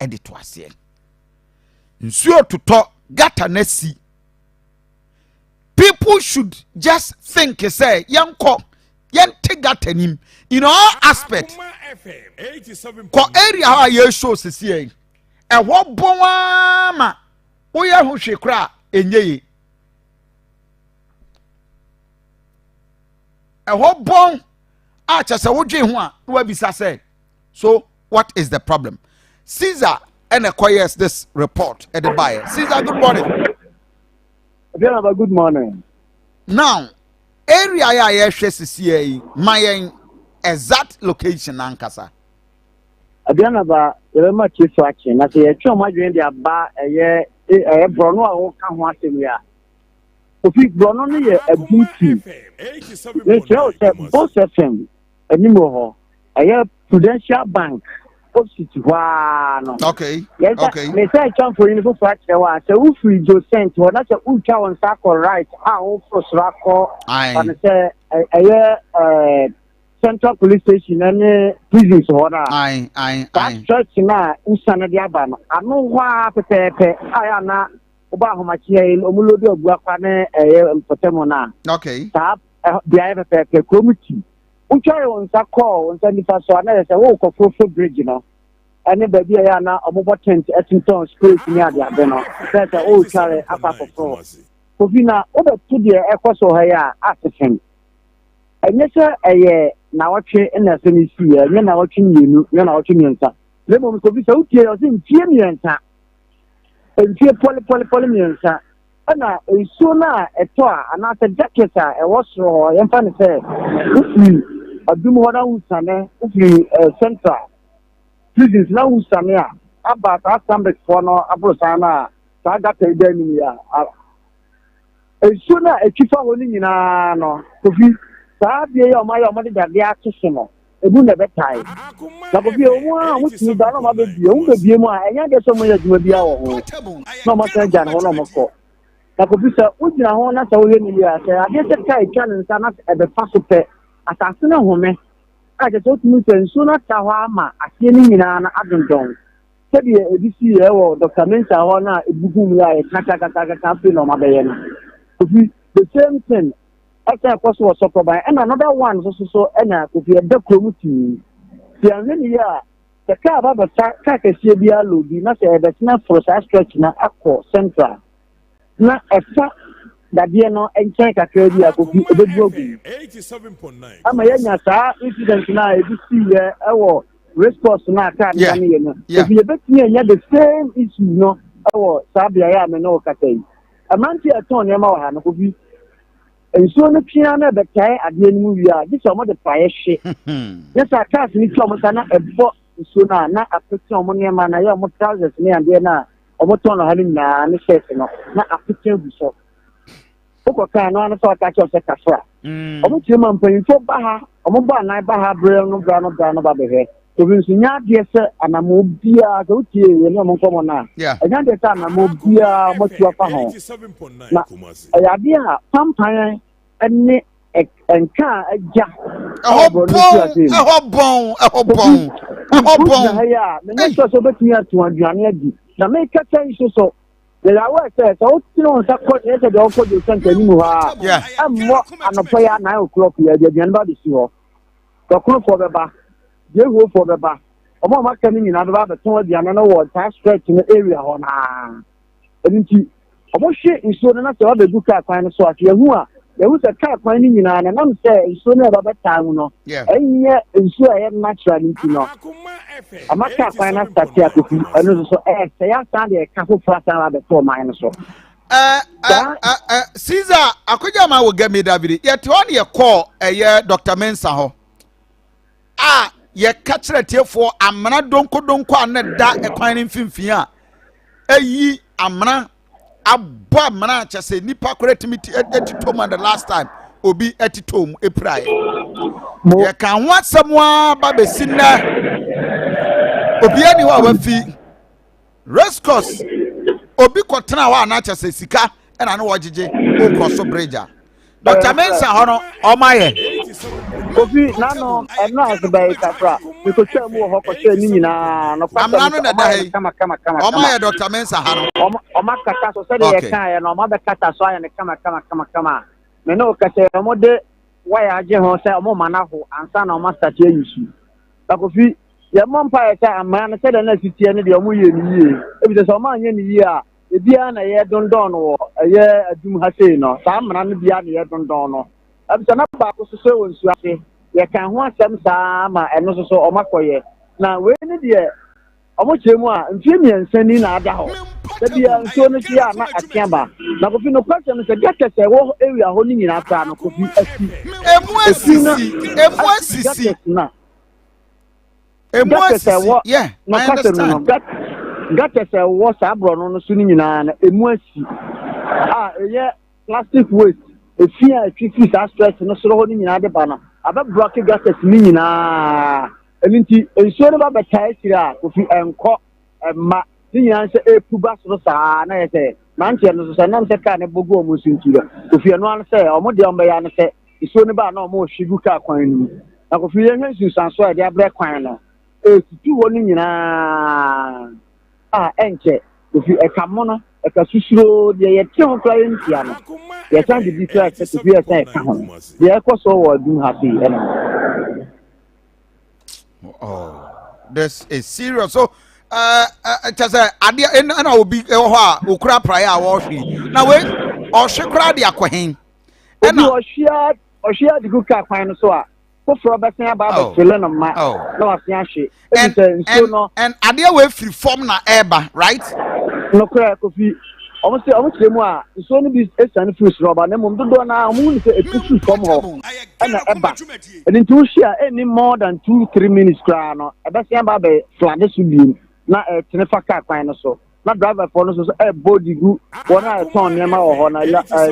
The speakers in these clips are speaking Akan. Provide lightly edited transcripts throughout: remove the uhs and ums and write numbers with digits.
edit wase nsuo toto gata na si people should just think say yanko yente gata nim in all aspect ko area ha ye show sisi e ho bon ma wo ye ho hwe kra enyeye e ho bon a chese wo dwe ho a wo bisa say so what is the problem Caesar and acquires this report at the buyer. Caesar, good morning. Aduanaba, good morning. Now, area I see my exact location ankasa. Aduanaba, very much is watching. I say, a chum I joined the bar a year, a Bruno, or come watching here. Kofi Bruno, a beauty. They tell both of them, a Nimo, a year Prudential Bank. Okay. Yes, okay. They say come for you for fracture. So if we do send to another ultra on circle right, how for circle and say a central police station and prisons order. That church now in Sanadiaban. I know why Pepe. I am not about how much Omulodi of Guapane and Potemona. Okay. Tap the other Pepe committee. Uchari on Sako on Sandy so another say oh for bridge no any baby ya na omobo tent etinton space near the abeno say oh Uchari apa for Kofi na obe to the ekoso ha ya atfen enye se eye na wotwe na se ni si ya nye na wotwe nyenu nye na wotwe nyensa lebo Kofi se utie o se ntie nyensa entie poli nyensa na nsuo na eto a ana se jacket a e wo soro yemfa ne se ufi Aduanaba usane ufi central prisons na usane a about Asante for no abrosana sa gata ide ni ya nsuo na etwifa ho ni nyina no Kofi sa bie ya o de dade akese no ebu na betai na Kofi o a mutini da no ma be bie mu a enya de so mo ya djuma bia wo ho no ma ka jan ho no mo ko na Kofi sa ujina ho na sa wo ni ya sa ade se kai kan nsa na e be fa so pe asase na home a je so tumi nsu na ta ho ama ase ni nyina na adondon sebi edisi e wo Dr. Mensa ho na ebugu ya e kaka pe no mabaye no the same thing after course was so by and another one so and Kofi e de kromuti ti anwe ni ya the car ba ka kesie bia lobi na se e be na for stretch na akọ central na efa dadie no enchen kakra bi Kofi ebedu ogu 87.9 ama yanya saa incident na ebisi ye ewo response na aka na ne no Kofi ebetini enya the same issue no ewo saa bia ya me no katai amanti aton ne ma wa ha no Kofi enso no pia na betai ade ni mu wi a this omo de paye hwe yes akas ni twa mo sana ebo nso na apeti omo ne ma na ye omo trousers ne ande na omo ton no ha ni na ne shirt no na apeti bu so oko kan no ana so aka cho se kasra omo tie man pan fo ba ha omo ba na ba ha bre no bra no ba be to bi nso nya de se anamo bia ka utie ye no mo komo na nya de ta anamo bia mo tua fa ho na ya de ha pampan ene enka aja ehobon ya me so betumi atu aduane adi na me ka tan so the hour says, "Oh, you know, that court is the offer you sent anymore." I'm more an affair 9 o'clock here. The end of the show. The crew for the bar, they go for the bar. A more coming in another told the another word, tax stretch in the area on. And I was shit in so enough to other good car find so here who are. There was a car finding in and I'm saying, so never that time, no. And yet, and so I have naturally, you know. I'm not fine as that here to be another so say I stand a couple flat out before mine so. Caesar, Akojama will get me David. Yet one year call a year Dr. Mensa ho. Ye catch it here for amana donko and that equining finfia. Ye amana abba mana chase nipa correct me etitoma the last time obi etitom eprai. Ye can want someone babe sinna obi ani wa wafi rescos obi kwotena wa na chase sika na no wojije o cross bridge Dr. Mensa hono o maye Kofi nano eno asebe kakra because mu ho ko hwe ni nyina no kwata kama Oma ya Dr. Mensa ha no oma kata so se de ye kan ye no oma be kata so aye ne kama me no ka se omo de waya age ho se omo manaho ansa na oma start yusu Kofi ye mo mpa ye ta amana se de na sitie ne de omo ye ni yie e bi se omo anye ni yie a e bia na ye dondon wo ye adum ha sei no sa amana no bia na ye dondon no abisa na ba ko so wonsu ase ye kan ho asem saa ma eno so o makoye na we ni de omo chemu a mfie miensani na ada ho da bia nso no sia na atiaba na Kofi no question no se gata se wo area ho ni nyina aka no Kofi asi emu asisi yeah I understand gata se wo sa bro no so ni nyina na emu asi eye plastic waste efia etwisi sa stress no so ho ni nyina de ba na aba block gases ni nyina elinti ensuo no ba betai sira Kofi enko ma ni nyina se epuba so sa na yese manche no so na se ka ne bogu o musuntira Kofi eno an se o mo de o be ya ne se ensuo no ba na o mo hwigu ka kwan ni na Kofi ye hwensu sanso e de abre kwan no tutu wo ni nyina enche Kofi ekamo no eka susuro de ye ti ho kra ntia no ye san de bitra se to be esa eka ho de ekoso wo dum happy this is serious so just ade na obi ho a okura prayer a wo hwe na we o hwe kra de akohen na o hwia de kuka kwan no so a kofro besan aba fele no ma na wasia hwe and ade we free form na eba right no kra Kofi almost chemu a so no bi esan fruits roba na mum dodo na omu ni se etusu from ho na eba and into share any more than 2-3 minutes kra no ebesan ba be flade so bi na tenefa ka kwan no so na driver for no so body gu wona turn nema wo ho na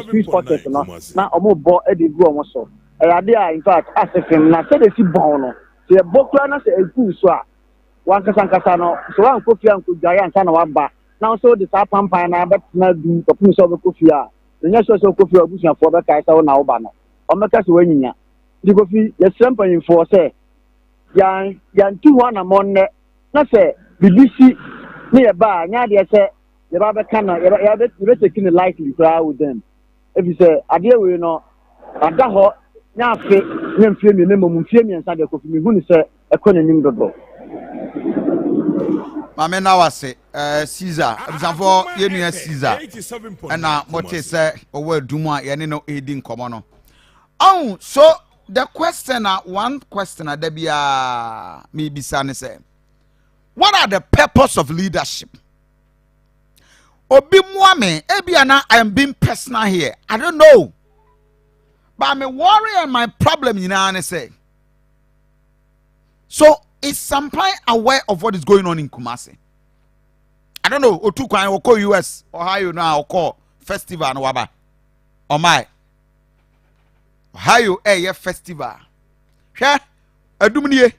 street pocket no na omu bo e de gu omo so ade a in fact asefem na se de si bon no se bokra na se egu so a wan kasa no so wan Kofi an ko gaya ansa na waba now so the tap pampan na bet na du Kofi so be Kofi a nya so Kofi abusuan for be kai sa na wo ba no o meka se wanyinya di Kofi ye sempan info se yan tu wana monne na se BBC ni e ba nya de se ye ba be kana ye be taking it lightly crowd with them if you say ade we no ada ho nya afi nya mfie mi nemo mfie mi nsa de Kofi mi hu ni se ekononim dodo Mame na wase Caesar abizanfo yenu Caesar na mote se owo adumu a ye ne no edi nkomo no so the question one question da bia me bisa ne say what are the purpose of leadership obi muame ebia na I am being personal here I don't know but my worry and my problem ne say so is Sampai aware of what is going on in Kumasi? I don't know. Otu kwan oko US, Ohio now oko festival no waba. Oh my. Ohio festival. Hwe adumnie.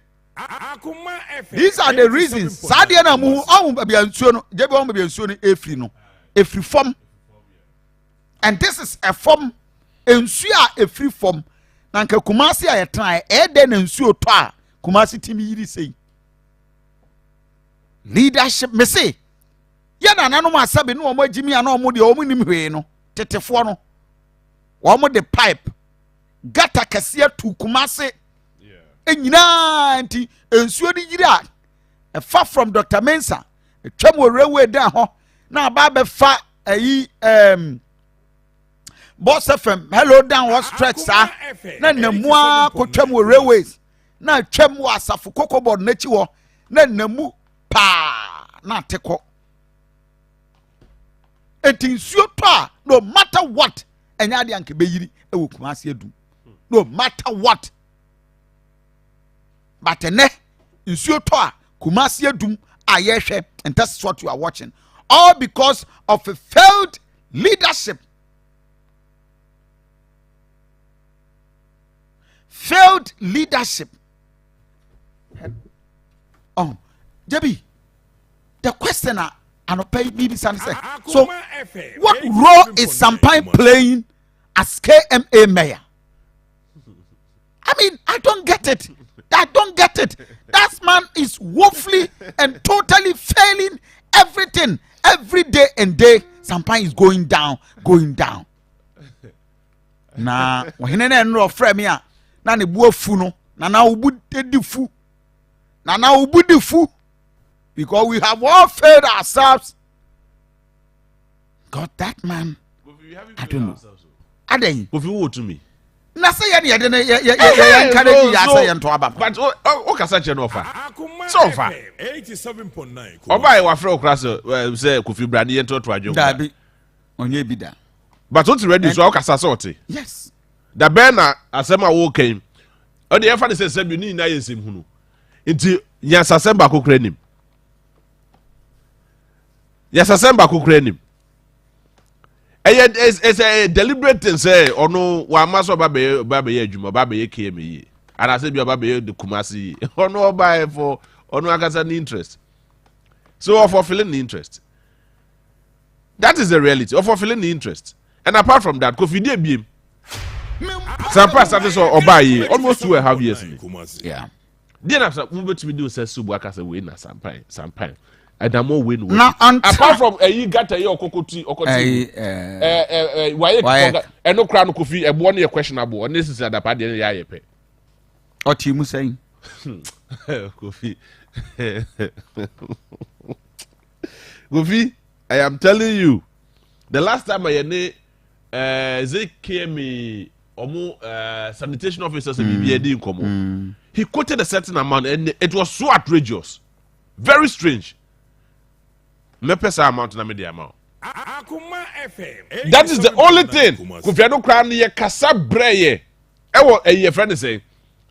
These are the reasons. Sadia na mu bia nsuo no, jebi bia nsuo no efri no. Efri form. And this is a form nsuo a efri form. Na nka Kumasi a yetran de na nsuo to a Kumasi timi yiri sei leadership me say ya na nanu asabe no omo agimi ana omo de omo nim hwe no tetefo no omo de pipe gata kase atu Kumasi enyina nti ensuo di yiri a far from Dr. Mensa etwam railway dan ho na aba be fa ayi Boss FM hello down what stretch sa na namua ko twam railways na twam wo asafo kokobod na chi wo na namu pa na teko etinsuo to a no matter what enya de anke beyiri ewo Kumasi adu no matter what but ne nsuo to a Kumasi adum ayehwe and that's what you are watching all because of a failed leadership Debbie, the question pay me this answer. So, what role is Sampai playing as KMA mayor? I mean, I don't get it. I don't get it. That man is woefully and totally failing everything. Every day and day, Sampan is going down. Na wahinene no frɛ me a na ne bu afu no na ubu di fu na ubu di fu because we have all failed ourselves. God, that man, I don't know. Aden Kofi wo to me na say ye de encourage ya say ento aba but o kasa che no ofa so ofa 87.9 oba e wa frɛ okra say Kofi brand ye to adwo da bi onye bi da but what ready so o kasa say ote yes da ben na asem a wo kan o de efa ne say sebi ni na ye nsem hunu nti nya sasem ba kokra nim ya sasem ba kokra nim it's a deliberate thing say ono wa maso ba be adwuma ba be KME and I say bi ba be the Kumasi ono ba for ono akasa ni interest so of fulfilling the interest that is the reality of fulfilling the interest and apart from that Kofi dey biem some past that so obaye almost 2.5 years yeah then after we betimi do say subu akasa we na sampai Adamo win. Now, apart from you got a okoti why and no crown Kofi a 1 year questionable and this is at the party yape. What you saying? Kofi. Kofi, I am telling you, the last time I they came me sanitation officers he quoted a certain amount and it was so outrageous, very strange. Mepesa amount na media amount. Akoma FM. That is the only thing. Kofi no kra na ye kasa breye. Ewo ye friend say,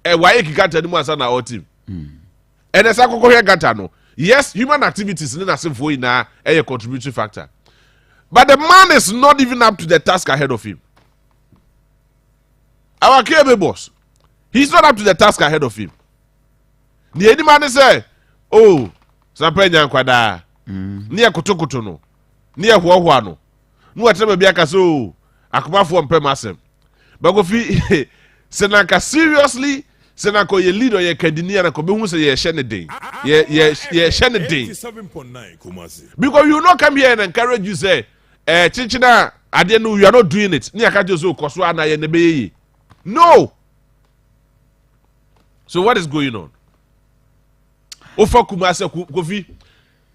why kikata ni mu asa na our team. And esa kokko hwe gata no. Yes, human activities na asemfo ina a contributory factor. But the man is not even up to the task ahead of him. Our KB boss, he's not up to the task ahead of him. The any man say, oh, Sampenya kwada. Ni akutukutu no ni ahoahoa no no watrema bia ka so akomafo mpem asem Kofi senaka seriously senaka ye leader ye kadini na ko be hu se ye hye ne den ye hye ne den 87.9 Kumasi because you not come here and encourage you say chinchina ade no you are not doing it ni akaje so koso ana ye ne be yi no so what is going on ofa Kumasi Kofi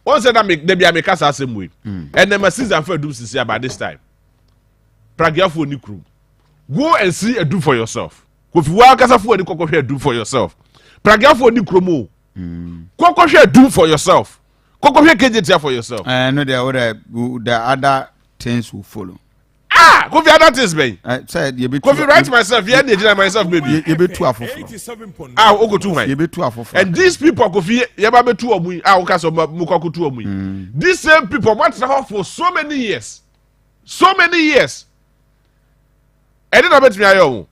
one said that they be a make us same way. And then my season for do see about this time. Pragiafo ni crew. Go and see a do for yourself. If you want to for the koko share do for yourself. Pragiafo ni crew mo. Koko share do for yourself. Koko share KJT for yourself. No, the other things will follow. Kofi other things be. Said you be Kofi write myself. Yeah, they myself baby. You be too afofo. 87.9. Ogo too high. You be too afofo. And these people Kofi you be too omu. Okaso mukoku too omu. These same people want to have for so many years. So many years. And then I bet me ayo.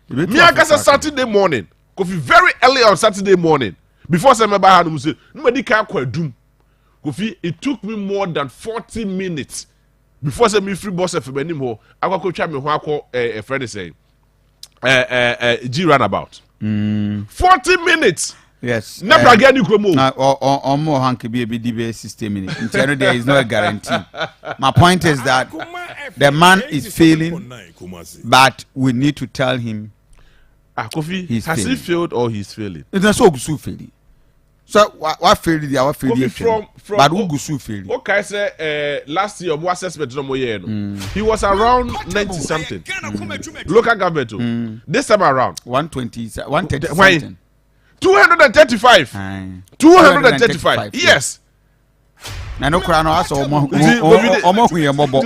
Me akasa Saturday morning. Kofi very early on Saturday morning. Before some member had say, nobody can kwadum. Kofi, it took me more than 40 minutes. Before say me free boss for me anymore, I go try me a friend say G runabout. 40 minutes. Yes. Never get you come or more hanky be a DBA system in it. There is no guarantee. My point is that the man is failing, but we need to tell him. Kofi, has failing. he failed or he's failing? It's not so good failing. So what failed the our failure from but who go so fail. Okay, say last year what assessment no he was around 90 something. Local government. This time around 120 something. 235. 235. Yes. Na no kra no aso omo huye mobo.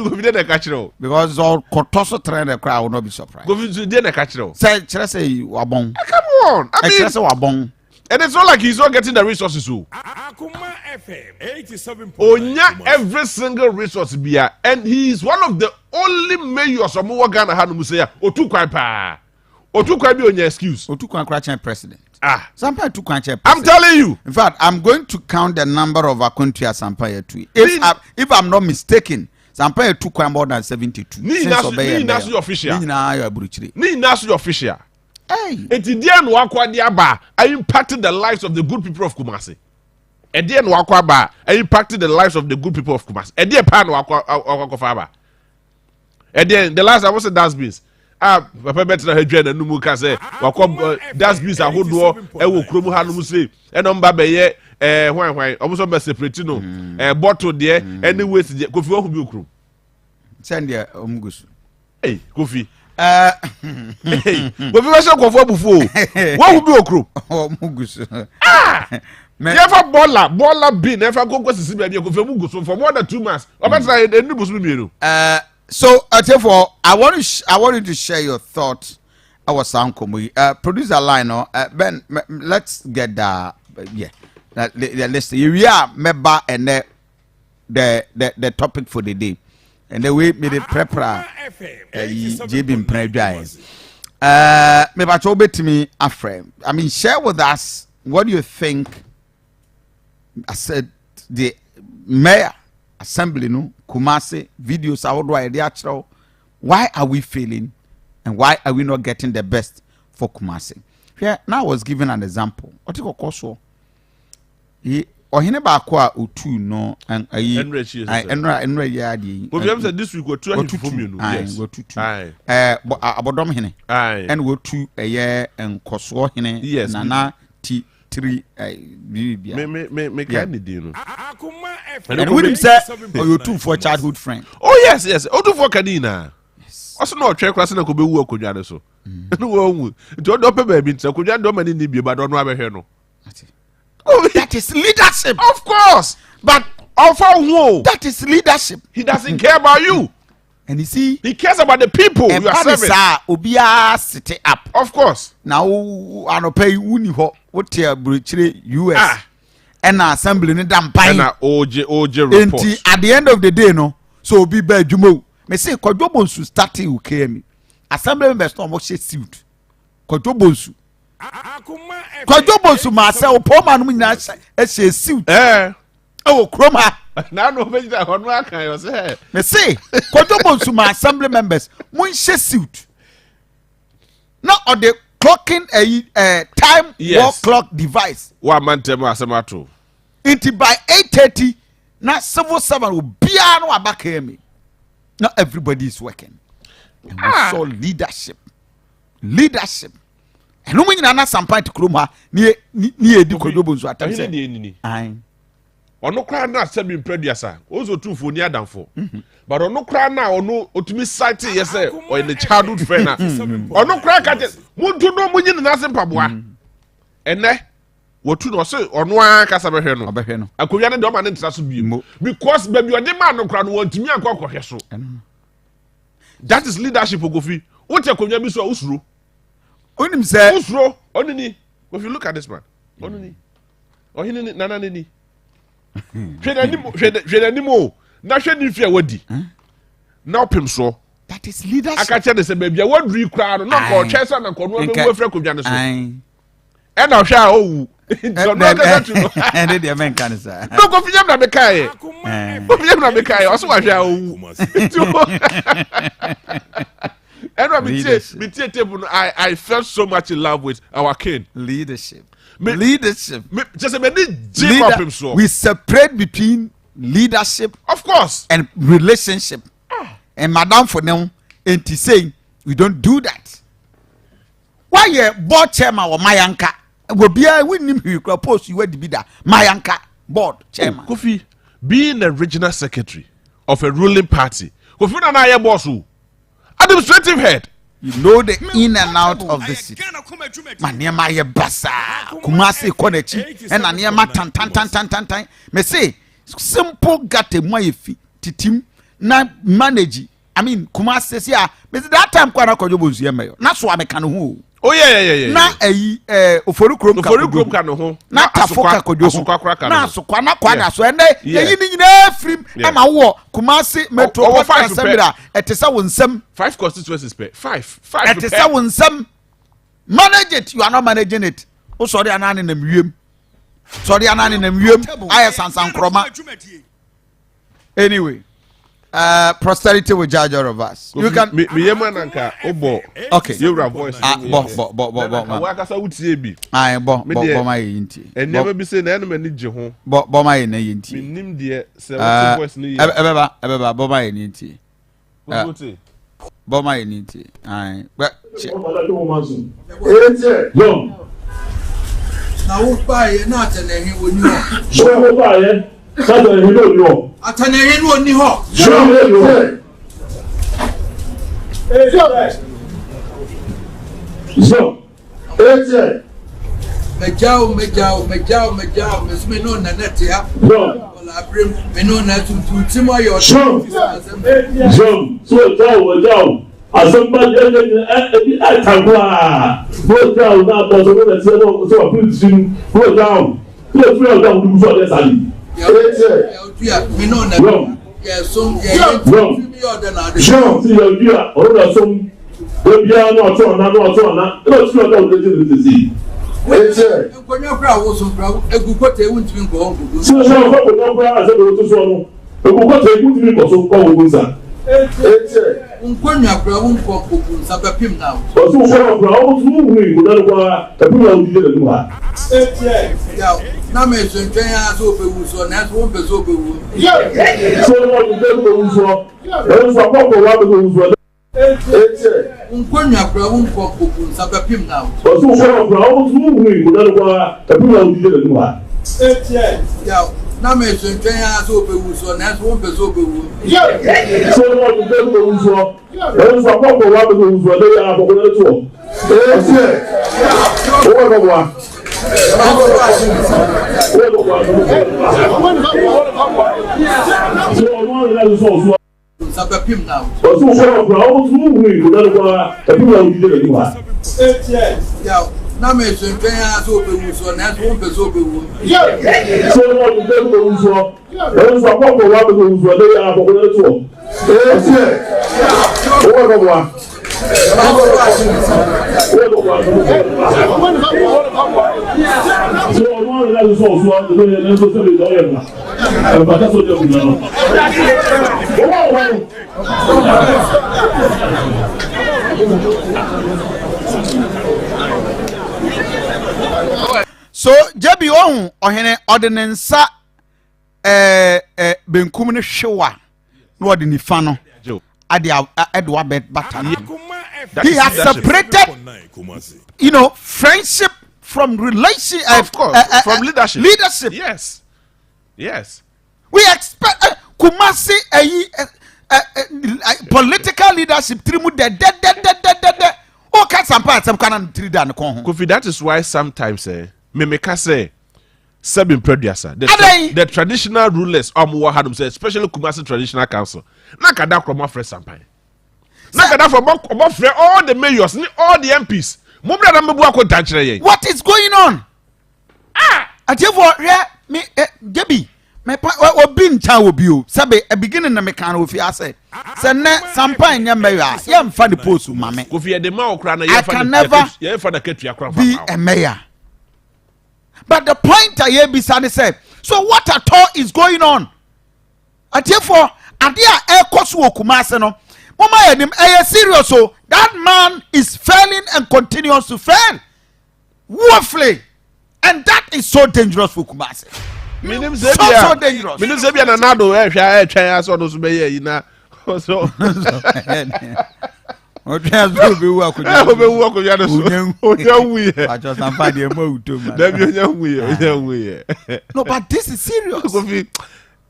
Because all kotoso trend the crowd will not be surprised. Go to dey na catch you. Say chere say wabon. Come on. I mean, chere say wabon. And it's not like he's not getting the resources. Akoma FM 87.9. Onya every single resource bia, and he is one of the only mayors of Ghana Hanu Museya. Otu kwan pa. Otu kwan bi onya excuse. Otu kwan kra president. Sampai tu kwan president. I'm telling you. In fact, I'm going to count the number of our country as Sampai tu. If I'm not mistaken, Sampai tu kwan more than 72. Ni nasu official. Ni na ayo aburuchire. Ni nasu official. Eti dear no akwa dia ba, I impacted the lives of the good people of Kumasi. A dear no akwa ba, I impacted the lives of the good people of Kumasi. A dear pan no akwa faba. A dear the last I was a dustbins. Papa better na hedwe na numu ka say wakwa dustbins ahodo e wo kromu hanom say e no mba be ye hwan omuso be separate no bottle there any waste there Kofi ohu bi okrum send there omgusu Kofi Kofi wa so Kofi abufu wo hu bi okrum omgusu never baller bin never go sisi be Kofi omgusu for more than 2 months obetra enu busu mienu so therefore I want you to share your thoughts our sound Komo producer line Ben let's get the let's see we are member and the topic for the day and the way me the prepare JB Mpredai me ba cho betimi aframe I mean share with us what do you think I said the mayor assembly no Kumasi videos ahodo why are we failing and why are we not getting the best for Kumasi here now I was given an example what you call so ohene ba ko a otu no and enra ya di we have said this week go 2 no yes go tutu abodom hene and go tu enkoso hene nana ti 3 me can dey no and we him say you two for childhood friend yes odu for kadina also no twa kwase na ko be wu akodwa de so no wo wu nti do pe ba bi nti akodwa do mani ni bi ba do no abehwe no that is leadership of course but that is leadership he doesn't care about you and you see he cares about the people you are serving obia sit up of course now anopai uni ho wotia bruchire US and assembly ni dampan na OJ report enti at the end of the day no so obi ba adwuma me say kodwobonsu starting ukemi assembly members no mo she suit kodwobonsu kodwobonsu ma say opoma no nyina she suit oh kroma na no be that hono akan yo say me say kodwobonsu ma assembly members mun she suit not on the clocking a time wall clock device wa mantem asemato until by 8:30 na civil servant will be no abaka me not everybody is working and we saw leadership and no nyina na sampan to kroma ni edi kodwobonsu atamse ai ono kra na asabi mprediasa ozo tufo ni adamfo but ono kra na ono otumi site yese o in the childhood friend na ono kra ka je muntu no munyi na sempaboa ene wotu no se ono aka sabehwe no akowia ne de o ma ne ntra so bi because baby ode ma no kra no wantumi akwa so that is leadership Kofi what akowia bi so usuro onim say usuro onini if you look at this man onini ohini nana nini hwede animo na hwe ni fia wadi na opem so that is leadership aka che de se bia waduri kra no na ko hwe so na ko no abewu afra kodwa ne so e na hwe a owu so no ka tu no and the men kan say no ko finyam na bekai o so wa hwe a owu and me table I felt so much in love with our king leadership just a we separate between leadership of course and relationship and madam for them and to say we don't do that why you board chairman or mayanka will be a winning you post you be that mayanka board chairman Kofi being a regional secretary of a ruling party Kofi na ya boss administrative head you know the in and out of the city maniema ye basa Kumasi konechi and aniema tan me say simple gate mo yefi titim na manage I mean Kumasi say me that time kwa na kodwobonsu ye meyo na so ameka no ho oh yeah na oforu krom ka no ho na tafoka kodwobo na so kwa na kwa da so ene yeyi ni nyina frim ama wo Kumasi metropolitan assembly etesa wo Nsem 5 constituencies per 5 etesa wo Nsem manage it you are not managing it o sorry anani na mwiem aye sansan kroma anyway Posterity will judge all of us. You can. Me yemananka obo. Okay. You have voice. Bo. Wakasa wutie bi. Aye, bo my yinti. And never be say na enemy ni je ho. Bo my yinti. Nim de say what voice ni. Ebeba bo my yinti. Bo my yinti. Aye. But Yo. Na wo pa ye na atenehin woni ho. So wo pa ye. Sasa ni do yo. Atenehin woni ho. So ni do. So. Mejao mesme no na netia. Yo. Ola abrim me no na tutu timo yo. So jao. Asamba atagwa. Go down na bo so na tie no so put sim. Go down. Go free down do so dey sali. Me no na. Yeah, so me order na. Sure, see you dia. Order some. We bia no to na. No free down dey see. Nkonya kra wo so kra egu kote wuntimi nko honko. So ko no kra ase do to so no. Egu kote wuntimi nko so ko wo nsa. Nkonya kra wo nko kokun sabapim now. So ko kra wo so wu ni ko na kwa tapu na udi de nu ha. Ya na me so ntwen ya so be wu so na so wo be so be wu. So no do de ko wu so. E so ko wa be wu so. Nkonya kra wo nko kokun sabapim now. So ko kra wo so wu ni ko na kwa tapu na udi de nu ha. Ya na me so ntwen ya so be wu so na so wo be so be wu. So no do de ko wu so. E so ko wa be wu so de ya ko na to. O ko wa. Sabapim now. So ko kra wo so wu ni ko na kwa tapu na udi de nu ha. Ya na me so ntwen ya so be wu so na so wo be so be wu. So no do de ko wu so. E so ko wa be wu so de ya ko na to. O ko wa. So Jebi ohun ohene ordinansa benkum ne hwewa no ode ni fa no ade edwa bet batan. He has separated, friendship from relation. Of course, from leadership. Leadership. Yes. We expect Kumasi political leadership. Kofi, that is why sometimes Memeka say Sebin Producer, the traditional rulers say, especially Kumasi Traditional Council. Nakada Kroma fresh Sampai. Nakada from all the mayors, all the MPs. What is going on? At you for me, Debbie, my point been Tawobio, Sabe, a beginning of mechanical if you say, Send Sampai Yamaya, Yam Fanny Post, Mamma. Kofi, the Mao Crana, I can never be a mayor. But the point I hear beside said, so what at all is going on? At you for Adia Air Kosu Kumaseno. Mama, serious. So that man is failing and continues to fail woefully, and that is so dangerous for Kumasi. So dangerous. Minim Zebia na nado try so those be na so. O try so be work with you. Be work with you. O I just am find the mo to man. No, but this is serious.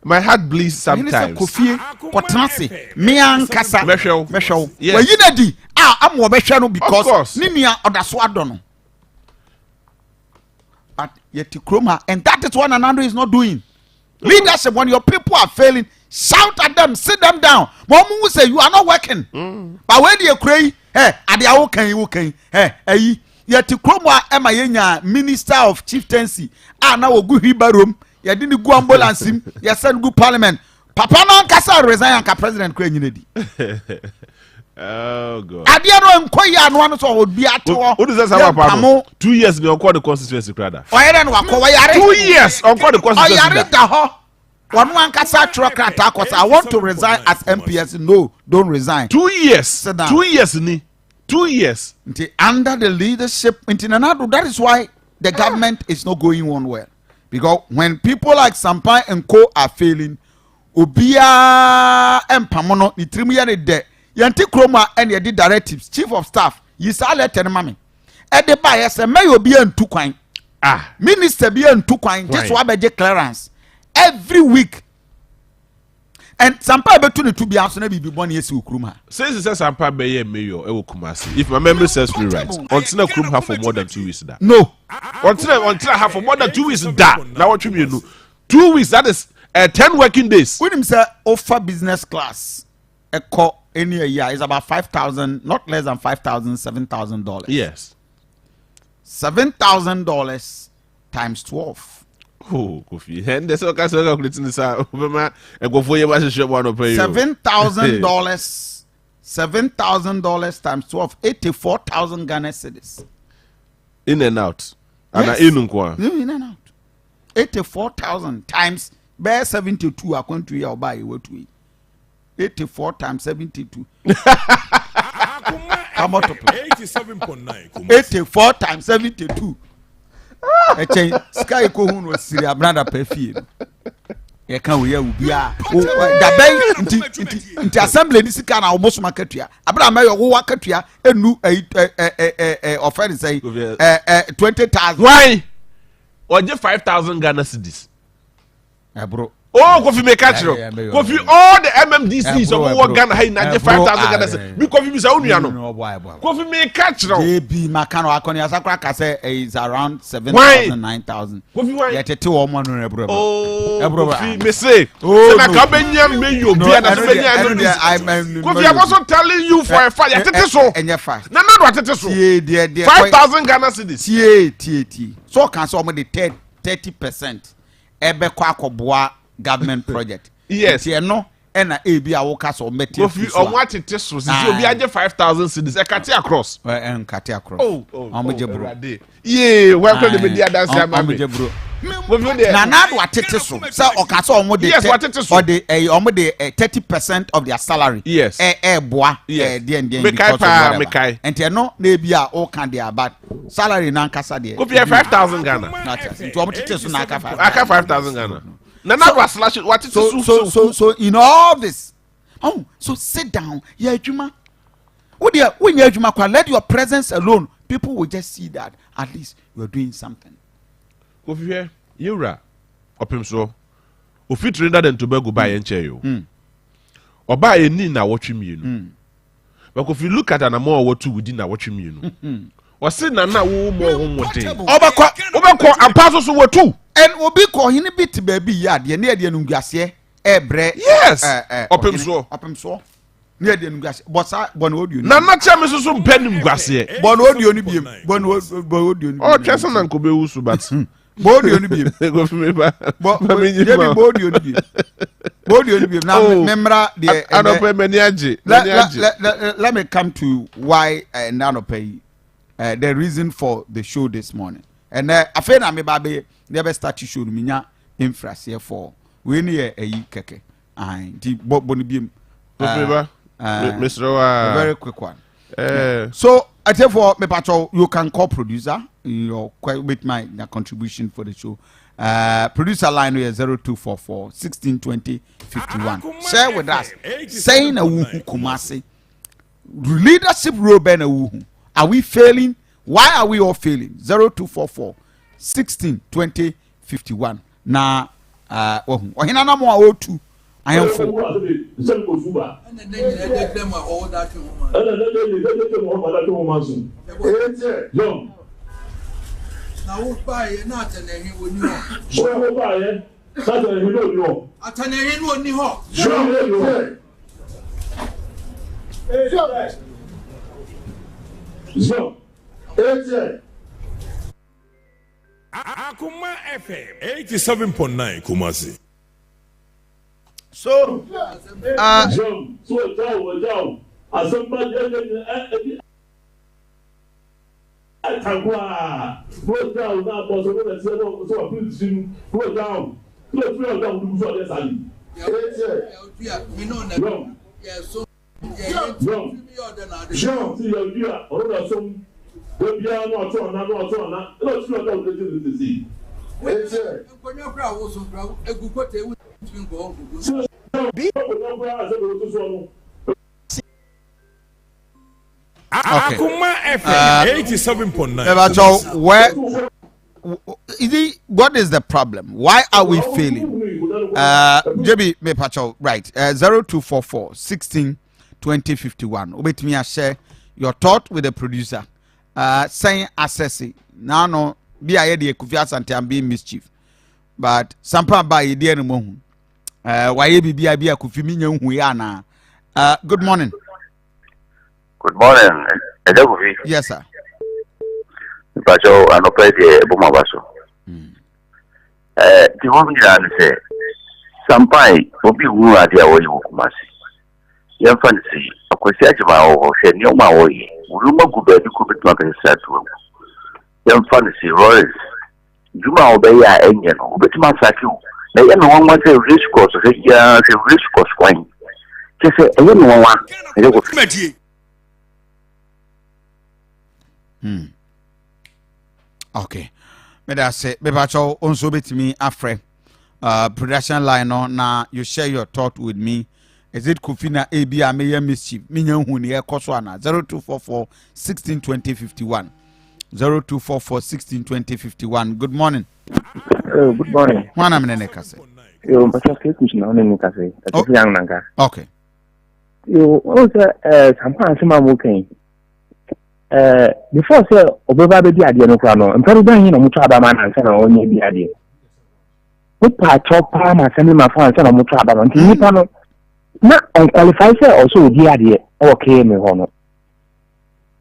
My heart bleeds sometimes. Kofi, Potanasi, me and Kasa, Meshel. Yes. Well, you know, I'm more Meshel because Ninia or that's what I don't know. But yet, Kroma, and that is what another is not doing. Leadership, when your people are failing, shout at them, sit them down. Mom will say, you are not working. But when you cry, at the okay, yet Kroma, Emma, Minister of Chieftaincy, now a good Hebrew room. You didn't go ambulance him. You send good parliament. Papa no kasa resign ka president kwen nyina di. Oh God. Adia no nkoyi anu anu so obi ato. What is that about? 2 years they on call the constituency crowd. Oyere no akọ wayare. 2 years on call the constituency. Oyare da ho. One kasa trokrata cause I want to resign as MPS. No, don't resign. 2 years. Sit down. 2 years ni. 2 years. Under the leadership, that is why the government is not going on well. Because when people like Sampai and Co are failing, Obia and Pamono, the Trimian de Yanti Kroma and the directives, chief of staff, Yisale Tenemami. At the bias, and may be in 2 coin. Minister be in 2 coin, just what by clearance every week. And Sampai between the 2 be also be born yes Ukruma. Since it says Sampai be mayor, Kumasi. If my memory serves me right, until Krum have for more than 2 weeks that. No. Until I have for more than 2 weeks that. Now what you mean? 2 weeks, that is 10 working days. When him say offer business class, a co any year is about 5,000, not less than $5,000, $7,000. Yes. $7,000 times 12. Oh, Kofi. And there's all kinds of calculating this out. And go for your shop one of pay. $7,000. $7,000 times 12. 84,000 Ghana cedis. In and out. Yes. In and out. 84,000 times bear 72 according to your buy what we 84 times 72. Come out 87.9. 84 times 72. Sky ko hun was Syria brother perfume. You can we ubia. Da bay into assembly this can almost market ya. Abraham mayor wo wakatua enu offer say 20,000. Why? Or just 5,000 Ghana cedis. Bro. Oh, Kofi me catch you. Kofi all the MMDCs of what Ghana hay na 5,000 Ghana cedis. Me Kofi me say onu ya no. Kofi me catch you. JB Makano akoni asakra ka say is around 7,000 9,000. Kofi why? Ya tete wo mo no bro. Oh, bro. Kofi me say. Oh, na ka benya me you bia na so benya no. Kofi I'm also telling you for a fact. Ya tete so. Enye fa. Na na do tete so. 5,000 Ghana cedis. Tie. So can so mo the 30% ebe kwa akoboa government project. Yes. You know, and a be a worker so meti. Kofi on what it is so. See obi aje 5,000 cedis. E kati across. And kati across. Oh. Amoje bro. Yeah, welcome to the media dance ya mama. Amoje bro. Na do atete so. Say okasa omo de. Yes, what it is so. Or the omo de 30% of their salary. Yes. Boa. Yes. Mekai. And you know, na be a o kan dey about salary na nkasa dey. Kofi 5,000 Ghana. To omo tete so na aka 5,000. Aka 5,000 Ghana. Na slash what it is so in all this. Oh, so sit down. Yeah, Juma. When you Juma, let your presence alone. People will just see that at least you are doing something. Kofi here, Yura, opim so. Ofi Trinidad and Tobago buy enche yo. Or buy a Ennin na watch me you. But if you look at an amount what two within na watch me you. Or say na wo more one day. Obako and pass also what two. And obi ko hini bit baby yard ye na de nungase ebre. Yes. Opim so. Near the nungase. But sa bon audio. Na chama so pen ngase. Bon audio ni biem. Bon audio ni. Oh, chesa na nkobe usu but. Body on the beam. Go for me back. Body on the beam. Body on the beam. Now, remember let me come to why Nanope, the reason for the show this morning. And I feel I'm baby never start to show me infrastructure for we need a keke. The body beam. Mr. Very quick one. So, I tell for me, Pacho, you can call producer. You're quite with my contribution for the show. Producer line is 0244 1620 51. Share with us. Saying a wuhu kumasi. Leadership role ben a wuhu. Are we failing? Why are we all failing? 0244 1620 51. Na ohina na mo O2. I am for. Na wo ba ye na atenehin woni ho. Wo ba ye na atenehin woni ho. Atenehin woni ho. So. Akoma FM 87.9 Kumasi. So so down. Asante Akoma, go down now, boss. Go down. yóò tún yọ̀ ọ̀gá òun sọ ọ̀dẹ́ sálì. Jean ti yọ̀ ọ̀dí à ọ̀rọ̀ náà sọ́mu wọ́n bí a náà tún ọ̀nà yóò tún ọ̀gá òun lójú ní tètè. Nkonnwa kura wo so kura egu kote ewu tumi nkɔ hɔ nkuku. Akoma FM 87.9. Ebacho, what is the problem? Why are we failing? JB Mepacho, right? 0244 16 20 51. Obet me share your thought with the producer. Saying assessing. Now no, be a idea Kofi Asante and being mischief. But sampa by idea no more. Why be a Kofi Minyo Huyana? Good morning. Good morning. Yes, sir. Pacho anopete Bumabaso. The woman say, Sampai will be who are there way of Masi. Young fancy, a Kwesiajima or Shenyoma way, Ruma Gube, you could not be said to him. Young fancy, Royce, Juma obey our engine, Ubitma Saku. They one was a rich course, a rich course wine. Just say, I don't know one. Okay. But I say, Bebacho, also bet me afre. Production line on now. You share your thought with me. Is it Kufina AB? I may mischief. Minyan Huni Koswana 0244 16 20 51. 0244 16 20 51. Good morning. Good morning. One minute, Kase. You must have taken on in Kase. That's young Nanga. Okay. You also some working. Before say obeba be di ade no kwa no mpere dan hin no mutu aba man ansa na onye bi ade wo pa chopa ma semi ma fa ansa na mutu aba no nti nipa no na on qualify say also di ade okay me ho no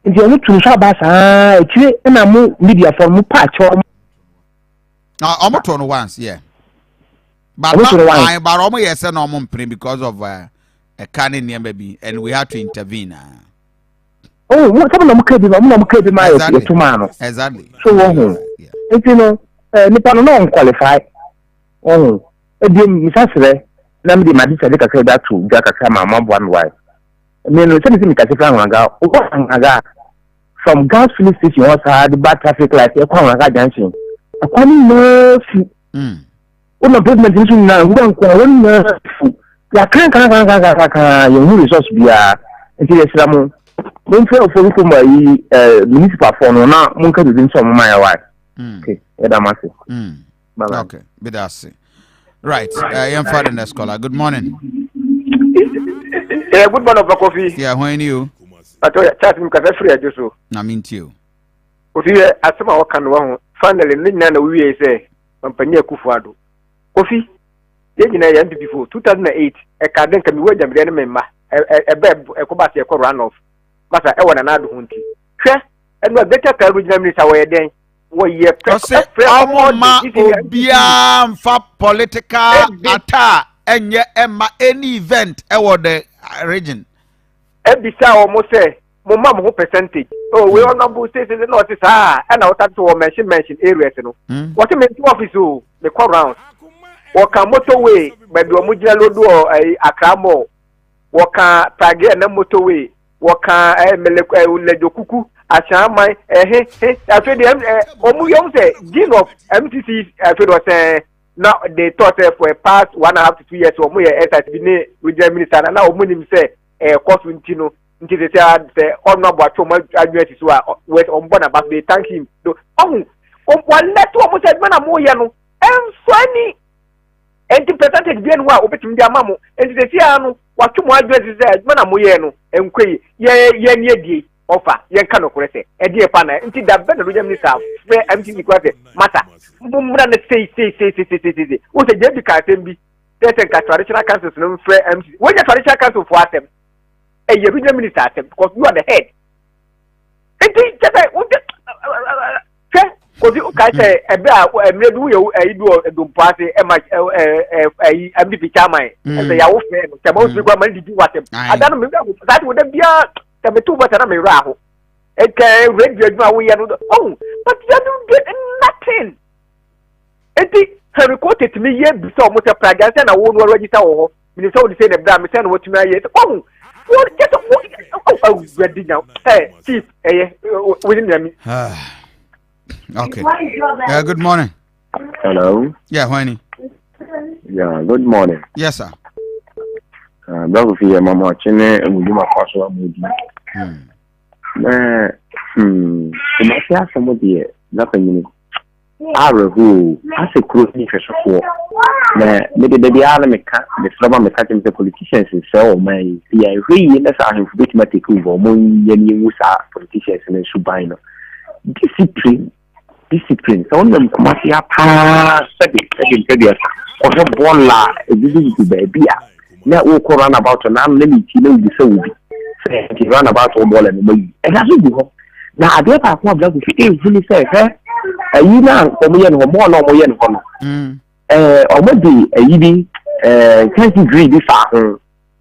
nti onu tu sha ba sa etire na mu media for mu pa cho omo to no once yeah but I omo yes na omo mpre because of a canning near baby and we had to intervene. Oh, what some of them my tomorrow. Exactly. So, you know, Nippon non qualify. Oh, a dear Missasre, Namdi Madisa say that to Jack Sama, one wife. I mean, something Casifanga from Gas Filling Station was had bad traffic light, a Kwanga dancing. A Kwani mercy. One improvement into now, we don't call one mercy. La can't your resource be a Samu. Don't feel for municipal phone now. Munka didn't some my wife. Okay, okay, Bidasi. Right, I am father in the scholar. Good morning. Yeah, good morning, Kofi. Yeah, when you? I told you, chat him because I free just so. I mean to you. Kofi, as some of can one finally, Nina, we say, Company Kufuado. Kofi, you know, before 2008, a carden can be wed and remember a bed, a cobati, a run off. But I want another hunting. And what better can we generate away then? What ye press for political attack and ye Emma any event over the region. Ebisa almost say, Mamma, what percentage? Oh, we all know states in the north is and I'll talk to mention areas. What you mean to office, the call round. Or come motorway, but do a Mujia Lodo, a Cramo, or can Pagay and a motorway. Waka Lejokuku, Ashamai, I feel the Gin of MTC, I feel was now they thought for a past 1.5 to 2 years or more as I been with the minister, and now Munim say, a cost Wintino, until they say, oh, no, but so much addresses were on board about they thank him. Oh, one let almost said, man, I'm more young, and funny. And the percentage being well, open their mamma, and the Siano, what 2 more addresses said, Manamoyeno, and Quay, ye offer, ye cannot correct it, a dear partner, until that better with them yourself, where empty matter. Mumran say, what a Jessica can be, there's a traditional council, no fair empty. When the traditional council for them, a European minister, because you are the head. And because you can say a bear, a do a party, a MVP Chamai, and the Yahoo fan, the most requirement to do what I don't remember that would be a 2 better than a raho. It can read your way. Oh, but you don't get nothing. her recorded to me yet before Mr. Praga and I won't register or Minister would say the damn son what to me yet. Oh, what get oh, ready now. Hey, Chief, within them. Okay. Good morning. Hello. Yeah, Whiny. Yeah, good morning. Yes, sir. Bravo for your mama, Chine, and we do my password. I say somebody, nothing. Who as a close interest for maybe the Alameka, the Slava Meccanism, the politicians in so may see a really necessary for which make over among Yemusa politicians and Subino. Discipline. So, them Commasia second, or some born la, a visit to baby. Now, walk around about an arm, let me kill the Saudi. Say, run about all ball and me. And that's it. Now, I don't have one blood if really say, you know, Omoyan or more Omoyan Hono. Or maybe a yibi, can't agree this after.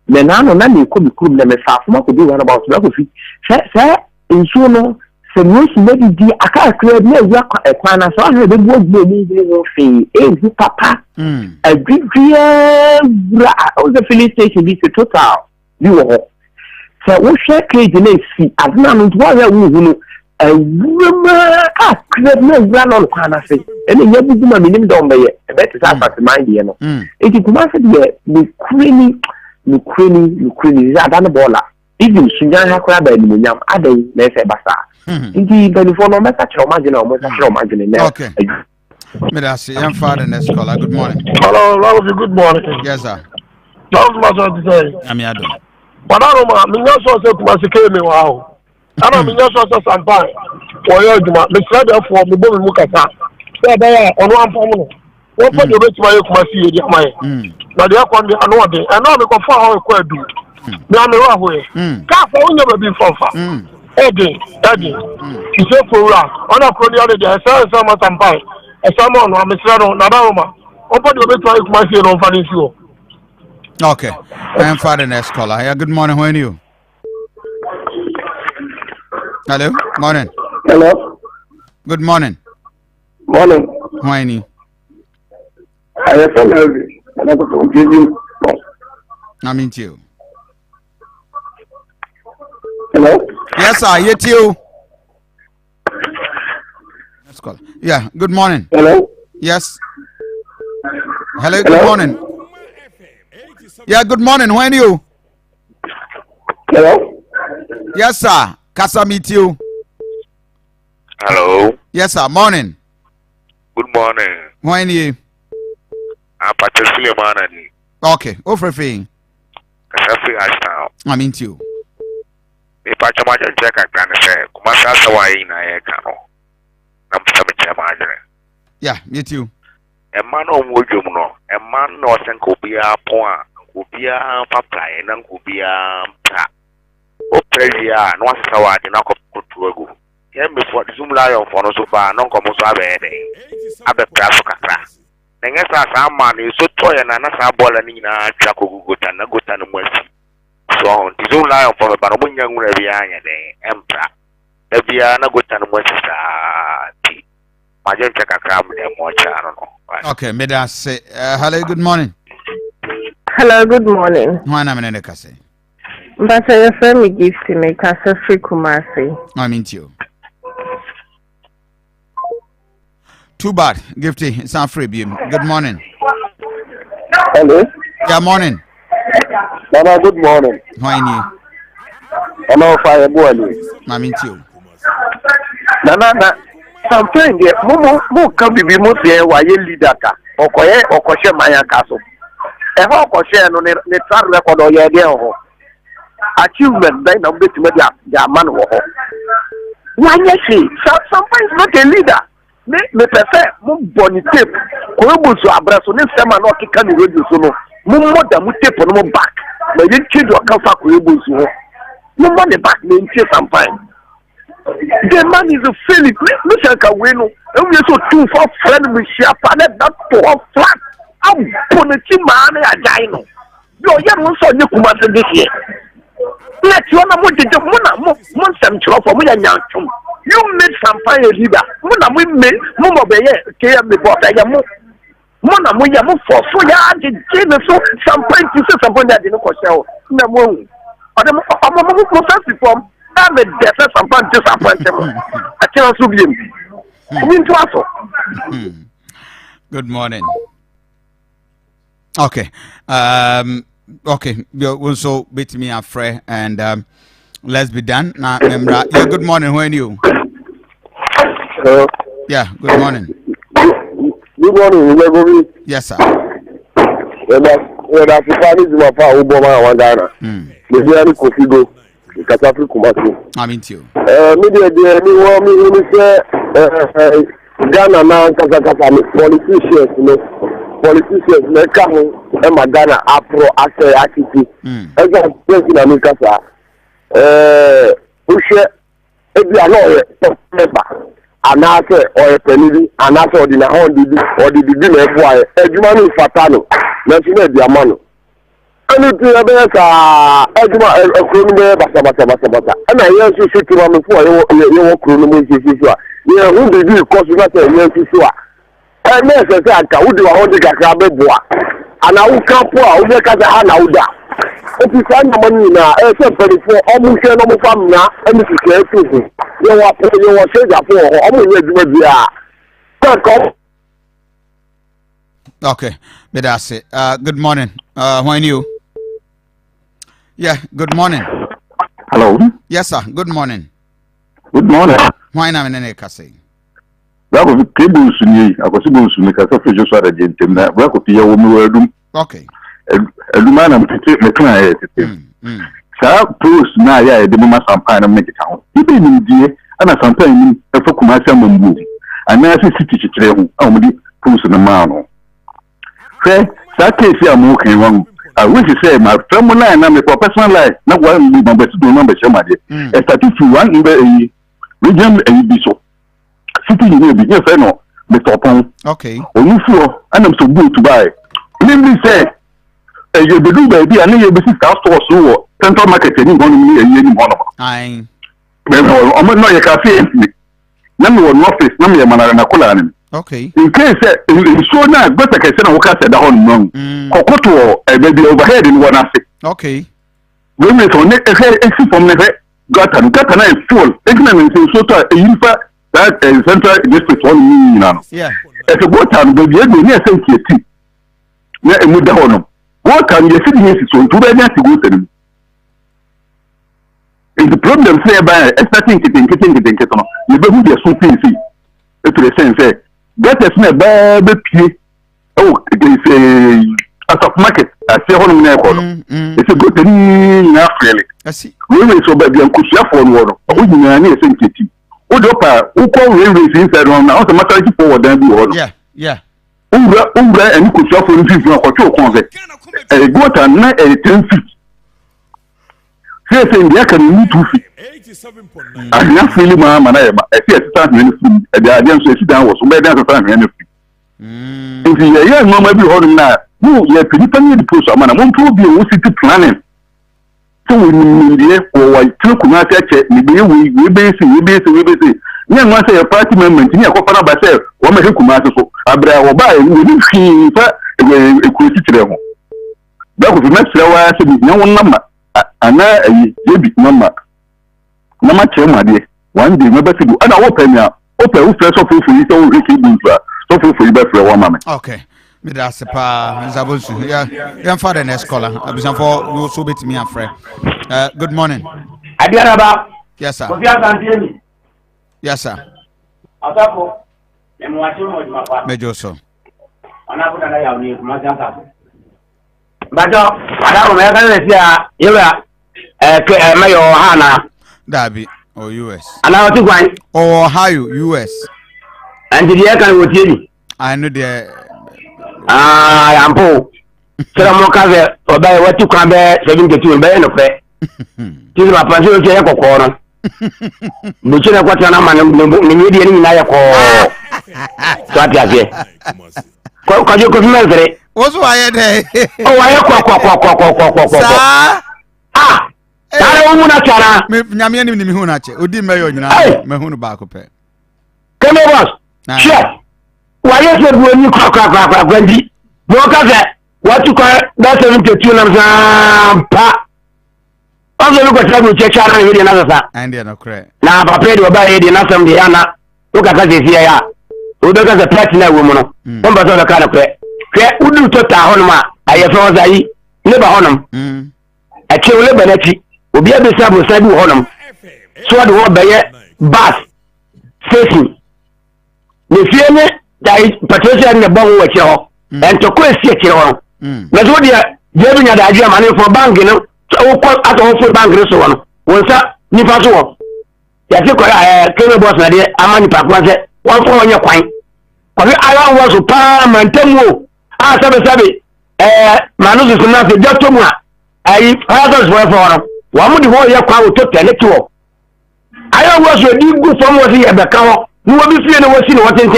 Menano, Nanny could be cool, them as far from what could do about geography. Say, in Suno, some news maybe the Aka cleared no work at Mana, so I had a good moving fee, a papa, a big dear, the filling station is a total. You are. So, what share cage in a sea, as none of what I a woman no run on Panasi, and the young woman named down by it. That is half mind, you know. It is massive, the creamy, Aduanaba. Even Sudan Crab and Munyam, Ade, let's say Bassa. Indeed, but before no matter how margin, okay. Medasi, I'm father next caller. Good morning. Hello, Lord, good morning. Yes, sir. Just matter to say. I'm Yadon. But I don't know, me not so to Masike me wow. I don't mean just as some time. For your Juma, the side of for the Bobby Mukasa. There on one formula. What for the rich my Kumasi, now the Akon, I know they, and now we can find how it do. Now, the wrong way. Can't for never be for far. Eddie, you say for rock. On a cordial, there, some pie. A salmon, or Miss Rado, Nadaroma. Open the rich my Kumasi on Fanisio. Okay. I am father next caller. Yeah, good morning. When you? Hello, morning. Hello. Good morning. Morning. Whiny. I have you. I'm into you. Hello. Yes, sir. Yet you. Let's call. Yeah. Good morning. Hello. Yes. Hello. Good morning. Yeah. Good morning. When you? Hello. Yes, sir. Kasa meet you. Hello. Yes, sir. Morning. Good morning. When you? I'm Patricia Manani. Okay. Over thing. Kasafi Ashtown. I'm into you. If I come out and check a grand affair, Kumasa Hawaii, I can't. I'm coming to my Yeah, me too. A man on Woodjumno, a man no Sankobia Poa, Kubia Papa, and Kubia Pa. O Presia, no Sawa, the knock of Kutuago. Here before the Zoom Lion for no so far, no common Sabe. Abe Prafaka. Then as a man is so toy and another ball and in a Chaco Gutan, a good and mercy. So, the Zoom Lion for the Baramun young Raviana, Emperor. The Viana good and mercy. My young check a crab with them, watch, I don't know. Okay, may I say, hello, good morning. Hello, good morning. One I'm in a case. But I refer me gifts to make us a free Kumasi. I'm into you. Too bad, Gifty. It's not free, beam. Good morning. Hello. Yeah, morning. Nana, good morning. Why you? Hello, fire boy. I'm into you. Nana, something more can be more there while you lead that or Koshe Maya Castle. A hawk or share on the track record or your dear achievement, then of bit media, their man or why, yes, she sometimes not a leader. Me prefer bonny tape. Kobusu abraso ne sema no kika ni radio so no. Mo da mu tape no mo back. Na ye change o kan fa Kobusu ho. Mo mo ne back na ntie sometime. The man is a failure. Me shanka we no. E we so two for friend me share pa that to flat. Am boniti man ya jai no. Yo ye mo so nye kuma se this year. Let you na mo de mo nsem chiro for mo ya nyanchum. You made champagne a leader. Muna we made Mumobeye, KM the bot, I am Mona Moya, for ya, the so some point to say something that didn't cost you. No more. I'm a process from that the death some point disappointment. I tell you, Good morning. Okay. Okay. You so beat me a friend and let's be done. Now, yeah, good morning. When you? Hello. Yeah, good morning. Good morning, yes, sir. When I finally do my power, Obama, one Ghana. The very Kofi go, the Catafri Kumasi. I'm into you. Media, the anyone who say Ghana now, politicians, make come Ghana afro after activity. As a person, I'm in Casa. Push it, a lawyer, member. Anase or a penny, anase or the boy, a human fatano, national diamano. And it's a crony, basa. And I hear you sit around before you crony. Yeah, who did you cause not a year to swear? And yes, I can't do a hundred cacabe boy. And I will come for a week at the Hanauda. If you find the money now, except for almost no family now, and this is everything. You are saying that for okay, but that's it. Good morning. When you? Yeah, good morning. Hello. Yes, sir. Good morning. Good morning. Why am I in a castle? That was a cable to me. I was able to make a official sort of gentleman. That could be a woman. Okay. A man and the client. Sir, post now, yeah, the moment I'm make it out. Even in the and sometimes a Fokumasa movie. And now I see city only post in the man. Say, that case, I'm walking wrong. I wish to say my family and I'm a professional life. Not one number to do number somebody. A statistic one in the region and be so. City you may be here, no, Mr. Pong. Okay. Or you feel, and I'm so good to buy. Namely say, you do baby, and you be store so central market and going to be a year one of I. I'm not a cafe. Number one office, number one and okay. In case so now, but I can say, I said the whole wrong. Cocoto, a baby overhead in one asset. Okay. Women from exit from the got and full. Ignorance in so that central district one now. Yeah. At a good time, the year near Saint near a Mudahono. What can you see here? So to the next good. It's the problem say by starting getting you be who so PC. It is sense that is not bad pay. Oh, it is a stock market. I say it's a good thing now really. I see. We so baby and kushia for water. Oh, you know, any sensitive. Odopa, who call railways inside on now, automatically forward than the order. Yeah. Umbra and kushia for the people for 2 concept. A goat and not a 10 feet. Say they can need 2 feet. 87.9. I'm not feeling my man. I see a start minutes. The idea to sit down was so bad as a time minutes. If you are young, no, maybe holding that. No, you are pretty funny to push a man. I want to be a city planning. So we in the air for white two command check. We basically. Yeah, once a party member, you know, for about say, one may come out so. Abra or buy, we didn't see a quality level. That was the next hour. I said, no one number. And now a big number. No matter my dear. One day, never to do. And I open now. Open, first of all, for you to receive so for you for 1 moment. Okay. That's a pa. Yeah, for the next caller. I was for you so bit me and friend. Good morning. Aduanaba. Yes, sir. Kofi Asante. Yes, sir. Asante. Major so. Anabuta na ya ni kuma janka. Bajo, ada ko me kan sia yewa mayo hana. Dabi or US. Ana oti kwan. Or Ohio, US. And the year can wotie ni. I know the yampo. Sera mo ka ve oba wati kwan be 72 be no fe. Ti ma pa so je kokko no. Mo chena kwata na ma ni media ni na ye ko. Twati ase. Ko jo ko mezere. What's why there? Oh, why ko. Sa? Tare wo mu na chara. Me nyame ni hu na che. Odi meyo nyina me hu no ba ko pe. Kemo boss. Chef. Why is it when you crack Wendy? Walk out what you call that 72 pa. Also, look at some check out and another. And you're not correct. Now, Papa, you buy it in some Diana. Look at this here. Who does a platinum woman? One but on the kind of crack. Would you talk to Honma? I have found I never on them. A chill liberty will be able to sub with Sabu Honum. So I do by bus station. The fear that Patricia and the bone with you and to quit it on. That's what you're giving an idea money for bank, you know. So at all for bank this one. Was that Nipaso? Yes, you came boss idea. I'm on one for your coin. I was a palm and temu. Ah, Sabi. Manus is not a doctor. I others were for one would hold your car to tell it to. I was a deep good from what he had the cow. You will be feeling what's in what in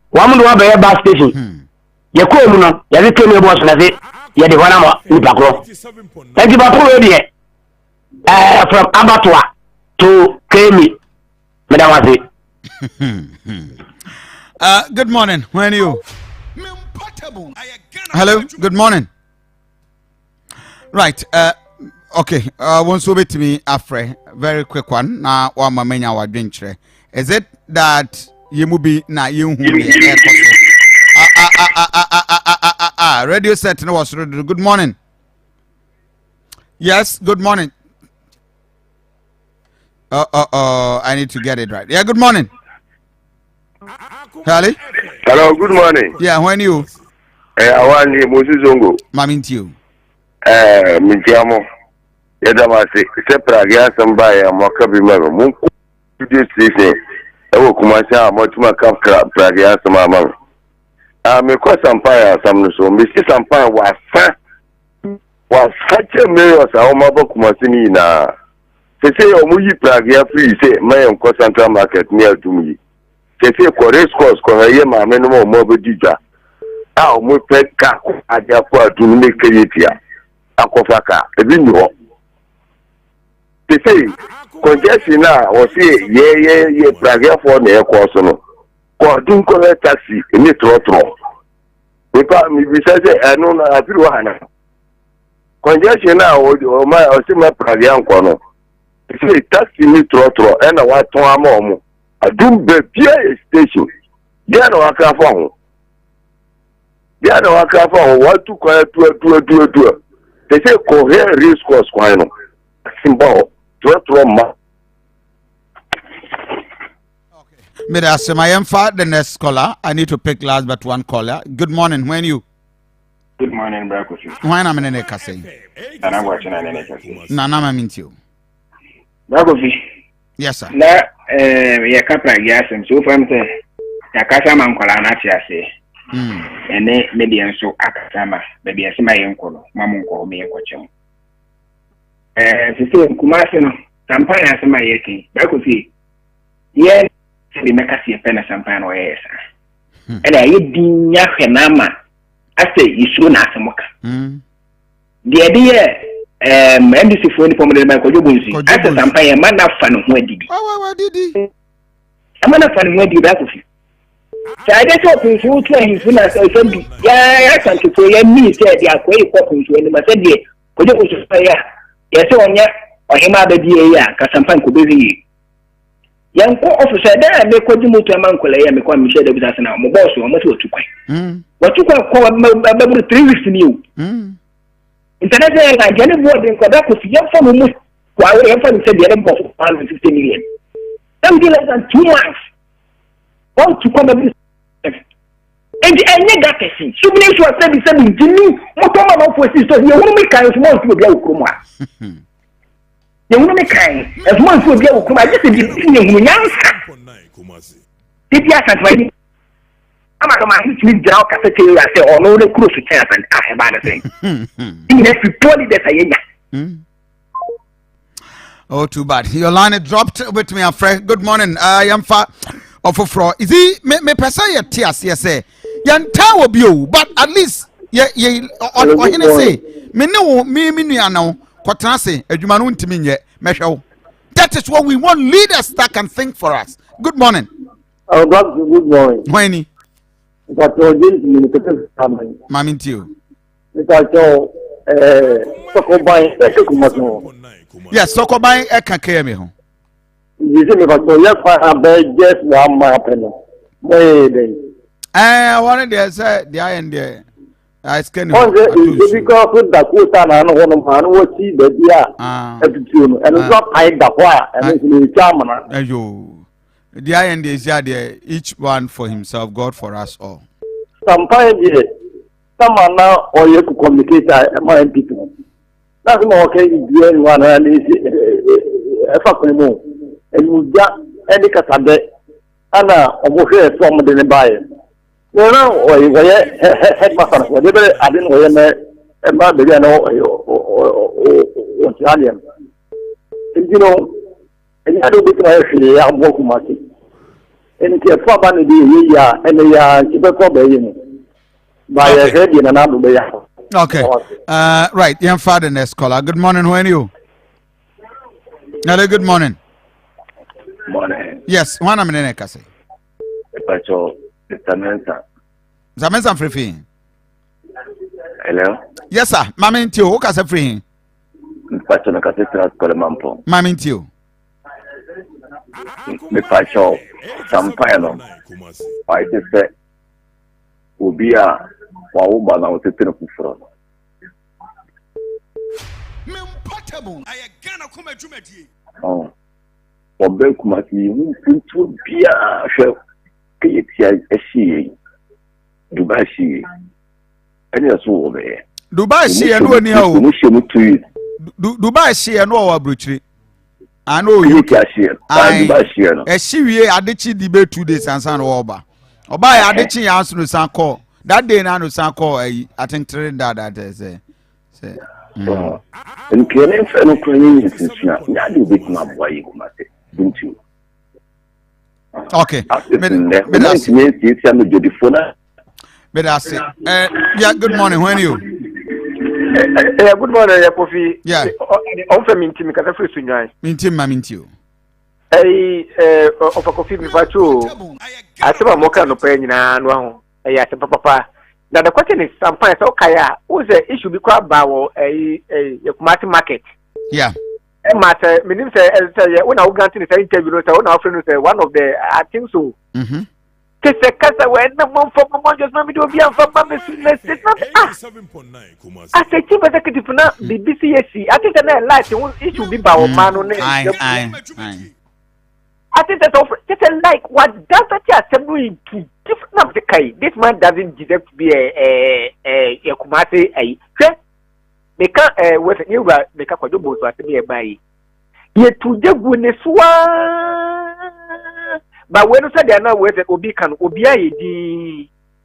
one would have a bus station. You come on, you came your boss and you had the one hour in Pacro. Thank you, Papa. From Abatua to Kemi, Madame. Good morning. When are you? Hello. Good morning. Right. Okay. Once over to me, Afre. Very quick one. Now, one more many hour drink. Is it that you will be na you radio set no was ready. Good morning. Yes. Good morning. I need to get it right. Yeah. Good morning. Hello, good morning. Yeah, when you? I want you, Moses Zongo. Mamintiu. Mintiamo. Yadamasi, Sepragia, somebody, a Makabi Mero. Munku, you say, I will come and say, I'm much more Pragia, some among. I may call some fire, some so Mrs. Sampire was such a mayor, so my book Masini na. They say, Omuyi Pragia free, say, my own Central Market near to me. They say, Corres course, Korea, my minimum mobile dija. How much pet car at the airport to make it here? Akofaka, a video. They say, congestion now, or say, yeah, Pragia for the air course. Don't call a taxi in it rotro. Without me, we say, I know I feel one. Congestion now, or my Pragia corner. They say, taxi in it rotro, and a white one. I do be station. They are no account. They are no account for what to call to. They say, cohere risk was quite symbol. May I say my emphasis the next caller? I need to pick last but one caller. Good morning. When you? Good morning, Brakofi. When I'm in a cafe. And I'm watching an NK. Nana, I mean you. Brakofi. Yes, sir. Ya kapra gasem so fam say ya kasa man kwala na tia say ene media nso akasama baby asema yenko no mamu nko me yenko chem sisi kumase no campaign asema yeki bako fi ye se meka se pe na campaign no yesa ena ye dinya hwenama ase isu na asemoka de de MDC for any formula by Kojubunsi. As a campaign, a man of fun who did. Oh, did he? A man of fun who did that. So I just hope you train his winners. I said, yeah, I can to say, me said, they are quite popping to any Massadia. Kojubunsi, yes, on ya, or him out the DA, Casampan could be. Young officer, there I make Kojumu to a man, Colea, make one Michelle with us now, Moboso, or much to quite. What you call 3 weeks in you. International like any board in Quebec was young from almost while we have said the other boss 150 million. Something less than 2 months. Want to come and any that thing. So many sure said the same thing. What come on for sister? You won't make kind of small to be able to come. You won't make kind as small to be able to come. I just didn't young. Did you ask me? I'm not going to meet the cafeteria. I say, oh, no, the cruise to chance and I have other things. If you poorly, that's oh, too bad. Your line is dropped with me, Afre. Good morning. I am far of a fraud. Is he me pesa your tears? Yes, say. Yan tower you, but at least ye on say me no me now. Quatranse, a human to me yet. Measure. That is what we want leaders that can think for us. Good morning. Oh, good morning. When But James Minister Family. Mamintio. Because Sokobai, Ekumaso. Yes, Sokobai, Ekakeme. You see, because yes, I have just 1 month. I wanted to say the iron there. I scan it because with the Kutan and one was see the dear and it's not hide the wire and it's charming. You. The iron is there, each one for himself, God for us all. Sometimes, someone now or you could communicate among people. That's more okay if anyone and is a fucking move. And you got any Casabe, Anna, or here from the buy. No, no, or you headmaster, whatever I didn't know a man began or Italian. You know, and you had to be actually I'm walking market. And it's a proper idea, and they are super probably by a head in another way. Okay. Right, young father, next caller. Good morning, who are you? Hello, good morning. Morning. Yes, one minute, Cassie. Pacho, Mr. Mensa. Zamensa free. Hello? Yes, sir. Mammy Tio, who can free? Pacho, na Cassandra Colemampo. Mammy Tio. Me Pacho, Sampano. I just said, Ubia, Wauba, now to Pino Kufro. Oh. Ọbẹ̀ kumasi nfuntu bia hwẹ kẹyẹ tia ẹhyẹ Dubai hyẹ ẹni ẹsọ wọ bẹyẹ. Dubai hyẹ no ni ha o. Mo hyẹ mo tu. Dubai hyẹ no wọ abrochire. Ano o yi. Kẹyẹ tia hyẹ. Dubai hyẹ no. Ẹhyi wie adechi di be 2 days ansa na wọ ba. Ọba ya adechi ya aso no san call. That day na no san call I think 3 that say. Nkene fẹ no kọ yin yin sisua. Ya de bit ma boy yi kumasi. Okay. Yeah, good morning. When are you? Good morning, Kofi. Yeah. I'm from Mintim, because I'm free to Mintim. Of a coffee, Pacho. I saw a mocha no pain in an one. Yes, papa. Now the question is, sometimes, okay, who's the issue because about a market? Yeah. Matter, meaning say when I got in the interview, one of the I think so. Because the casa when the month for my just maybe do be for my business. I say chief executive now the BCSC. I think that light it should be by man on it. I think that's all. Just like what does that assembly to different of the kai. This man doesn't deserve to be a Kumasi a. Meka with you make up a double so at me by ye to the goodness but when you said they are not with it obi can obia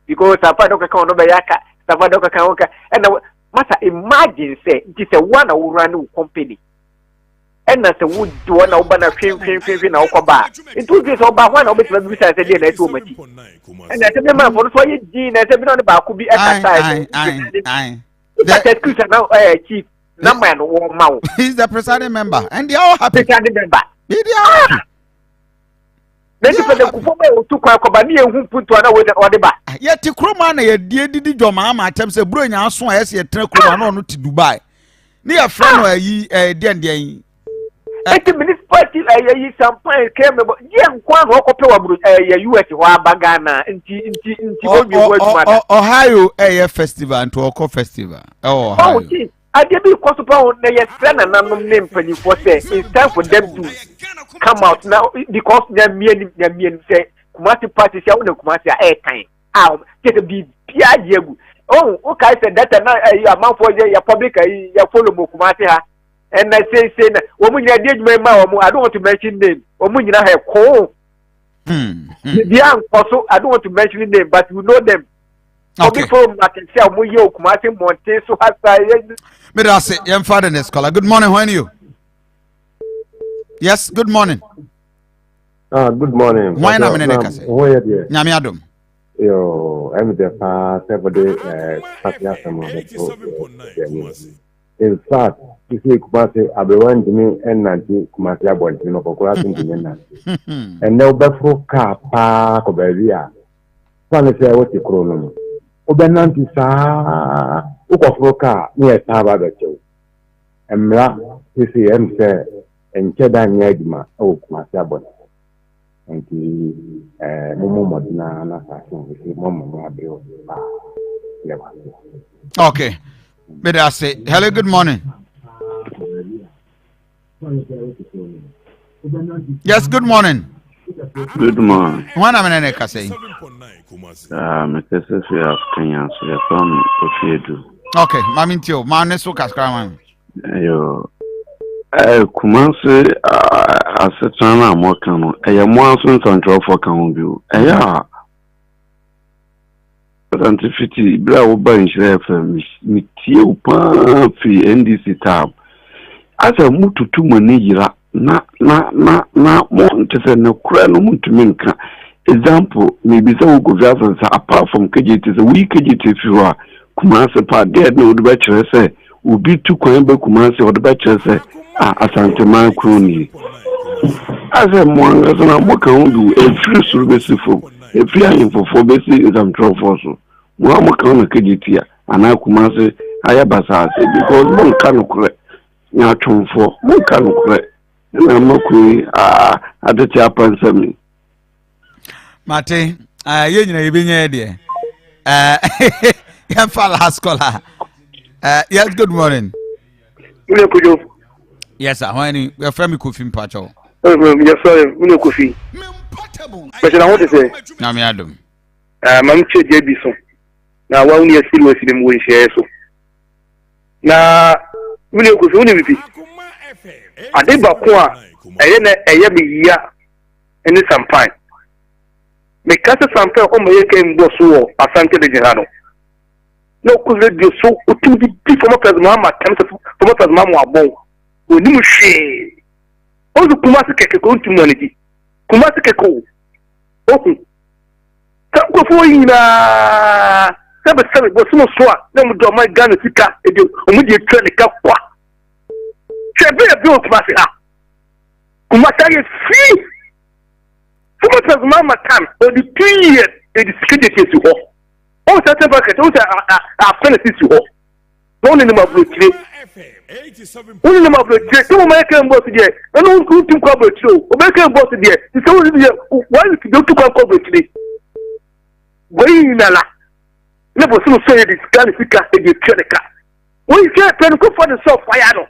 because Safadoka can obayaka Safadoka can and master imagine say it is a one who run company and that's a wood to one over a film now coba it would be so about one of it was said too much and that's a member for the Jean as a about could be at now, chief, number and warm mouth. He's the presiding member, and they all happy. Presiding member. They are happy. Then you put the Kufu to Kwakobani who put to another or the back. Yet, the crewman, a dear did your mamma attempts a bring our swan as a truck on to Dubai. Near from a dear. 80 minutes party, some point came about young Kwan walk up a US Bagana into Ohio Air Festival and to Oko Festival. Oh, I did be possible their friend and unknown name for you for say it's time for them to come out now because they're me say Kumasi party shall no Kumasi airtime. Get a big Piagu. Oh, okay, I said that a month for your public, your follow Kumasi. And I say, woman, I did my mouth. I don't want to mention name. Woman, I have call. The young also, I don't want to mention the name, but you know them. Okay. Before I can say, Muyo, Kumasi, Monte, so I say, young father, next caller. Good morning, when you? Yes, good morning. Good morning. Why not, Menekase? Where are you? Nyamiadum. Yo, I'm the past 7 days. In fact, if you Kumasi, I be one to me and Nancy Kumasi about no Kokura and now Befro car park of Beria. Fan say what you chrono. Obenanti sa ukofroka ni estaba becho. Emra sisi emse encheda nyadima o kumasi abona. Enti mumu modina na sa sisi mumu no abio ba. Okay. But I say, hello, good morning. Yes, good morning. Good morning. One minute, I say. Mr. Sophie of Kenya, so you're from Kofi. Okay, Mamintio, Maneso Cascraman. Yo, Kumasi, I said, Sana Mokano, a Yamonson control for Kamubu. Yeah. Antifiti bla oba inshire FM mitie upa fi NDC tab asa mututu mani yira na mo ntese na kura no mutumi nka example maybe say we go just apart from KGT so we KGT fiwa Kumasi pa dead no do chere say obi tu kwan be Kumasi o do chere say Asante man kroni asa mo anga so na mo kan do e free suru besifo e free ayin fofo besi is am trouble for so Mwa kana kejitia anakumase ayabasa because mon kanu kure nya twomfo mon kanu kure na makui adeti apansami Mate ye nyina yebenya de ya fa last caller yes good morning Mune kujo yes sir when you friend me Kofi mpacho yes sir mune Kofi but I want to say na me adom mamche jebi so na wa uni asili wasili mu share so na mune Kofi uni bibi ade ba ko a eye me ya ene sampan me kasa sampan o mo yeke mbo so Asante de Jehano no ku radio so otu di former president Muhammad former president mu abon oni mu hwe o du Kumasi keke ko ntu mu aniji Kumasi keke o ko fo yina sabe bo sumo soa na mu do my Ghana sika e de o mu de twa ne ka kwa chebe e bi o Kumasi ha Kumasi is free former president Muhammad time o di 2 years e di security to ho o sa te bucket o sa a finish to ho no ni ma blockade Uni na mabloche, so mo make mboss die. Eno ku tim kwa bloche o make mboss die. So we die, why you do to kwa bloche? Boy na la. Le bo so so e dis qualifica e di tredeka. We say pen ko for the soft fire no.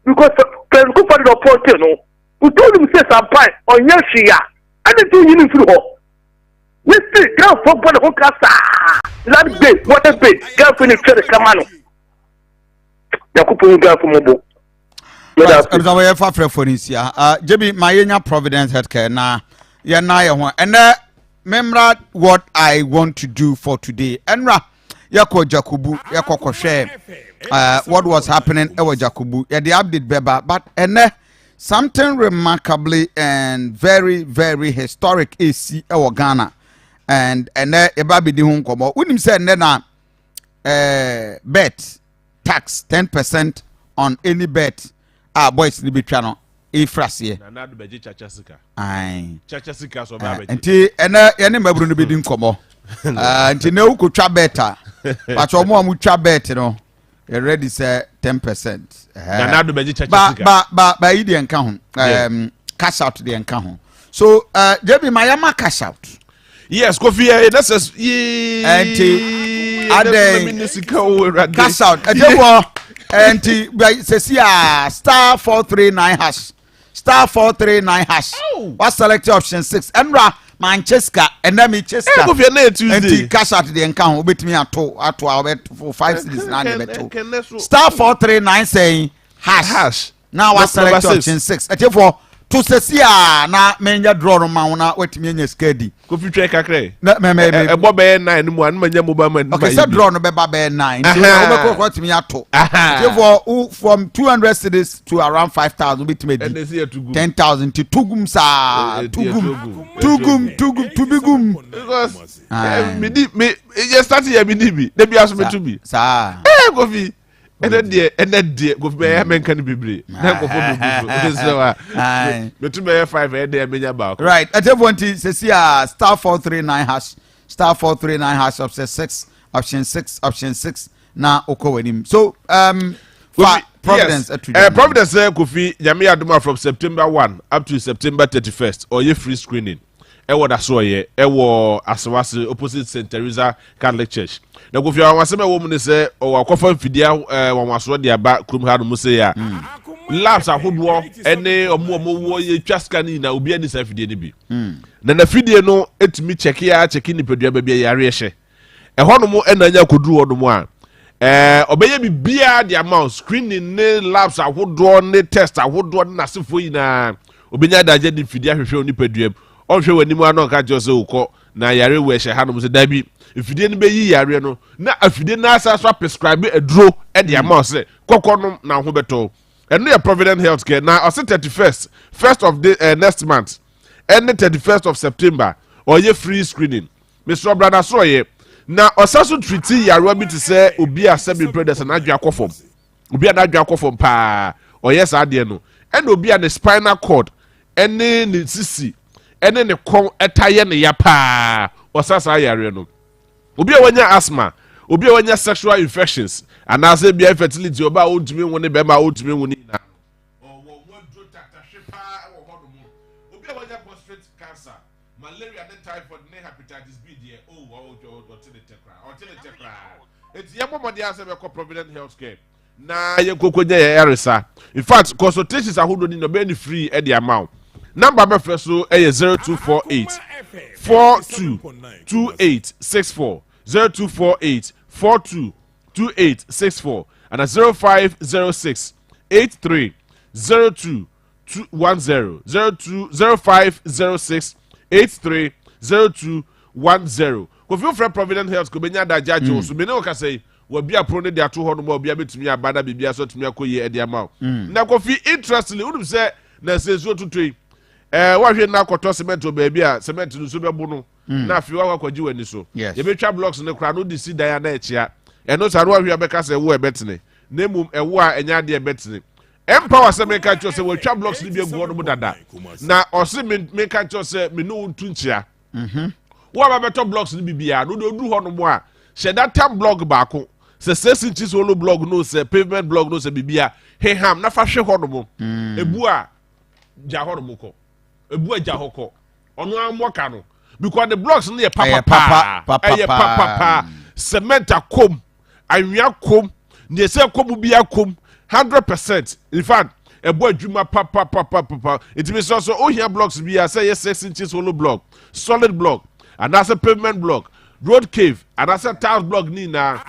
Because pen ko for the report no. We told him say sampai on yashia. And do you need ho. We say girl for boy ho kasa. Land bay, water bay, girl finish tredeka mano. Yakupun ga fumobo. Abza we fa frefonisia. Jebi mayenya Providence Healthcare na ye na ye ho. Ene memra what I want to do for today. Enra yako Jakubu yako kohwe what was happening ewa Jakubu. Ye the update beba but ene something remarkably and very very historic AC ewa Ghana. And ene eba bi di ho nkomo. Unim say ene na bet tax 10% on any bet boys ni betwa no e frase na nadu beji chachasika ai chachasika so ba beji enti ene mabru no bedi nkomo enti na ukotwa beta but omo amutwa bet no you ready say 10% na nadu beji chachasika ba idi enka ho cash out de enka ho so JB Mayama cash out yes Kofi that's enti cash out enti sesia star 439 hash star 439 hash what select option 6 enra Manchester enemy Chester enti cash out de enka ho obetimi ato for 5 cities na de beto star 439 saying hash now what select option 6 eti to sesia na menja draw no ma na wetimi anya skadi Kofi twa kakre na me ebo be 9 mu an manya mobile man okay say draw no be ba 9 so we ko timi ato therefore from 200 cities to around 5,000 betimi 10,000 to tugum sa tugum because me just start here me be be aso me to be sa Kofi and then go be American bibre na go for me to be 5 and there menya ba right at everyone say star 439 hash star 439 hash option 6 option 6 na okowani so for Providence yes. Providence Kofi Nyame Adoma from September 1 up to September 31st or ye free screening ewo da so ye ewo Asawase opposite St Teresa Catholic Church na Kofi awasem ewo mu ne se o akofa mfidia wanwaso de aba krum ha no mu se ya labs ahodo ene omo wo ye twaska ni na obi ani sa fidie ni bi na fidie no etumi check ni pedua ba bia yare hye eho no mu enanya koduru ho no mu a obeye bibia the amount screening ne labs ahodo ne test ahodo na sefo yina obenya daje di fidie ahwehwe oni pedua ohwe wani mu anọ ka jose ukọ na yare we hye hanom se dabi ifidie ne beyi yare no na afidie na asa so prescribe aduro the amount se kokọ na ho beto eno ya Provident Healthcare na on 1st of the next month and 31st of September or ye free screening Mr. Brother so ye na osaso treaty yare bi to say obi a seven brothers na adwa akofom obi a na adwa akofom pa o yes ade no and obi a the spinal cord ene ne sisi ene ne kon etaye ne ya pa osasa yare no obi a wanya asthma obi a wanya sexual infections and as be infertility oba ontumi woni be ma ontumi woni na wo dro tata hwepa wo hodo mu obi a wanya prostate cancer malaria and typhoid ne hepatitis B there o teletekra eti ye momode ase be Provident Healthcare na ye kokonya ye eresa in fact consultations ahodo ni no be ni free e the amount number me first so e 0248 422864 0248 422864 and a 0506 8302 0506 830210 Kofi from Provident Health ko benya da jaji so me ne o ka say wa bia pro ne dia to ho no ma bia betumi abada bibia so tumi akoye e dia ma na Kofi interestingly udum say na say so tutui wa hwe na akoto cement o ba bia cement no so bebu no na afi wa kwaji wani so ye betwa blocks ne kra no di si dan na echia eno sa wa hwe abeka say wo ebetene na mum ewo a enya de ebetene empower say me ka cho say wo twa blocks ni bi egu no dada na o se me ka cho say me no ntu nchia wo ba beto blocks ni bibia no do du ho no mo a she that time block baako se 6 inches holo block no se pavement block no se bibia he ham na fa hwe ho no mo ebu a ja ho no mo ko ebu a ja ho ko ono amoka no because the blocks no ye papa cement akom anwia kom ne se kom bia kom 100% in fact ebu adwuma papa it means also oh here blocks bia say 6 inches holo block solid block and that's a pavement block road cave and that's a tiles block ni na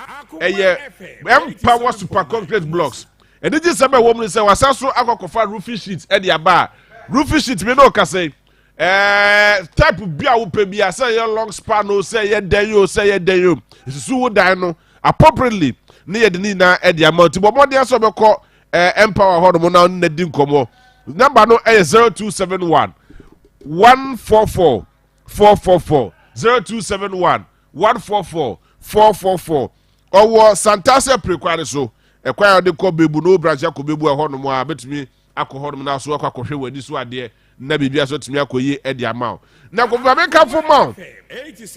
empower super concrete blocks and it is some woman say was also akokofa roofing sheet e dia ba roofing sheet me no ka say type bia wo pe bia say long span no say ye den yo isusu wo dan no appropriately ne ye de ni na e dia ma ti bomo de so be ko empower ho no na na di nkomo number no 0271 144 444 0271 144 444 owo Santase prekware so ekwa de ko bebu no branch ko bebu e ho no mo a betumi akọ ho no na so akọ wani so ade na bibia so tumi akoyi e de amount na ko ba me ka fo ma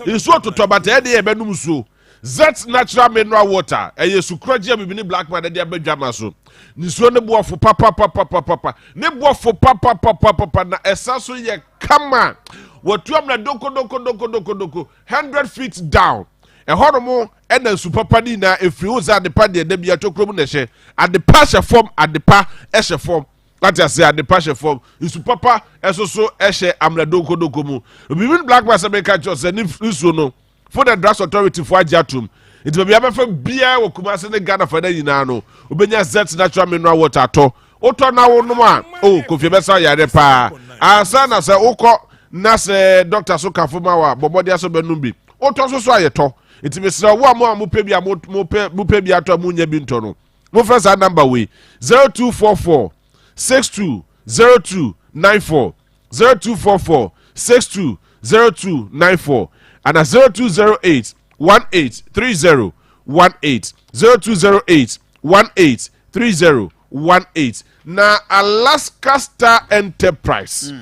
iso to bata e de e benum so Zet natural mineral water eye sukroje bibini black man de abadwama so nisuo ne boafo papa ne boafo papa na esaso ye kama watuam na doko 100 feet down ehoromo ena su papa ni na efri uza adepa de bia tokrom na hye adepa hye form adepa hye form that is say adepa hye form su papa esoso hye amla doko mu bibini black man se make chose ni nsuo no for the Drugs Authority for Ajatum. It will be a for beer or Kumasi the Ghana for the Yinano. Ubenya Zets natural mineral water to. Oto na wonuma. Oh, Kofi Besa Yadepa. Asana se Oko Nase Dr. Soka Fumawa, Bobodia Sobenumbi. Oto so ayeto. It is a one more Mupebia Mupebia to Munya Bintono. Mo first number we 0244 620294 0244 620294 and a 0208 183018 0208 183018 na Alaska Star Enterprise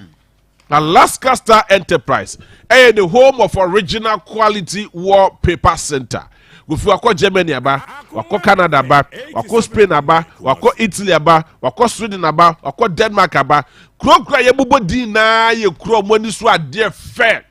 Alaska Star Enterprise the home of original quality wallpaper center. Gufu wako Germany aba, wako Canada aba, wako Spain aba, wako Italy aba, wako Sweden aba, wako Denmark aba. Kro ye bubo di na ye kro money so ade fair.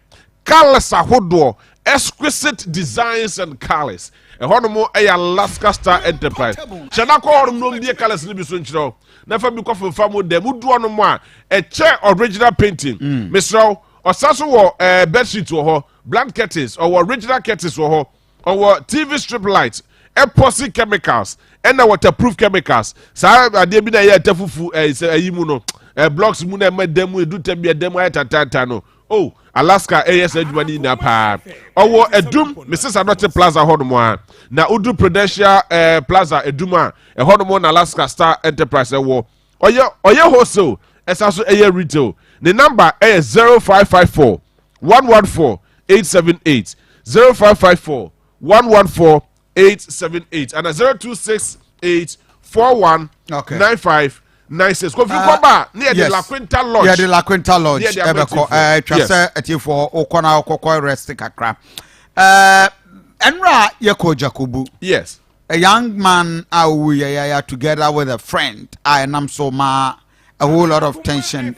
Colors ahodo, exquisite designs and colors. Honomo Alaska Star Enterprise. Shana ko honom no die colors ni bi so nchiro. Na fa bi ko fam dem du ono mo a chair original painting. Mr. Osaso wo bed sheet wo ho, blank curtains or original curtains wo ho. Our TV strip lights, epoxy chemicals, and waterproof chemicals. Sa ade bi na ye tafufu ayimu no. Blocks mu na demu do tem be demu ayatata no. Oh, Alaska AS adwani na pa. Our Edum Mrs. Adote Plaza honomo a. Na Udu Prudential Plaza Eduma e honomo na Alaska Star Enterprise wo. Oye wholesale esaso eye retail. The number is 0554 114 878 0554 114-878 and 0268-419596. Kofi Koba near the La Quinta Lodge. Yeah, the La Quinta Lodge. Ebeko twase etifo okona okoko rest kakra. Enra Yeko Jakubu. Yes. A young man are together with a friend. I am so a whole lot of tension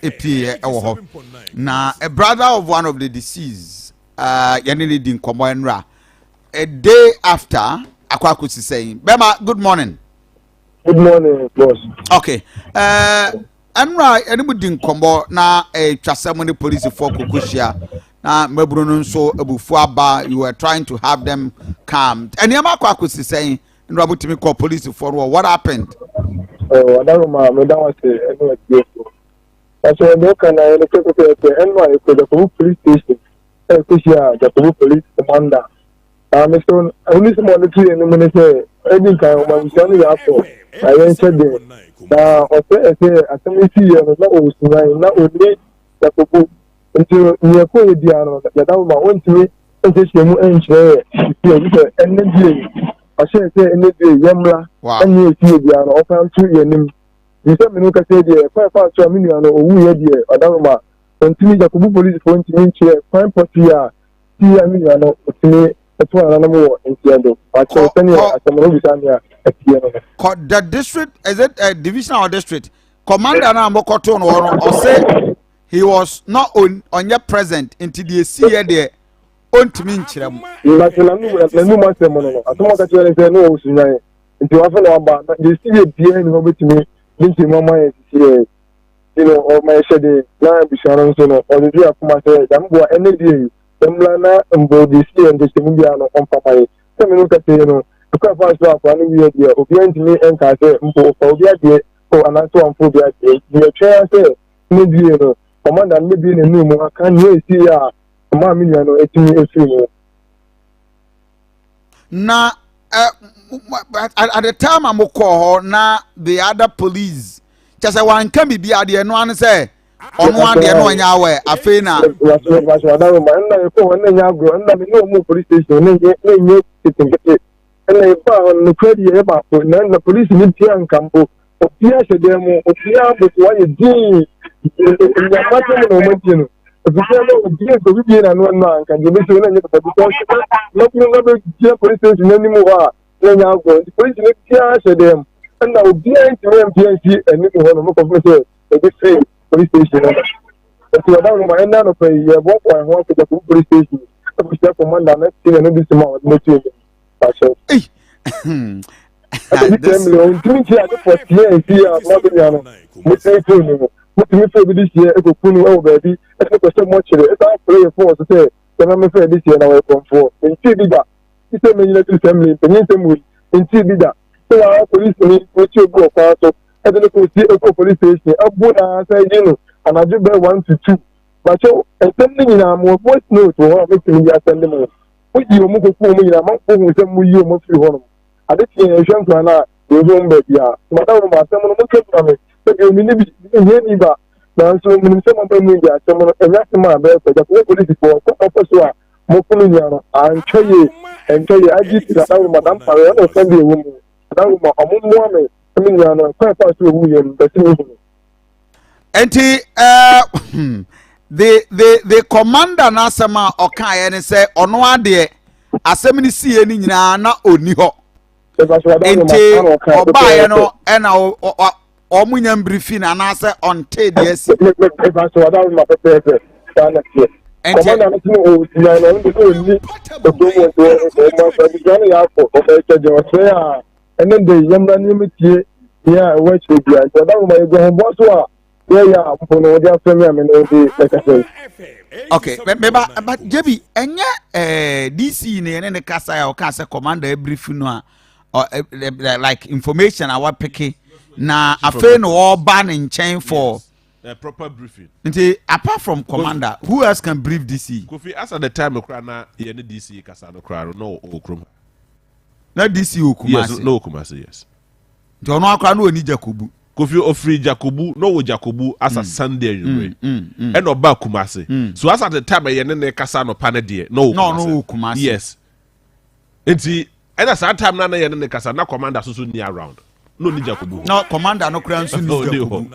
now a brother of one of the deceased Yanili din komo Enra. A day after, Akwakusi saying, Bema, good morning. Good morning, boss. Okay. Anra, anybody in combo na a Chasamoni police for Kukushia. Na Mebrunun so Abufuaba, you were trying to have them calmed. And Yamakwakusi saying, Rabutimi call police for what happened? Oh, I don't know, Madam was anyway. That's why no can I look at the police station. The police commander. Mr. Only some of the three and the minister, any kind of man, Johnny Apple. I answered them. Now, I say, I see you, not only the book until near Diano, that I want to me, and this you and share, and then I say, and then Yamla, and you see Diano, or found 2 years. You said, Minuka said, 5 million or we had here, Adama, until the police want to meet you, 5 million, to me. That's why I'm more in the district, is it a division or district? Commander Namokoton or say he was not on your present into the sea there. On to mean Chim. I don't Emlana mbodi si ende semundiano ompapai seme no kate no akwa fa so afani wi dia obi antimi enka se mpo fa obi ade ko anaso amfo bi ade ye twa se ne bie no commander ne bie ne mu aka ne esi ya ma minya no etimi efi no na at the time I'm call na the other police just one can be ade no an say ono ade no nya we afi na police station ne titingete ene ba no kwedi e ba na police ni tia nkambo opia sedemo opia bo wa ye din ya mate no mantino opia no opia ko bi na no anka je bi so na nyata bi so no be tia police station ni mu ha na nya go police ni tia sedem na opia ntwe MPNC eni ho no ko fi se e bi free police station. If you don't mind, no pay. You walk one to the police station. The commander next thing and this amount of material. Hey, this year, baby. So much. It's play for to say. Then I'm afraid this year now come for. In Tibida, it's a military family. In Tibida, so our police which you go past. I don't know if you police station. Abuna say you know. And I do bear 1 to 2. But so, attending in our more voice note or making me attend them. What you move for me, I'm not going with them with you, most of you. I did see a young man, you don't bet, yeah. Madame, someone will come me. So you may be any back. Now, so when someone told me that someone, a rest of my bed, but the police for officer, Mokuliano, and tell you, I just that I Madame Parana, Sunday woman. That was my own woman. I mean, I'm quite fast to William, the same. Enti the commander na asema okan ye say ono ade asem ni sie ni nyina na oni ho enti oba ye no e na omunya briefing na say on te de asi commander no o ti na no ni o do ya for o ke je o say ah and then the yamra ni metie ya we che bia so da ma go ho bo so a yeah, okay, but Jebi, enye DC ne ne kasa ya o kasa commander brief no or like information our picky na afa no all ban in chain for a proper briefing. Apart from commander, who else can brief DC? Kofi, as at the time na ye ne DC kasa no kra no okrum. Na DC Okumasi. Yes, no Okumasi, yes. Do no akra no oni Jakobu. Kofi ofri Jakobu no wo Jakobu as a Sunday anyway. And oba Kumasi. So as at the time ye ne kasa no pane de no Kumasi. Yes. Enti and as that time na ye ne kasa na commander so near around. No ni Jakobu. No commander no kra nso ni Jakobu.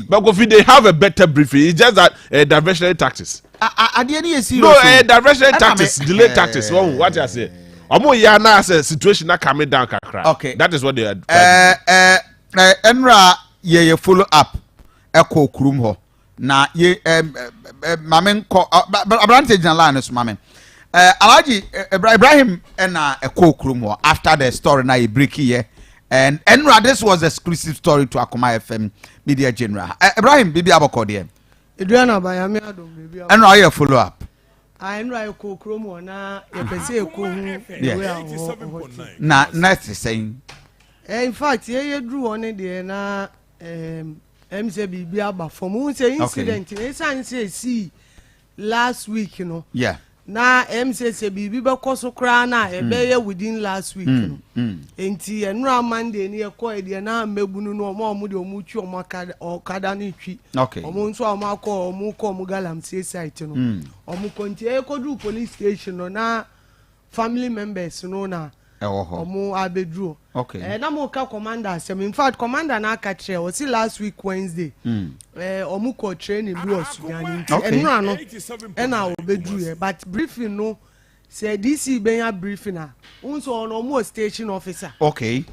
But Kofi, they have a better briefing. It's just that diversionary tactics. No, diversionary tactics, delay tactics. What you say? Omo ya na say situation na coming down kakra. Okay, that is what they are. Enra ye follow up. Eko kurum ho. Na ye mamen ko abrante jina line so mamen. Alhaji Ibrahim na eko kurum ho after the story na ye break here. And Enra, this was exclusive story to Akoma FM Media General. Ibrahim, Bibi Aboko there. Aduanaba ya me adom Bibi. Enra, you follow up. Enra ko kromo na ye pese ko hu na next saying. In fact, ye drew on it na MC Bibi aba from who say incident say last week, you know. Yeah. Na MC Bibi be koso kra na e be ye within last week no enti enura Monday ni e ko e de na mebunu no omo de omu twi omo kada ni twi omo nso omo akọ omo ko omo galamsey site no omo konti e ko du police station no na family members no na omo abedru na mo ka commander asem in fact commander na aka kire o si last week Wednesday omo ko training bi osugani enura no e na obedru ye but briefing no say DC benya briefing na unso on omo station officer okay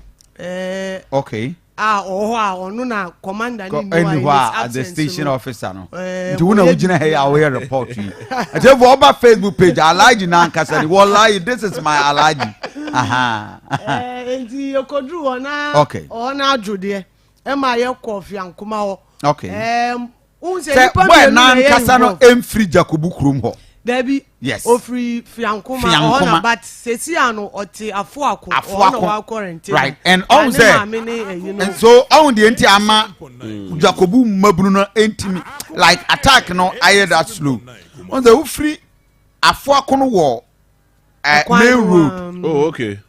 onu na commander ni no at the station officer no nti wona wugina hey aware report you ate for over Facebook page alaji na nkasa ni wallahi this is my alaji enti yokodru ona adwode e ma ye Kofi Ankoma ho unse ni pa na nkasa no emfri Jakobu krum ho Debbie, yes. Ofri Fiankoma, but Ceciano or Afuako, or quarantine. Right, and all that. And so on the anti ama Jacobu Mabruno intimi like attack no I that slow. On the Ofri Afuako war main road. Oh, okay.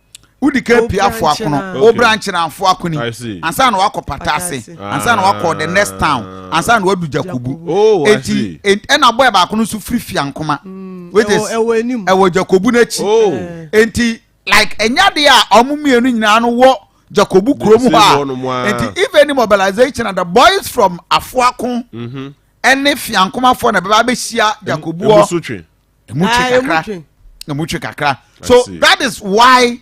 Udi ke pia Afuako no, o branch na Afuako ni. Ansa na wako Patase, ansa na wako the next town, ansa na wadu Jacobu. Oh, I see. And a boy back no so free Fiankoma. Which is ewo Jacobu nechi. Enti like enya de a omumienu nyina no wo Jacobu kromu ha. Enti if any mobilization and the boys from Afuako any Fiankoma for na beba be hia Jacobu emuchi kakra. So that is why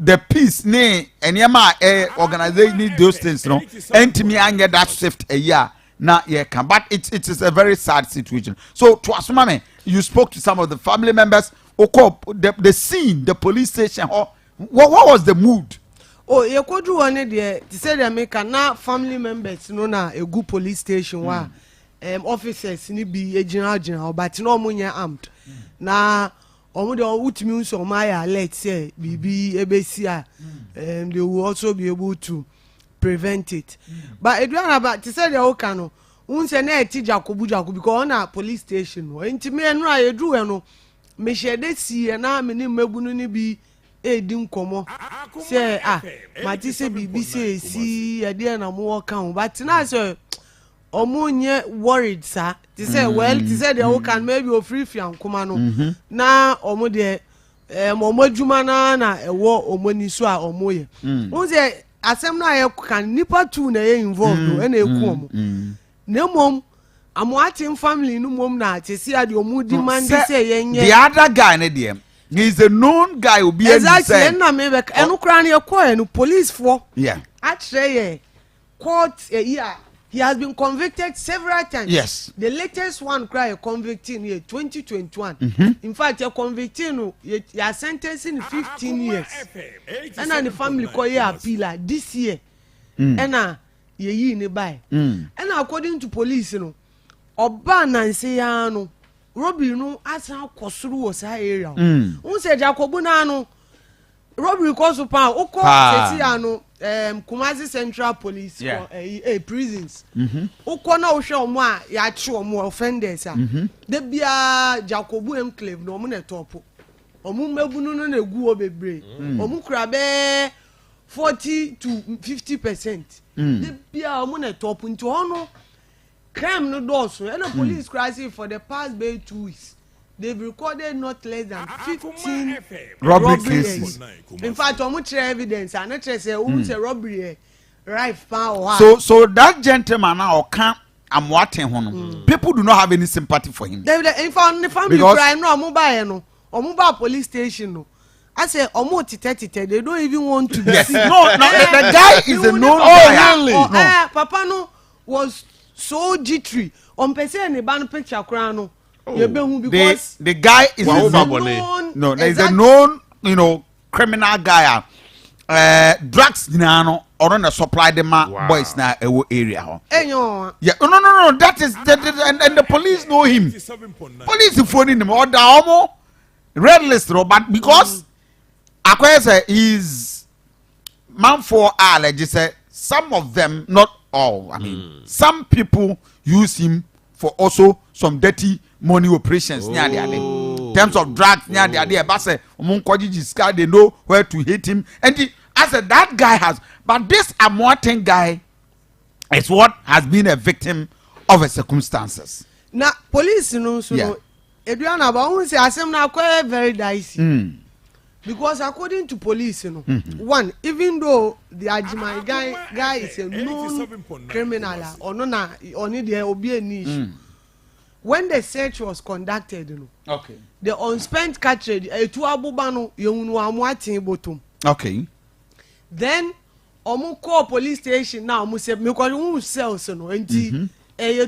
the peace ne enyama organization need those things no entimi anya that shift a year na ye can but it is a very sad situation. So to asuma me you spoke to some of the family members the scene the police station what was the mood? Ye kodru one there to say they make na family members no na a good police station wa officers ni bi ejina but no omunya armed na omo de utimi unso my alert say bibi ebesia they will also be able to prevent it but Aduanaba to say the oka no unse na eti Jakobu because na police station no enti me enu ayedu we no me shede si na me ni mabunu ni bi edi nkomo say mati say bibi say si e de na mo oka ho but na say omunye worried sir to say well to say they can maybe ofri Fiankoma no na omo de omo djuma na ewo omoni so a omo ye won say asem na ye kan nipa tu na ye involved no na eku omo na mom Amoatin family no mom na te see ade omu demand say yenye. The other guy ne dem. He's a known guy who be exactly na me be enu kra na call no police for. Yeah. Actually court year he has been convicted several times. Yes. The latest one cry convicting here 2021. In fact, you're convicting you are sentencing 15 years. And then the family call you appeal this year. And ye ni buy. And according to police, Oba Nancy no robbery no asa kosuru was area. Who said Jacobu no robbery cause upon Oko Sesiano Kumasi Central Police for prisons. Oko na ohwe omo a ya che omo offenders a. De bia Jacobu enclave no omo na top. Omo mabunu no na egu obebre. Omo kura be 40 to 50%. De bia omo na top nti hono crime no doso. And the police crisis for the past 2 weeks. They've recorded not less than 15 robbery cases. In fact, much evidence and not say who's a robbery rife power. So that gentleman now can't. I'm watching him. People do not have any sympathy for him. In fact, the family crime no mobile or mobile police station no. I say they don't even want to be yes. seen. No, the guy is a known guy. Really? Papa no was so jittery. On person the ban picture crown. Because the guy is known, no, there is a known, criminal guy. Drugs no or on a supply them boys na area. Yeah, no. That is and the police know him. Police phoning him or the red list, but because Akwese is man for like you say, some of them, not all. I mean, some people use him for also some dirty money operations near the other. In terms of drugs near the other, but say they know where to hit him. And I said that guy has, but this Amoaten guy is what has been a victim of the circumstances. Now police Aduanaba who say asem na quite very dicey. Because according to police, one, even though the Ajimai guy is a known criminal or no na only there will be an issue. When the search was conducted, okay, the unspent cartridge, okay. Then, call police station now. Say, me call cells and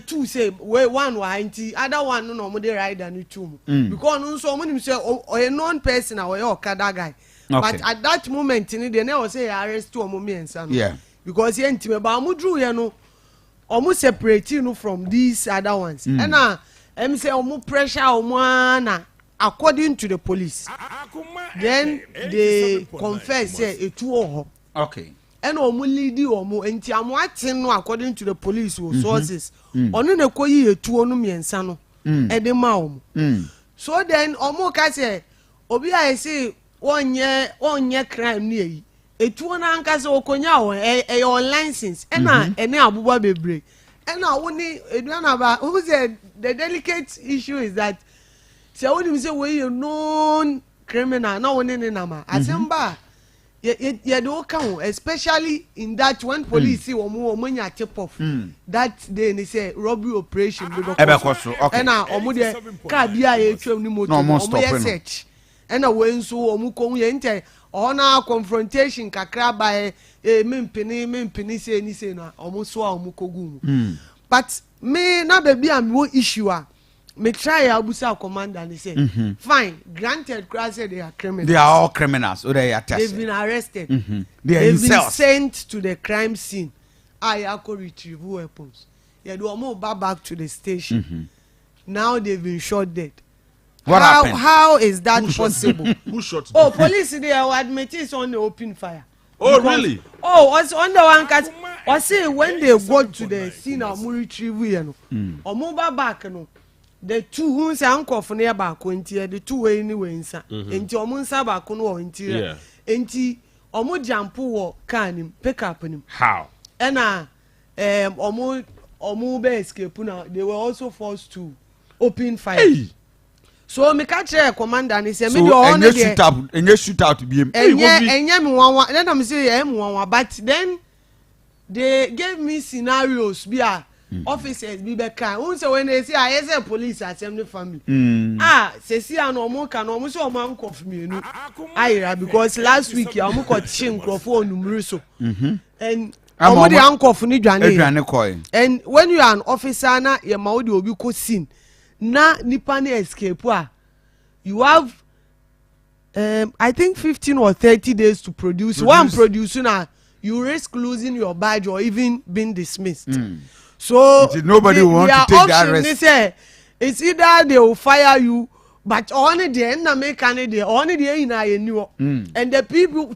two say one other one no they ride and two because no so many say or a known person or your kada guy. But at that moment, they never say arrest two moments. Yeah, because he ain't me, but Mudru, almost separate from these other ones. And now, I'm say almost pressure on according to the police. Then they confess say a two. Okay. And lead you and Tiamuatin according to the police sources. Onu ne koyi a two no miensa no. Edema. So then Omo say Obi I say 1 year crime near a two na nkasa okonya a license ena ene abuba bebre ena woni Aduanaba who said the delicate issue is that say woni say we you known criminal na woni ne nama asemba ye do kan especially in that when police see omo nya tip off that they say robbery operation okay ena omo de car bia ye twam ni moto omo ye search ena we nso omo ko ye nte ona confrontation kakra by mempini say ni say na omo so a omo kogu but me na baby am wo issue a me try abusa commander and say fine granted class they are criminals. They are all criminals or they are tested. They've been arrested. They've been sent to the crime scene. I could retrieve weapons. Yeah, they move back to the station. Now they've been shot dead. What happened? How is that possible? Who shot them? Oh, police they are admitting it's on the open fire. Oh, really? Oh, what's on the one cat? I say when they go to the scene of retrieve or move back, the two who say uncle for near back the two way anyway inside. Enti omunsa back no interior. Enti omo jump wo can him pick up him. How? And omo be escape now. They were also forced to open fire. Hey. So me catch a commander and he say me do on there. Shoot out to be him. Enya me wan then I'm say em wan but then they gave me scenarios bia officers be beka who say when they say I say police assembly family say see an omo kan omo so omo ankof mienu ayira because last week ya omo ko chin crofo onumru so and omo the ankof ni dwane koy and when you are an officer na ye ma odi obi ko sin na nipa na escape you have I think 15 or 30 days to produce. One producing you risk losing your badge or even being dismissed. So nobody wants to take that risk. It's either they will fire you, but only the end make any only the in I knew. And the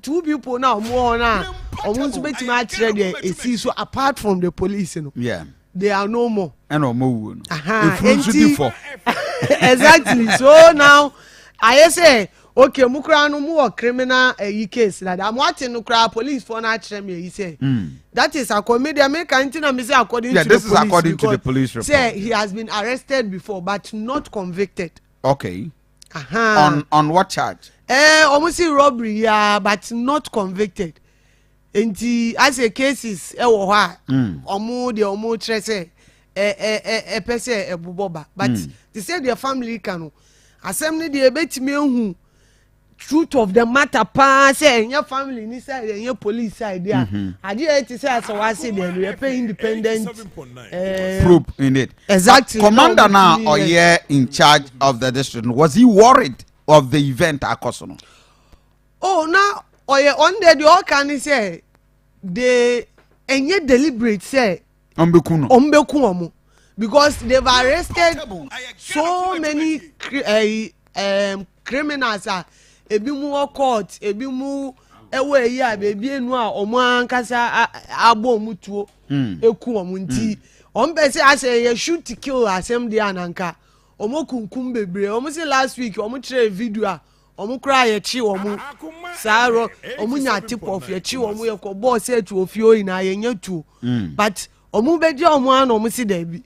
two people now more now. Almost to make match ready. So apart from the police, you know. Yeah. They are no more. And no more. Exactly. So now I say. Okay, mukra no mu criminal case that I'm watching no cry police for na chere me he say that is a comedy American thing me say according to the police. Yeah, this is according to the police report. Say he has been arrested before but not convicted. Okay. On what charge? Almost robbery, yeah, but not convicted. Enti as a cases e wo ha omo de omo chere say pese ebuboba but they say their family can assembly dey betime hu truth of the matter pa say your family ni side your police side there ade it say as we say they pay independent proof in it. Exactly. Commander now or in charge of the district, was he worried of the event akosono? Oh now on the all can say they enye deliberate say ombekuno because they've arrested so many criminals ebi mu court ebi mu ewe yi a bebi enu a omo ankasa abo mutuo eku omo nti ombe say ase ye shoot to kill asem dey ananka omo kunkum bebre omo say last week omo tire video a omo kra ye chi omo saaro omo nya tip of ye chi omo ye ko boss say to ofio ina ye nya tu but omo be dia omo an omo si da bi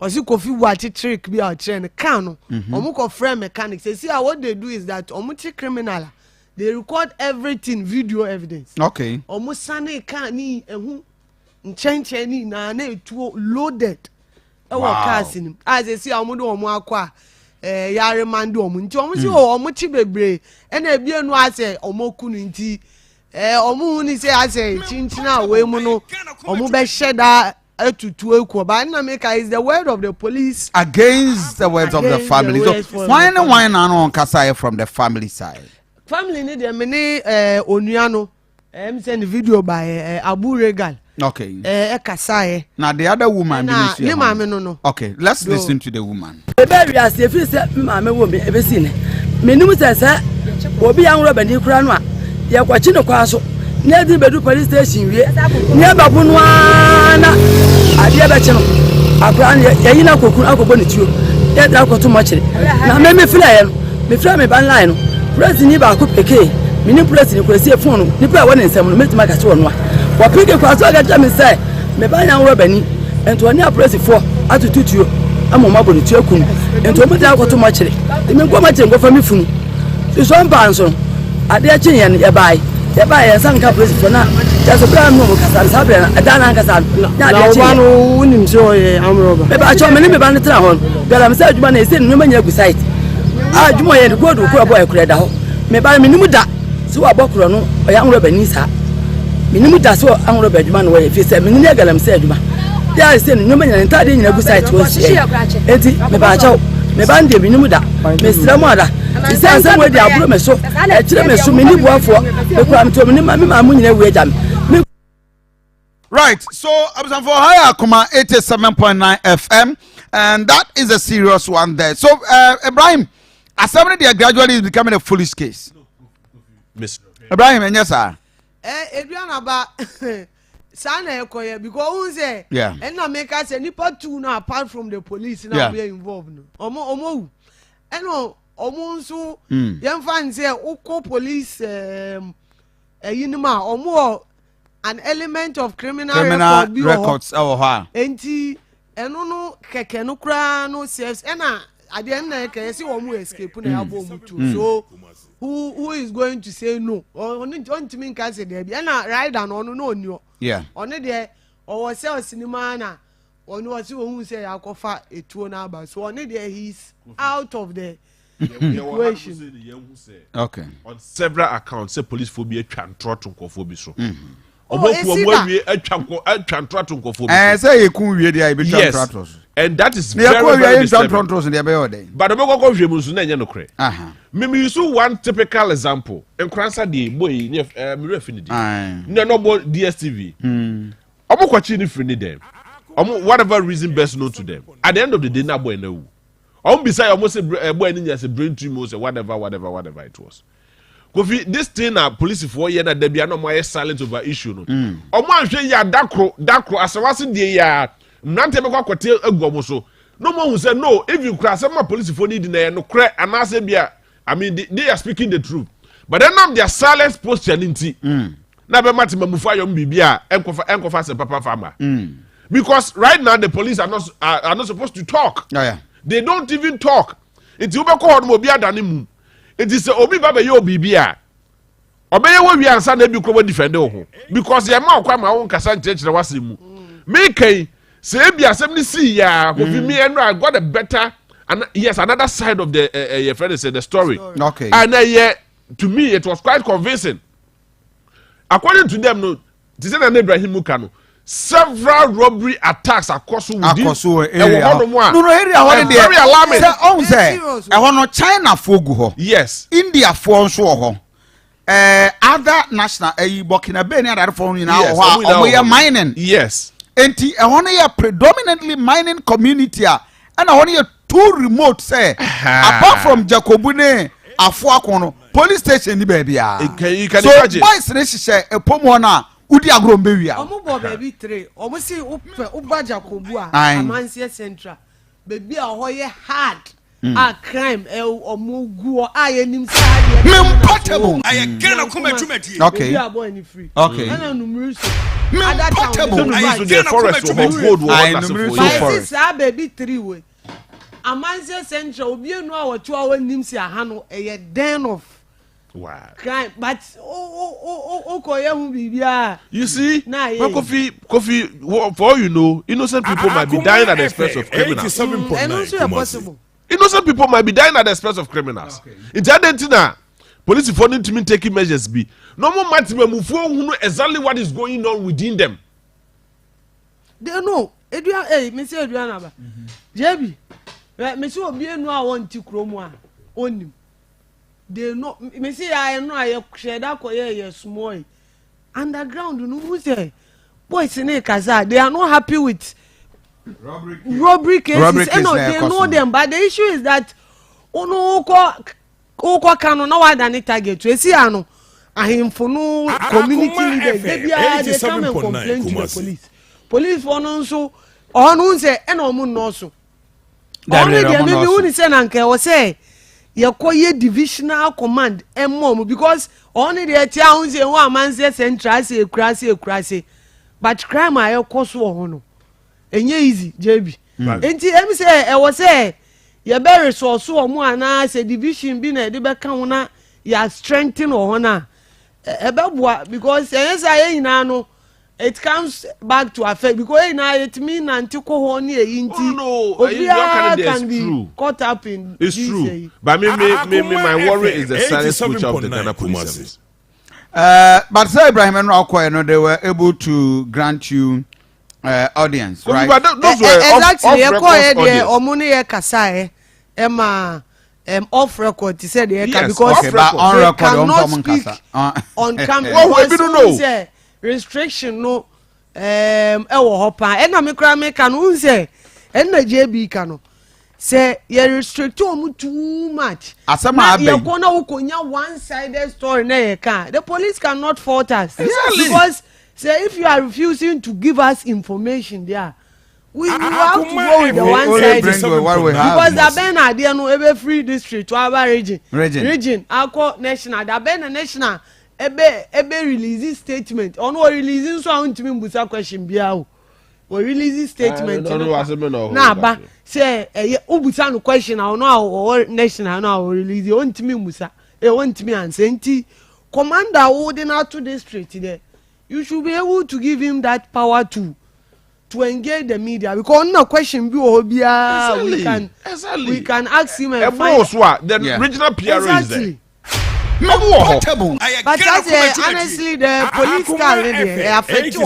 osi Kofi watch trick bi a train can no omo ko frame mechanics say what they do is that omo chi criminal they record everything video evidence. Okay. Omo sane can ni ehu nchenchen ni na etuo loaded e wo cars ni as they see omo do omo akwa yare man do omo nti omo si omo chi bebre e na ebienu ase omo kunu nti omo ni say ase chinchina we mu no omo be sheda but is the word of the police against the words of the family. So why no kasa from the family side? Family need them many onuano send video by Abu Regal. Okay. Kasa. Now the other woman no. Okay, let's listen to the woman. Baby as if you say mama wo me ebe sine. Me numu say obi an roba ni kura no a ye kwachi no kwa so. Na di bedu police station wie. Ne babu no ana ade be che no akura yayi na kokun akobo ne tio ya da akoto mo kire na me fila ye no me fila me ban line no press ni ba ko peke me ni press ni ko sie phone ni pa won nsem no metima ka che won wa wa peke kwa so ga me say me ban yan roba ni ento ni press 4 atutu tio amoma bo ne tio kun ento mo da akoto mo kire me ko ma che ngo fa me funu so mpa nso ade a che ye ne e bai ya sanka press for na ya so bra no kasa sabre na da na kasa na de ba no unim so ye amroba me ba cho me ni me ba ne tra hon bela me say aduma na ese no manya gu site aduma ye go do kura boy kura da ho me ba me nimu da so wa bokuro no o ya amroba ni sa me nimu da so amroba aduma no we fi say me ni galam say aduma ya ese no manya nta de nyina gu site wo enti me ba cho me ba ndie me nimu da me sira mo ada ise san we di aburo me so e kire me so me ni buafo e kwa me to me ni ma mu nyina we jam. Right, so I'm for GhanAkoma 87.9 FM, and that is a serious one there. So, Ibrahim, assembly they gradually is becoming a foolish case. Miss Ibrahim, and yes, sir. Aduanaba, sana ekoye because who say? Yeah. And na make us any part two now apart from the police now we are involved. Omo, eno omo nso yemfa say oko police yinima omo an element of criminal records enti eno no keke no kra no saves ena ade na keke si omo escape na abo mutu so who is going to say no on ntimi nka say there be ena rider no no no yeah on there or sell cinema na Or no, who say Akofa a 2 number. So on it, he's out of the equation. Okay. On several accounts, say police phobia can trot to Kofi so. And that is very disturbing. But the Boko Jemusu na no kre. Me use one typical example. En kransa di boy ni refinidi. No DSTV. Omo kwachi ni free them. Whatever reason best known to them. At the end of the day na boy na wu. Beside almost a boy ni just a brain tumor or whatever it was. Kofi, this thing police for year that they be no more silent over issue no. Ahwe ya dakro asawase die ya nante be kwa kote aguomo so. No more who say no, if you crash some police for need na no cre anase bia. I mean they are speaking the truth. But then now their silence posture nti. Na be mati mamufa yom bibia enkofa se papa farmer. Because right now the police are not supposed to talk. They don't even talk. It's ube ko hono obi adane mu. It is obi baba yo bibia. Obeye wo wi ansa na bi kro defend ho. Because ye ma okwa ma won kasa nchechire wasemu. Me kai say bi asem ni see ya Kofi me and I got a better and yes another side of the your friend said the story. Okay. And to me it was quite convincing. According to them no this is an Ibrahim Mukano. Several robbery attacks across area. No area very alarming. Say China fogu ho. Yes. India for so ho. Other national Burkina Faso and other foreign now we are mining. Yes. Enti predominantly mining community and too remote say apart from Jacobune Afuakono police station ni baby you can so imagine. Boys say a pomona udi agrombe wi omo bo baby 3 omo si uba Jacobu Amansie Central baby a hoye hard a crime omo guo ayenim sade memportable I GhanAkoma tumeti. okay baby boy ni free okay ana numru so memportable the forest of gold was so baby 3 we Amansie Central obi enu a wotu a wanim si aha no eye den of wow. Crime, but you see, Kofi, for all you know, innocent people might be dying at the expense of criminals. And also possible. Innocent people might be dying at the expense of criminals. It's Argentina. Police for need to taking measures be. No more maximum who know exactly what is going on within them. They know. Mr. Aduanaba. JB. Mr. Obienu a want to chroma on him. They know me see I know I share that koye small underground no say boys in Kaza they are not happy with robbery cases and no, they know them but the issue is that ono ko kanu na wa than target we see ano ahimfo no community leaders they come and complain to the police for no so onu say and omo no so only they maybe who say na nke we say ye divisional command mom because only the tia say one Amansie Central say kurase but crime aye cost wo no enye easy JB enti em say e was say ye be resource wo mo ana say division bi na de be kan na ya strengthen wo na e be boa because yes aye ina no it comes back to affect because now it mean anti ko ho ni can be caught up in it's this true but me my worry is the silence culture of the Ghana police. But say Ibrahim and Akoma, they were able to grant you audience, right? But those were exactly omuni kasa Emma off record to say the because okay, but on record cannot speak on camera. Well, we don't know. Restriction no ewo hopa e na me kra me kan unse e na JB kan say you restrict omu too much asama aben you go na ukonya one sided story na ye kan the police cannot fault us exactly. Because say if you are refusing to give us information there we have to go with the one side because the ben ade no ebe free district to our region akọ national the ben national ebe release statement ono releasing so ntimi mbusa question bia o release statement na ba say ubusa no question ono national no release ntimi mbusa ntimi answer nti commander wo dey na to district there you should be able to give him that power to to engage the media because no question be obia we can ask him and find the original PR is there. But honestly, the police car they affect you.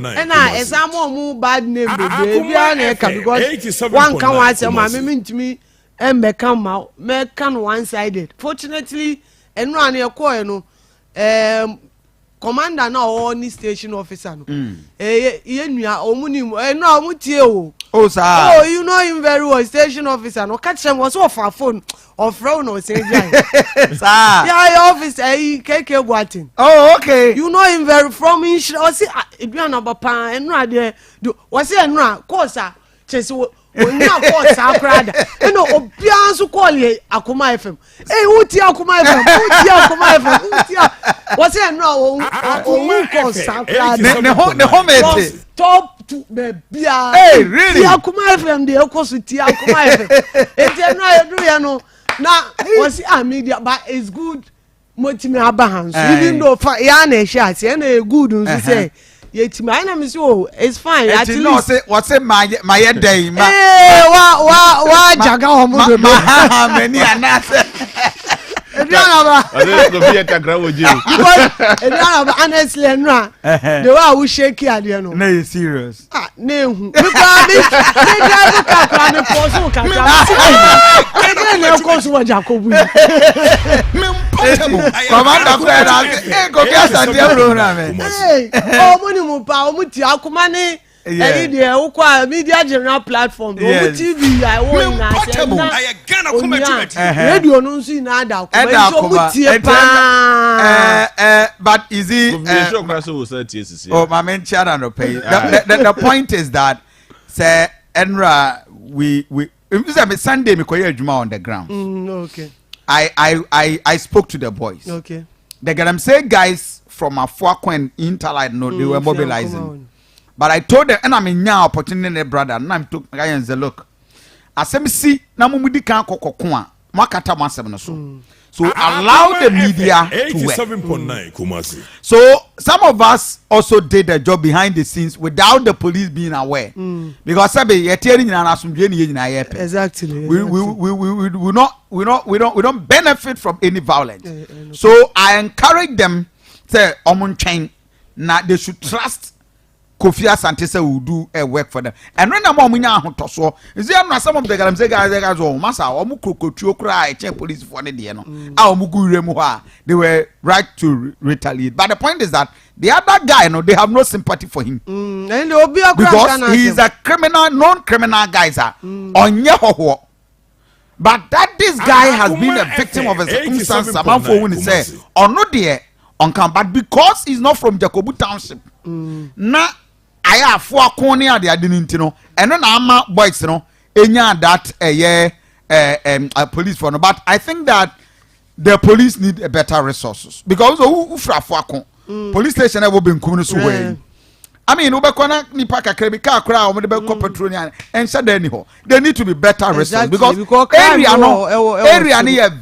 And as I'm more bad name, because one can watch a mammy to me and become out, make one-sided. Fortunately, and run your coin, commander now only station officer. Oh, sir. Oh, you know him very well, station officer. No catch him was off our phone or phone or say, sir. Yeah, office, KK Watting. Oh, okay. You know him very from Inch or see, Aduanaba pan and right there. Was it and course, sir. When you call Sakrada, you know, Obiansu call ye Akoma FM. Hey, Uti Akoma FM, Uti Akoma FM, what's it now? Who calls Sakrada? The home top to the beer. Hey, really? Akoma FM, the Okos with Akoma FM. It's a no, now, what's it media, but it's good. Motimer Abahans, even though Yana shots, and a good one to say. Yet my name is it's fine. At least what's it my day? Why Jaga many honestly, the way we shake it, you know. No, serious. No, media general platform. TV, I radio no see nada. But is it? Oh, my man, the point is that, say, Enra, we Sunday me koye adwuma on the ground. Okay. I spoke to the boys. Okay. They get them say guys from Afuakwen Interlight no they were mobilizing. But I told them and I'm in now opportunity brother and I'm took guy and say look. Asem si na mumudi kan kokoko a makata masem no so. So allow the media to work. So some of us also did the job behind the scenes without the police being aware. Because exactly. We don't benefit from any violence. So I encourage them say omunchen na they should trust Kofi Asante say will do a work for them. And when I'm munya ahotoso, is there some of the guys say guys masa omu krokotuo kra check police for the no. Omu guremu ha. They were right to retaliate. But the point is that the other guy no they have no sympathy for him. Because he is a criminal, non-criminal guy sir. Onye hoho. But that this guy has been a victim of a circumstance about for when he say or no there on camp but because he's not from Jacobu Township. Na I have 4 corner they didn't know and then ama boys no enya that a police for no but I think that the police need a better resources because who police station have been coming so way. I mean ubekona ni paka krebi ka kra o de be ko patrol and said anyhow they need to be better resources because area no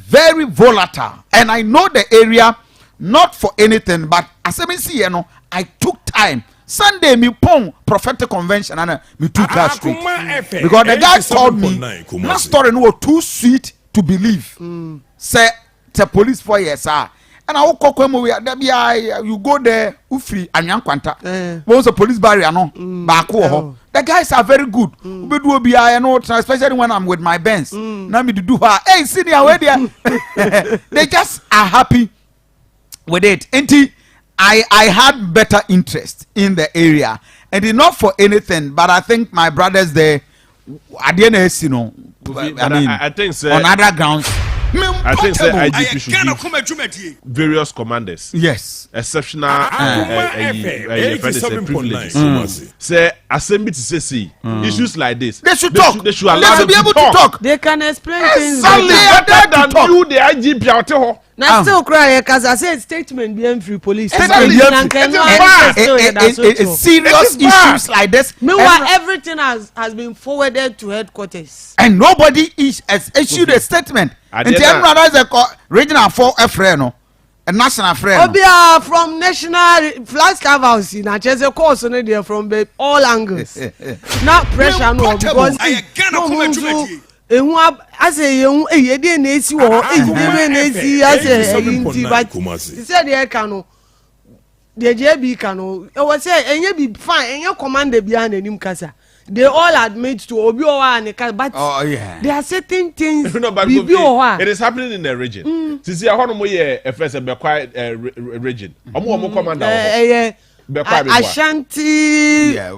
very volatile and I know the area not for anything but as I see you know I took time Sunday me pon prophetic convention and me took that street because the guy told me that story no too sweet to believe. Say the police for yes sir and I will call you go there ufri anyankwanta once a police barrier no back the guys are very good especially when I'm with my Benz now me to do her hey senior where they just are happy with it. I had better interest in the area and not for anything but I think my brothers there I think so, on other grounds I think say IGP should give various commanders exceptional privileges. Say assembly to say issues like this they should talk they should allow them be able to talk they can explain things better than you the IGP out here. Now still cry because I said statement being free police. It's serious issues like this. Meanwhile, everything has been forwarded to headquarters. And nobody has issued a statement. And the regional 4 Efreno. a national friend. Obia from national flag house in a chess course on there from all angles. Not pressure no because I GhanAkoma I say you didn't AC or AC as a but he said the cano the JB cano. I was say and you be fine and your commander behind him casa. They all admit to Obioa and but there are certain things. No, but it is happening in the region. Since you are one of my first and be quiet region. Omo commander. Ashanti. Yeah,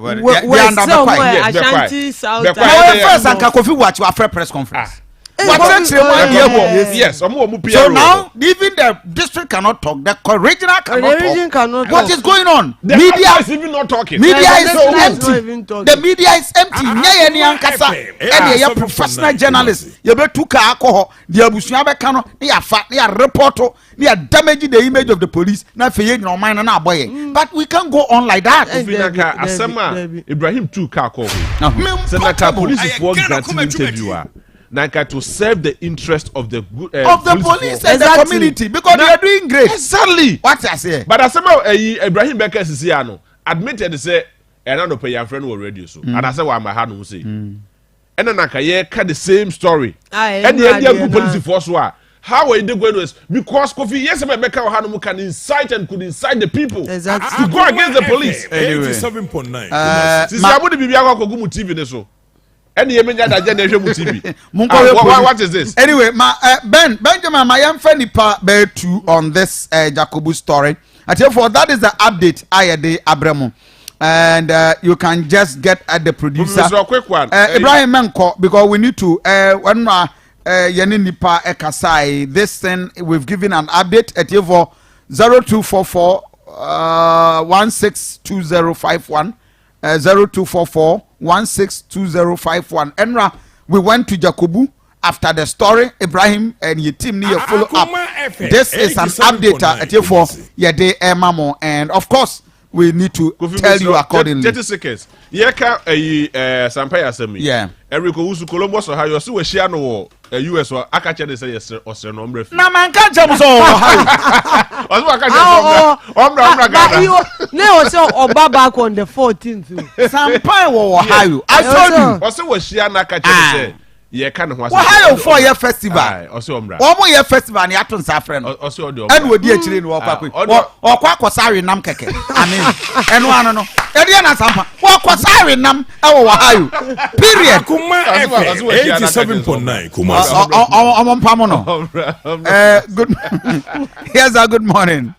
Ashanti South. First, and Kofi watch your press conference. Yes, so now even the district cannot talk, the regional cannot talk. What is going on? The media is even not talking. Media is empty. The media is empty. Any professional journalists, you be took alcohol, the abusuya be kano, they are report, they are damaging the image of the police. Now for you, no mind na boy. But we can't go on like that. Asema Ibrahim took alcohol. Senator police is for granting interviewer. Nanka to serve the interest of the good of the police and the community because they are doing great. Exactly. What I say. But as somehow Ibrahim Becker is here, admitted to say, and I don't pay your friend who radio so. And I said, "Why my hand will say?" And then Nanka cut the same story. And the Indian police force were. How are they going to? Because Kofi, yes, Becker Hanamu can incite and could incite the people to go against the police. Anyway, 87.9. Since I would be able to go to TV, so. What is this? Anyway, Benjamin, my young friend bear two on this Jacobu story. And therefore, that is the update Ayade Abramo. And you can just get at the producer. A quick one. Ibrahim Menko, because we need to when Yaninipa Ekasai, this thing we've given an update at therefore 0244 162051 0244 162051. Enra, we went to Jacobu after the story. Ibrahim and your team need a follow up. This is an update at you for your day, Mamo, and of course we need to tell you accordingly. 30 seconds. Yeka Sampaya Semi. Yeah. Eriko Usu Columbus or how you see Shiano US or Akacha de say yes or no nombre. Na man can't jump so. No, so Oba back on the 14th. Sampaya or Ohio. I told you. Also was Shiana Akacha say. Yeah, kind of was. Ohio 4-year festival. Also, one more year festival. Ni aton safren. Also, and we dey chire no okwa kwe. Okwa kwasare nam keke. Amen. Eno ano no. Edi na sampa. Kwasare nam e wo Ohio. Period. Akoma 87.9 Kumasi. Omompamo no. Good. Here's a good morning.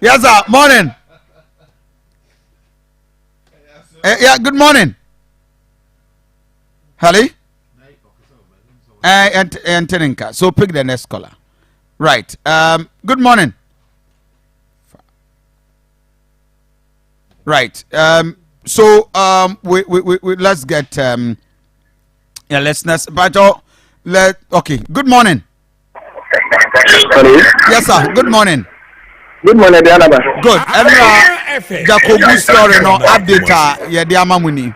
Yes, sir. Morning. Yeah, good morning. Hello? And Teninka. So pick the next caller. Right. Good morning. Right. So we let's get yeah, listeners. But okay. Good morning. Hello? Yes, sir. Good morning. Good morning, Aduanaba. Good. Jacobu story no update ya dia mamuni.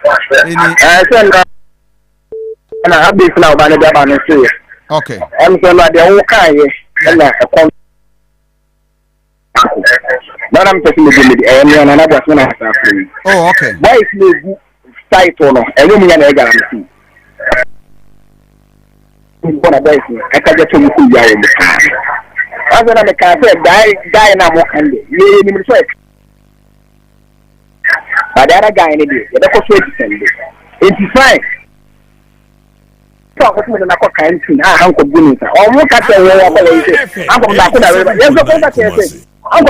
And I have this now by the Japan. Okay. I'm saying that they're okay. And I come. But I'm taking the another one. Oh, okay. Why is the site on a woman and guarantee? I can get to you. I said, I'm a cafe, die now more candy. You need to check. But the other guy in it, the coffee it's fine. So, what's the matter? I'm going to go. I'm going to go. I'm going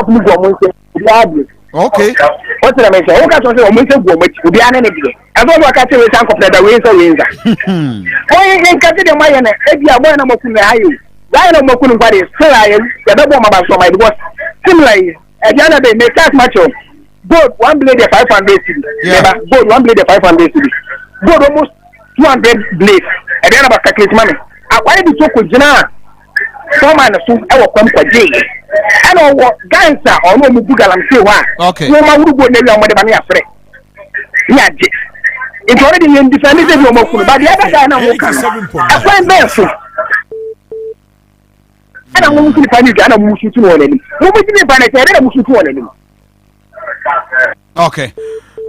to go. Okay. What's the matter? I'm going to go. To be an enemy. I'm going to catch you. I'm going to go. Why you can't get the money? If you are one of them, why not more couldn't buy it? So I am the double mama from my divorce. Similarly, at the other day, make that macho. Both one blade the 500 cedi. Yeah. Both one blade the 500 cedi. Both almost 200 blades. And then about calculate money. I wanted to talk with Jana. Some man so I will come for day. I know what guys are or no Mubugal and say why. Okay. No man would go near your money afraid. Yeah, it's already in defending the Moku, but the other guy now will come. I find Benson. ana mo musu pa ni ana mo musu tu no nanim mo bi ni pa na se ana mo musu tu no nanim okay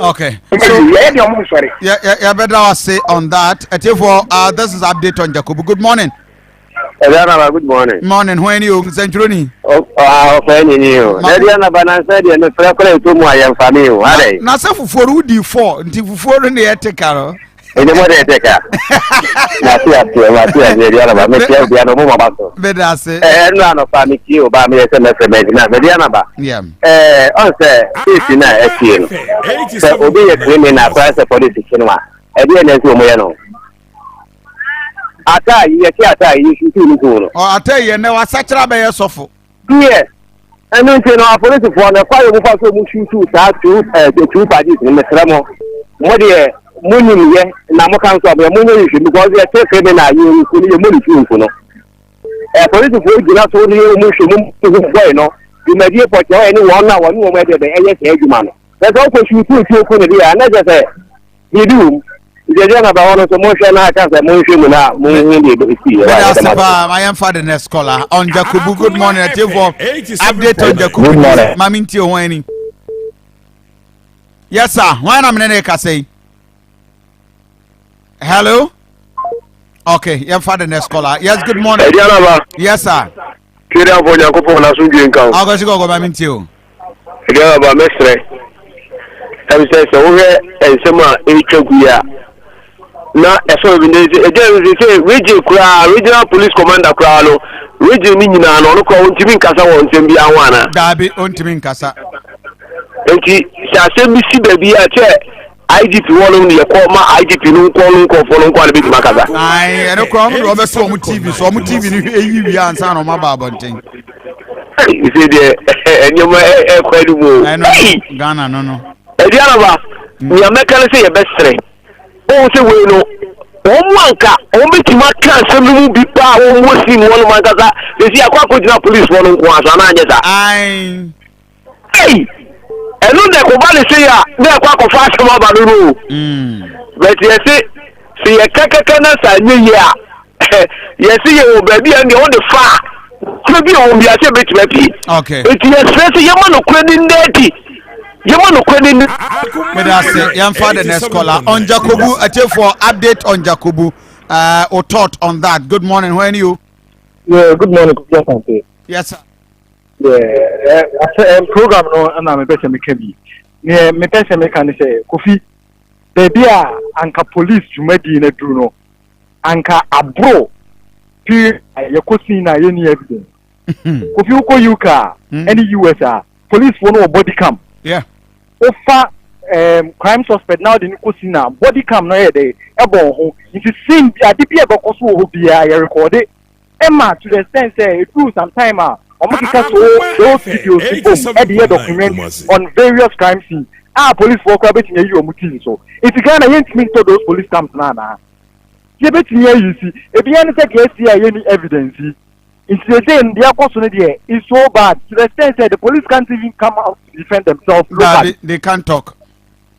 so yeah better say on that for this is update on Jacob. Good morning. Aduanaba, good morning. When you Centroni? When you. Aduanaba na said you no frequent to mo ayem fami o. Ade. Na se fuforu di 4 nti fuforu ne etekaro. Ene mo de eteka. Na ti Aduanaba me ti Aduanaba mo mabaso. Better say. No ano fami ki o ba me se na Aduanaba. Yeah. On say if na etie no. Se obi ye criminal for police kinwa. Ede na nti o mo ye no. Atai you shoot you. I tell you, no, I such a bay sofo. Yes. And then our police for the fire will also shoot the 2 parties in the Tramo. What dear, Munim, yes, Namokan, Munim, because they are so criminal, you could be a money. A police will do not only motion to no. You may be for anyone now, one woman, the man. That's also shoot you could be another say. You do. I am for the next caller on Jacobu. Good morning. Update on Jacobu. Good morning. Mamintio Wayne. Yes, sir. Why am I say? Hello? Okay, yeah, for the next caller. Yes, good morning. Yes, sir. Kira for Jacopo na sunju nkan. I'll go Mamintio. Aduanaba mestre. Em say so we Nsem a etwaguya. Na eso bi say regional police commander kra no region ni nyina no ko ontimi nkasa won nsem bi anwana dabi ontimi nkasa enti sase bi si baby a che IGP wonu ne yakoma IGP no ko fo no kwa be di makasa ai eno kro mo be so mu TV so mu TV ni eyi wi ansa no ma ba bonten you say there enyoma kwadu mo Ghana no Aduanaba ni ameka le say ye besre o se we no omuanka ometima kan semu bi pa o mo si mo no mankaza se si akwa ko police wonu nko asa na anyeza ai enu de ko ba le se ya de akwa ko fa asema ba no but ye se ye kakaka na sa nye ya ye se ye o ba bi and on the fa ko bi o bi ase betima pi okay it ye se ye ma no kwani ndeti for the next caller on Jacobu. For update on Jacobu, or thought on that. Good morning. When you? Yeah, good morning, Asante. Yes, sir. Yeah, program no, and I'm a better mechanic. Yeah, me better mechanic say, Kofi, baby, anka police to medi in a druno, anka abro, peer, yakosina, any evidence. Kofi uko yuka, any USA, police for no body cam. Yeah. Offer crime suspect now the Nikosina body cam no day ebo if you see adipia bokoso ho bia you record it Emma to the extent say it do some time omukika so those videos at the document on various crime scenes police work betin you omuti so if you can ain't mean to those police camps na you betin you see if you any say any evidence it's the same. The opportunity is so bad to the extent that the police can't even come out to defend themselves. They can't talk.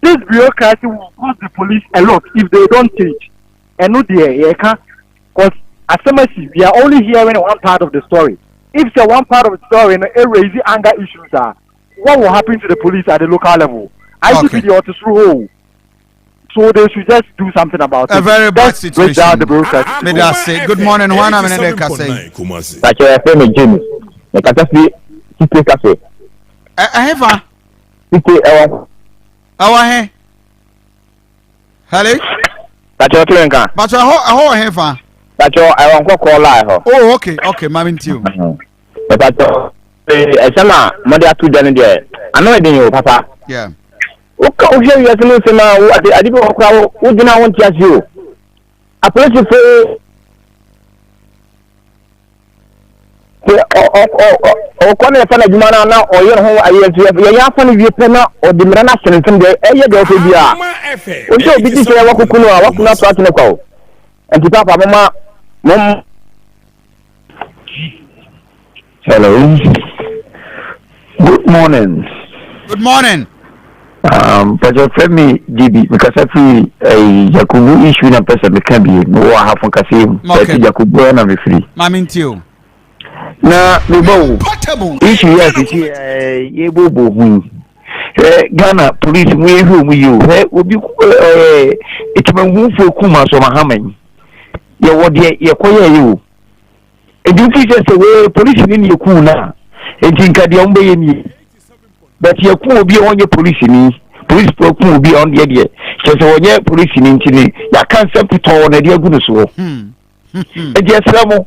This bureaucracy will cost the police a lot if they don't change. And no, dear, because as we are only hearing one part of the story. If it's one part of the story and raising anger issues what will happen to the police at the local level? I think the authors rule. So they should just do something about it. A very bad situation. May I say good morning. One I'm in the Like your friend Jimmy. The catastrophe. City cafe. I have City our hair. Hello. That's your friend. But I have That's your I want call live. Oh, okay. Mammy too. But that's sama mother two done there. I know it you, Papa. Yeah. Okay, here you are saying say I didn't crowd who do not want to ask you. A police say o kone fa na juma na o yer ho aye ya fa ni wie pena o de mra na sensen de eye de o bia o so bi ti se wa kokunu a wa kuna so atene kwa o enti papa mom Hello. Good morning. Good morning. But your friend me GB because I feel a Jacobu issue na person me can be no I have on kasi but Jacobu na me free. Mamintio. na mebo issue ya sisi yebo Ghana police we who you obi itimangu kuma so mahaman ye wode ye koye you edu fi say we police ni yeku na entinka de ombe ye ni but yeku obi onye police ni police ku obi on de so onye police ni ntini ya kan septo na de agu so edi asramo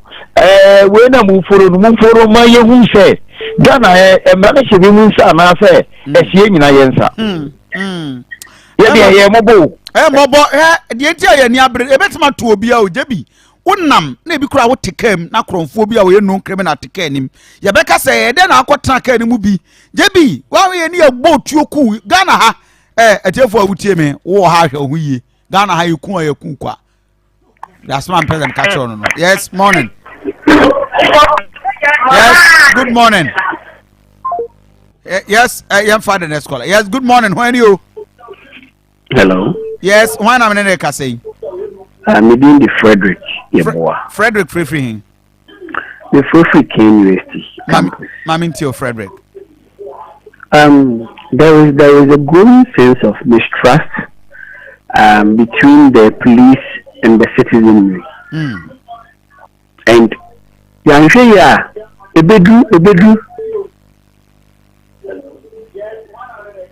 we na mu foro ma ye hu se Ghana emra che bi mu nsa na se ehie nyina ye nsa ye de ye mobo de enti aye ni abre ebetima to obi a ojebi wonam na ebi kura wo tekam na kronfo bi a wo ye no criminal tekanim ye beka se ye de na akotena ka ni mu bi jebi wa ye ni egbo tuoku Ghana ha etefo awutie me wo ha hwe ho yie Ghana ha yeku ayeku kwa that's man president catch on no yes morning yes good morning yes young father next caller yes good morning when you hello yes when am in ka say I'm in the Frederick Yeboah. Frederick free the Frederick University Mami Tio Frederick. There is a growing sense of mistrust between the police and the citizenry. And ebedu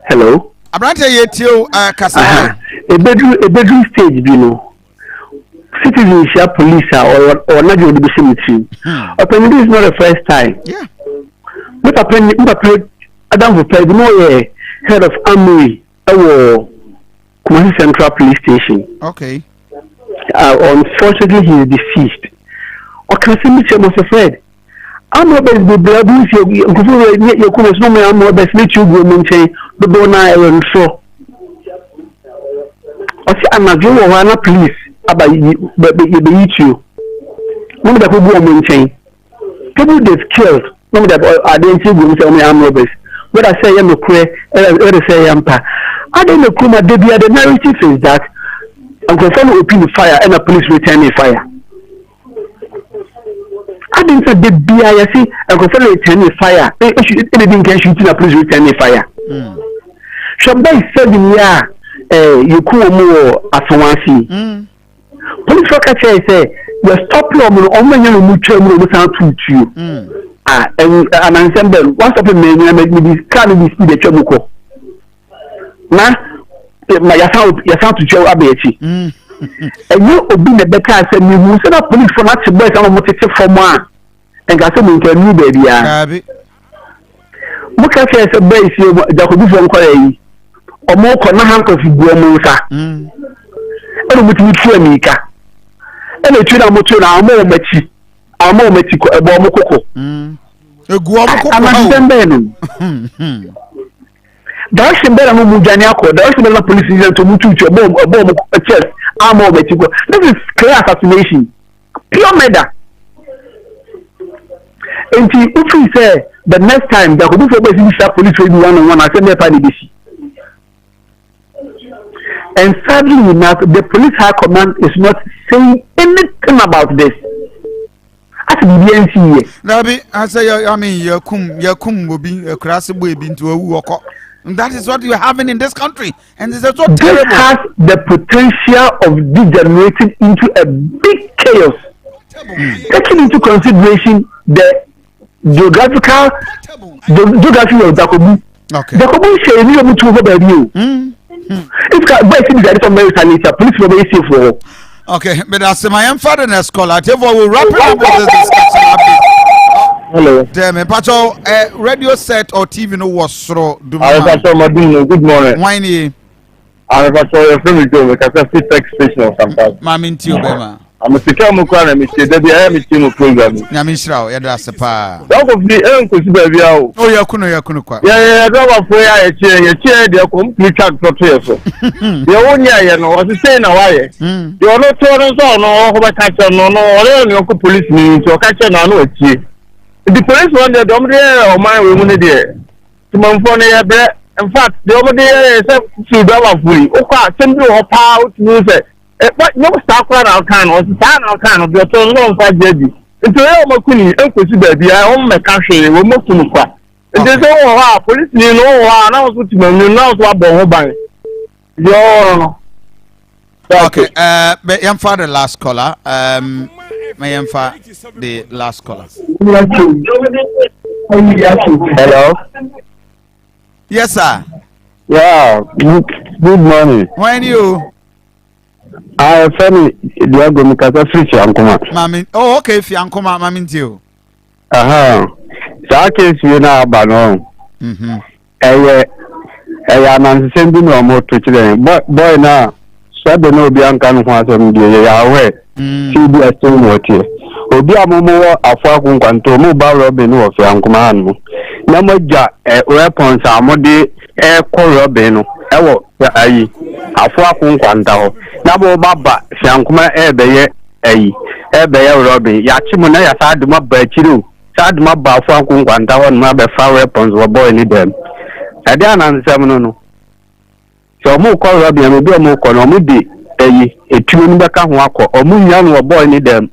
hello Abrante yetio kasa ebedu stage bi no citizenship police or not your cemetery. Open this is not the first time. Yeah. But Adam for President no head of army Kumasi Central Police Station. Okay. Unfortunately he is deceased. Or can cemetery must afraid. I'm not best the blabu you come no me I'm not best let you go maintain the bona and so. I say I'm not doing one police. About you. No matter who go maintain. People they've killed. No matter I didn't see go say me armed robbers. What I say I'm okay. What I say I'm pa. I don't know kuma the narrative is that I'm going to open fire and the police return the fire. I didn't say the I see I'm going to return the fire. Anything can shoot the police return the fire. Somebody said you cool more as police worker say the stop law on when you move to sound to you. And Nsem once of the men make me this can be speed the chobuko. Na ya sound to show abechi. And you obi the better say me who say police for not to boy some motive for more. And got some can new baby ya. Muka say say boy see Jacob for nkwai. Omo ko na hanko fi guo mu sa. Eno mutu tu amika. Eno tu na moto na amo machi ko ebo mo koko. Egu omo koko. Amandembe no. Dash mbele mo mujani akọ. Dash mbele police agent to mutu tu ebo mo chest. Amo machi ko. This is clear assassination. Pure murder. And if we say the next time that could be for police will be one-on-one, I said never did this. And sadly enough, the police high command is not saying anything about this. As the BNC, Nabi, I say, I mean, Yakum will be a crassy baby into a walk. And that is what you are having in this country. And this is so terrible. This has the potential of degenerating into a big chaos. Taking into consideration the geography of Jacobu. Okay. Jacobu is a real move over you. If police will be safe for. Okay, but that's my father next call. I tell you, we'll wrap it up with this discussion. Hello. Damn, Pacho, radio set or TV no was so. Good morning. Whiny. I saw your friend do because I see text station or something. Mammy Tio Bema. I'm a secure Mukran and Mr. Debbie. I am a team program. Yamishra, Yadrasapa. That would be baby. Oh, Yakuno. Yeah, I drove up where I chair, the complete track for Trio. The only I know was the same away. You are not told us all, no, catcher, no, or police means or catcher, no, the police one the Domre or my woman there. To Monfonia, in fact, the over there is to drive fully. Okay, send you a power to use it. But no star crowd out can was the town out can of your turn on 5 baby. nti yɛ ɔmakuni enkosi baabi a ɔmmɛka hwee wɔmakunu kwa nti sɛ wɔ hɔ a polisi ni no wɔ hɔ a na wɔso timamuni na wɔso abɔ ho ban deɛ no. Okay, Yamfa the last caller. May Yamfa the last caller. Hello. Yes, sir. Yeah. Good morning. When you? I Femi Diago Mikasa Fiankoma. Mami. Oh, okay. Fiankoma, Mami too. Aha. Sa case you na ba no. Eya na nsembi no mo to chire. Boy na sabe no obi anka no ho asem die ya we. Ti bi asto mo tie. Obi amomo afọ akwankwanto mo ba Robin no Fiankoma anu. Na mo ja weapons amode kɔ no ɛwɔ ayi afọ akwankwanta ho na bo baba Fiankoma ɛbɛyɛ ayi ɛbɛyɛ Robin ya chi mo na ya sa aduma ba chiro sa aduma ba afọ akwankwanta ho no abɛfa weapons wɔ boy ni dem ɛde anansɛm no so mo kɔ Robin no bi mo kɔ no mo di ayi etuo no bɛka ho akɔ mo nya no wɔ boy ni dem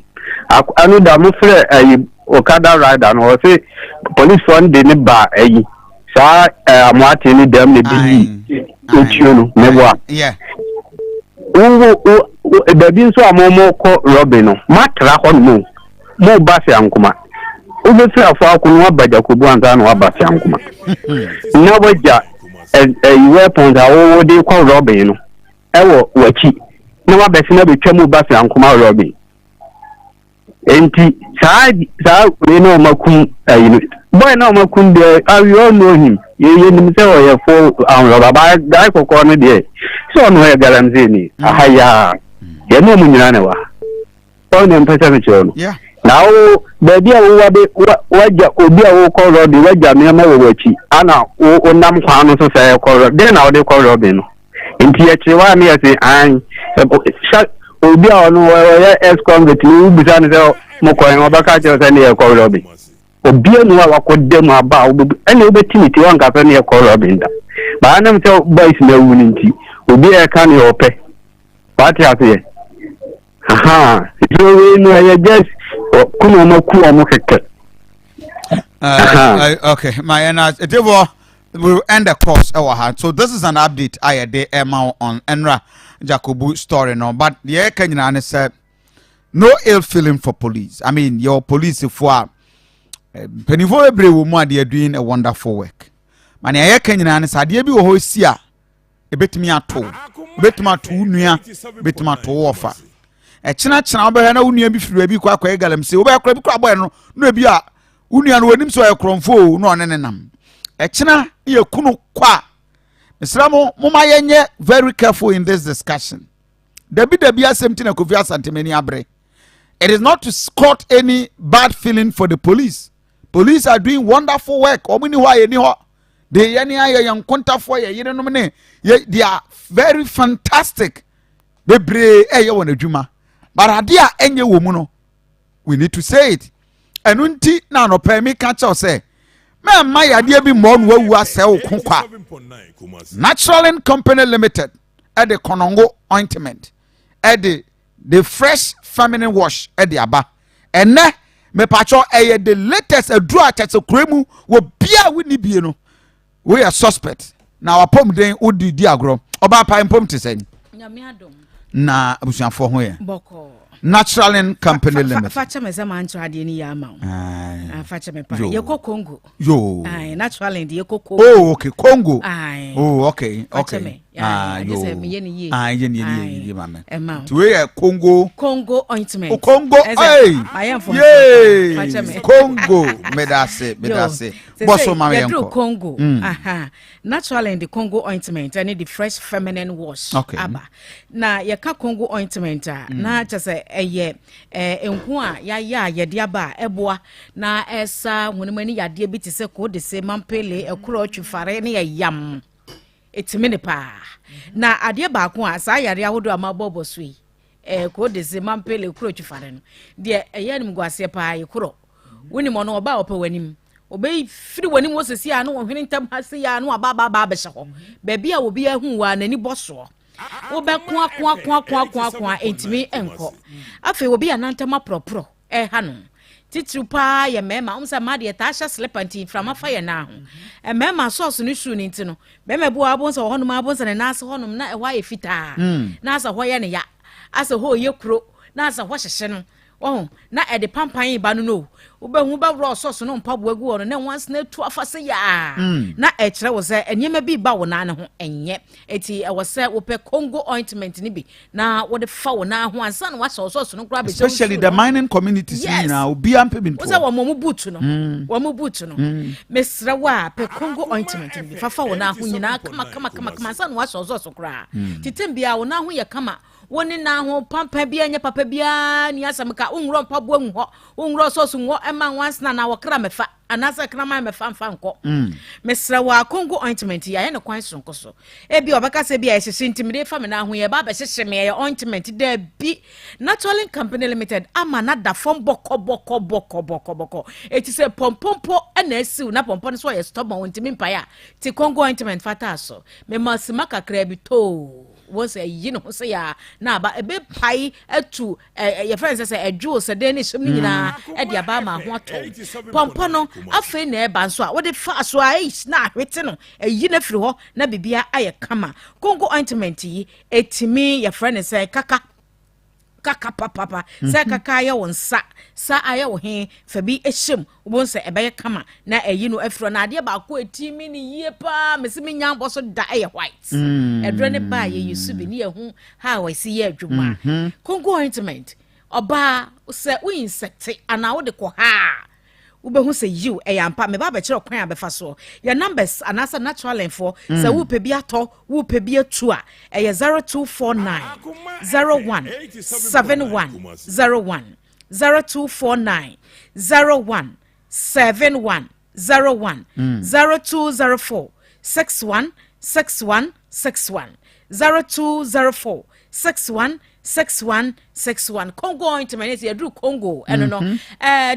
anu da mo frɛ ayi okada rider no o say police fund de ne ba ayi sa amwate ni dem ne bi etuo no meboa yeah da bi nso amomo kɔ Robin no matra hɔ no mo ba Fiankoma o be fi afọ akunu abaja ko bu anta no aba Fiankoma na waja weapons awo de kɔ Robin no ɛwɔ wachi na wabɛsi na betwa mu ba Fiankoma Robin enti saa we no makum boy na makum de we all know him ye nim say o ye for baba guy kokko no de so no e garanti ni ahaya ye no munyina ne wa so ne mpesa me chero no na o baby a wo waja obi a wo kɔ Robin waja me ma wo wachi ana o nam kwa no so say kɔ Robin de na o de kɔ Robin no enti ye chiwa me say an obi a no we ex-convict ni bisa ne say mo ko en obaka che say ne kɔ Robin obi anu a wakodem aba ene obetimi ti wan ka fe ne kɔ Robin da ba na me say boys na wu ni nti obi e ka ne opɛ party ase aha so we no ye just kuno maku o mo keke okay my devo we'll end the course so this is an update I dey Emma on Enra Jacobu story no but the Kenyan and said no ill feeling for police. I mean your police for penifo every woman they are doing a wonderful work. Man ya Kenyan and said dey bi wo ho sia e betimi ato betimi ato nua betimi ato ofa e china oba na unua bi firi bi kwa egalem se oba yakra bi kwa boy no no bi a unua no wanim so ekromfo no onenenam e china ye kunu kwa Misramo muma yenye very careful in this discussion. Debi asem na Kofi Asante meni abre. It is not to scout any bad feeling for the police. Police are doing wonderful work. Omini wa yeni ho. They yani aye yang konta for ye no mene. They are very fantastic. Bebre eye won adwuma. But adia enye wo mu no. We need to say it. Enunti na no pe mi ka cha say ma yadeɛ bi mo no wawu asɛ wo kokwa Natural Company Limited at the Konongo ointment at the fresh feminine wash at the aba and ne me pacho the latest adru atete kremu wo bia we ni bie no we are suspect na wapom den odi di agro oba pa impom te sen na abusuafo ho ye boko Natural Company Limited. Facha me zama ancho ade ni ya ma. Facha me pa. Ye ko Congo. Yo. Natural ndi ye ko Congo. Oh, okay, Congo. Oh, okay. Yo. Ye ni mama. To we Congo ointment. Oh, Congo. Hey. Facha me. Congo. Medase. Bosso mama yanko. Congo. Natural and Congo ointment and the fresh feminine wash. Okay. Aba. Na ye ka Congo ointment na chase enhu a ya de aba eboa na esa wonimani yade bi te se ko de se mampele ekuro twifare ne yam etimene pa na ade ba ko a sa yare ahodo amabobo so yi ko de se mampele ekuro twifare no de eyanim guase pa ekuro wonimo no oba opa wanim obey firi wanim wo sesi a no hwene ntam hase ya no aba be hye ho ba bia wo bia hu wa nani boso wo be kwa entimi enko afi obi anantama propro ha no titiri pa ye mema umsa ma de ta hye slip anti from afa ye na ho e mema sauce no shoe ni nti no mema bu abonsa ho no ma abonsa ne na ase ho no na e hwa ye fita na asa ho ye ne ya asa ho ye kuro na asa ho hyehye no oh na e de pampan ba no ubehu ba ro sauce no mpaboa gu ono na once na tu afase ya na e kire wo se enyema bi ba wo na ne ho enye eti e wo se wo pe Congo ointment ni bi na wo de fa wo na ho ansa na wa sauce no kura be especially the mining communities na obi ampe binto wo se wo mo butu no mesra wa pe Congo ointment ni bi fa wo na ho nyina kama ansa na wa sauce kura titembia wo na ho ye kama woni na ho pampa bia nya papa bia ni asamka unro mpaboa nho unro soso nho ema once na wakra mefa anasa krama mefa mfa nko mesra wa Congo ointment ya ne kwan sonko so e bi obaka se bia ehye ntimire fa me na ho ye ba be hyehye me ye ointment da bi Natural Company Limited ama na da fom boko eti se pompompo na asiu na pompo no so ye stubborn ntimi mpa ya ti Congo ointment fata so me masima kakra bi to was a you know say ya na ba ebe pai etu your friends say adwo se de ni hyem ni nyina e dia ba ma ho ato pompo no afi na e ba so a wo de fa so a na hwete no eyi na firi ho na bibia aye kama Congo ointment yi etimi your friends say kaka papa say kaka ya wonsa sa aye wo he fa bi ehyem wo se ebe kama na eyi no afiro na ade ba ko etimi ni yie pa mesimi nyambo so da aye white edre ne ba ye yusu bi ni ehu ha wa si ye adwuma Congo ointment oba se wo insect ana wo de ko ha ubehu se you eyampa me ba be kire kwan abefa so your numbers anasa natural info se wo pe bi ato wo pe bi atu a 0249 01 71 01 0249 01 71 01 0204 61 61 61 0204 61 6161 Congo ointment ya dru Congo no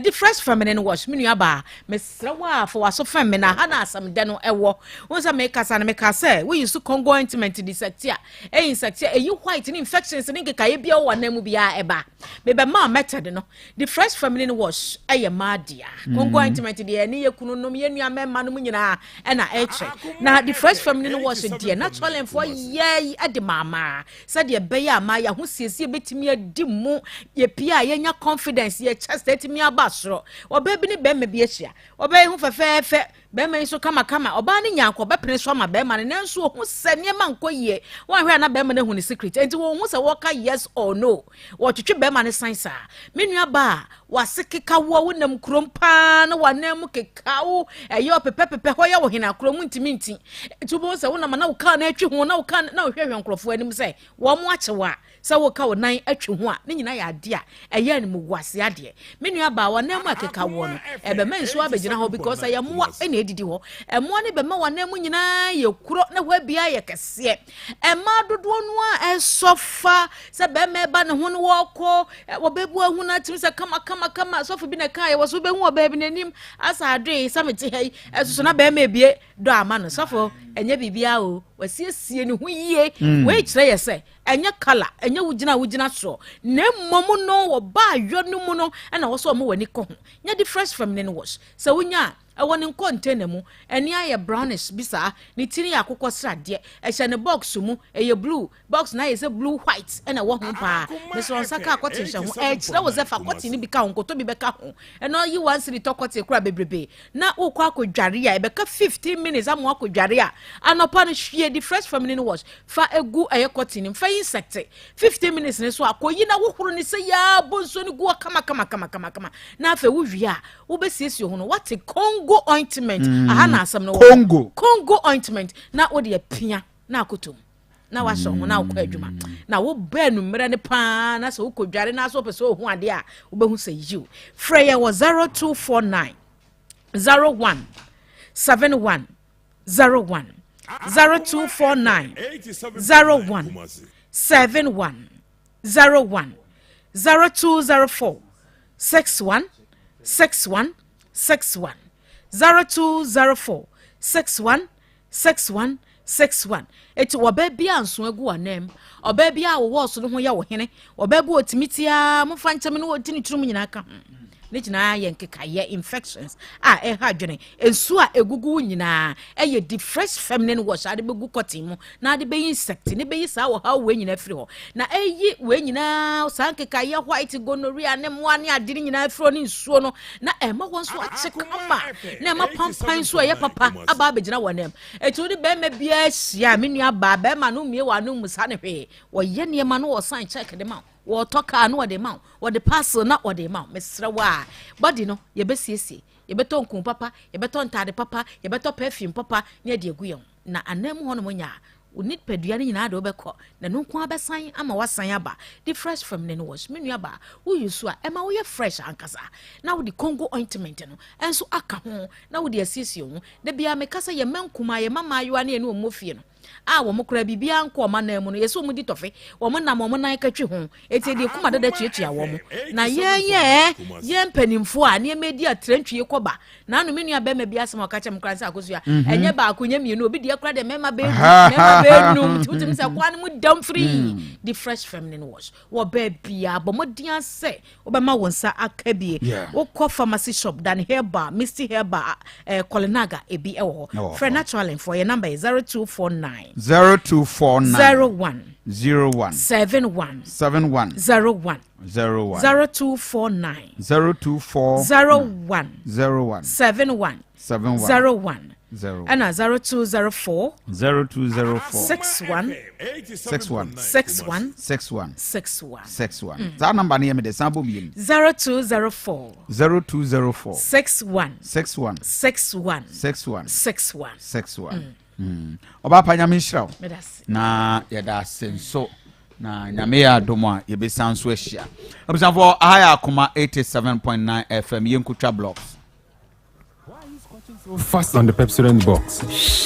the fresh feminine wash menu aba mesra wa for waso feminine ha na asam de no ewo wonsa make kasa na make say we use Congo ointment disectia insectia you white ni infections ni keka ye bia wo na mu bia eba bebe ma method no the fresh feminine wash eye madia Congo ointment de ni ye kunu nom ye nua mema no nyina e na eche na the fresh feminine wash de natural and for ye ade mama said de be ya ma ya ho siesie betimi adi mu ye pia ye nya confidence ye chest etimi abasoro oba bi ni be me bi ehia oba hu fefefe be me so kama oba ni nya akọ be pene so ma be ma ne nso hu se ne ma nko ye wan hwe na be ma ne hu ni secret enti wo hu se wo ka yes or no wo twetwe be ma ne science menua ba wasekeka wo nam krompa na wanam keka wo eyo pepepepe ho ya wo hina krom ntimi nti tubo se wo na ma na wo ka na atwi ho na wo ka na wo hwehwe nkrofo anim se wo mo akyewa sa wo ka wo nan atwi ho a ne nyina ya ade a eye ne mugwase ade menua ba wanam akeka wo no ebe men so abegyina ho because aye mo ene edidi ho emo ne be ma wanam nyina ye kuro na ho bia ye kese ema dodo no a esofa se be me ba ne ho no wo ko wo bebu ahu na tim se kama so bi na kai wo so be hu oba bi nanim asa adwe samete hei esuso na be ma bie do ama no sofo enye bibia o wasiesie ne hu yie we kire ye se enye kala enye wugina so na mmom no wo ba adwo no mu no na wo so mo wani ko ho nya the fresh feminine wash se wonya ewoni container mu eni aye brownish bisa ni tiri akokọ srade ehye ne box mu eye blue box na eye blue white ena wo ho pa me so nsaka akọte hye ho kire wo ze fa kọte ni bi ka ho nkoto bi beka ho eno yi wan siri tokọte kura bebrebe na ukọ akodware a ebeka 15 minutes amu akodware a anopa no hwie the fresh feminine wash fa egu eye kọte ni fa insect 15 minutes ne so akoyi na wohoro ni se ya bonso ni gu kama na fa wo wi a wo besiesie ho no what Congo ointment aha na asam no Congo ointment na wo de apia na akotom na wa so ho na akọ adwuma na wo ba nu mre ne pa na so wo kodware na so pese ohun ade a wo behu se you freya was 0249 01 71 01 0249 01 71 01 0204 61 61 61 0204 61 61 61 eti oba bia anso agu anem oba bia wo so no ho ya wo hene oba bu otimitia mo fa nkyem no otini turum nyina ka ne nyinaa yɛ nkekaeɛ infections a ɛha adwene nsu a egugu nyinaa ɛyɛ the fresh feminine wash ade bɛgu cotton mu na ade bɛyi insect ne bɛyi saa wɔ ha wɔ nyinaa firi hɔ na ɛyi wɔ nyinaa saa nkekaeɛ white gonorrhea ne mmoa ne ade nyinaa firi ne nsuo no na ɛma wɔn so akyɛ kama na ɛma pampan so ɛyɛ papa aba abɛgyina wɔ nam etu de bɛma bia hyia me nua ba bɛma no mie wɔ no musa ne hwee wɔyɛ nneɛma no wɔ sign check de ma wɔtɔ kaa no wɔde ma wɔde parcel na wɔde ma mesrɛ wa body no yɛbɛsiesie yɛbɛtɔ nku papa yɛbɛtɔ ntade papa yɛbɛtɔ perfume papa ne de agu yɛn na anam ho no mo nya unit pedua ne nyinaa de wobɛkɔ na no nko abɛsan ama wasan aba the fresh feminine wash me nua ba wo yusu a ɛma wo yɛ fresh ankasa na wo di Congo ointment no enso aka ho na wo di asiesie ho da bia me kasa yɛ mankuma yɛ mama ayoa ne no mo fie no a wo mo kura bibia nko ma na mu no yeso mu di tofe wo mo nam wo mo nan katwe ho eti de kuma dada tuatua wo mo na yɛn mpanimfo a ne medi atrantwie kɔba na no me nua bɛma bia asɛm ɔka kyɛm kransa akoso a ɛnyɛ ba akonya mienu obi de akura de mema be num tutum sɛ kwa ne mu dam free the fresh feminine wash wo ba bia bɔ mo dia sɛ wo bɛma wo nsa aka bie wo kɔ pharmacy shop dan herba misty herba kolinaga ebi ɛwɔ hɔ for natural for your number is 0249 0249 01 71 01 0249 01 71 01 and 0204 61 that number near me the sample 0204 61 Oba pa nyame nhyira na yɛda senso na nyame ya domo a yɛbɛsan so ahyia abusanfo ahaya Akoma 87.9 FM yenkutwa blocks. So fast on the Pepsodent box.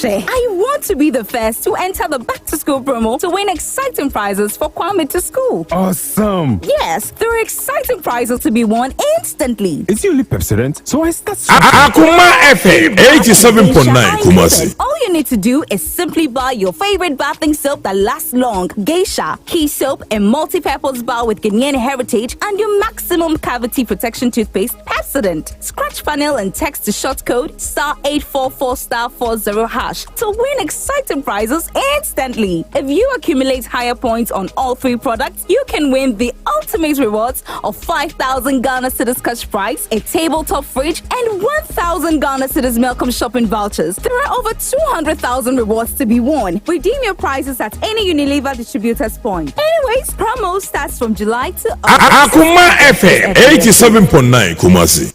I want to be the first to enter the back to school promo to win exciting prizes for Kwame to school. Awesome. Yes, there are exciting prizes to be won instantly. It's only Pepsodent, so I start. Akoma FM 87.9 Kumasi. All you need to do is simply buy your favorite bathing soap that lasts long, Geisha, Key Soap, and multi-purpose bar with Ghanaian heritage, and your maximum cavity protection toothpaste, Pepsodent. Scratch panel and text to short code *844*40# to win exciting prizes instantly. If you accumulate higher points on all 3 products, you can win the ultimate rewards of 5,000 Ghana Cedis cash prize, a tabletop fridge, and 1,000 Ghana Cedis Malcolm shopping vouchers. There are over 200,000 rewards to be won. Redeem your prizes at any Unilever distributor's point. Anyways, promo starts from July to August. Akoma FM 87.9 Kumasi.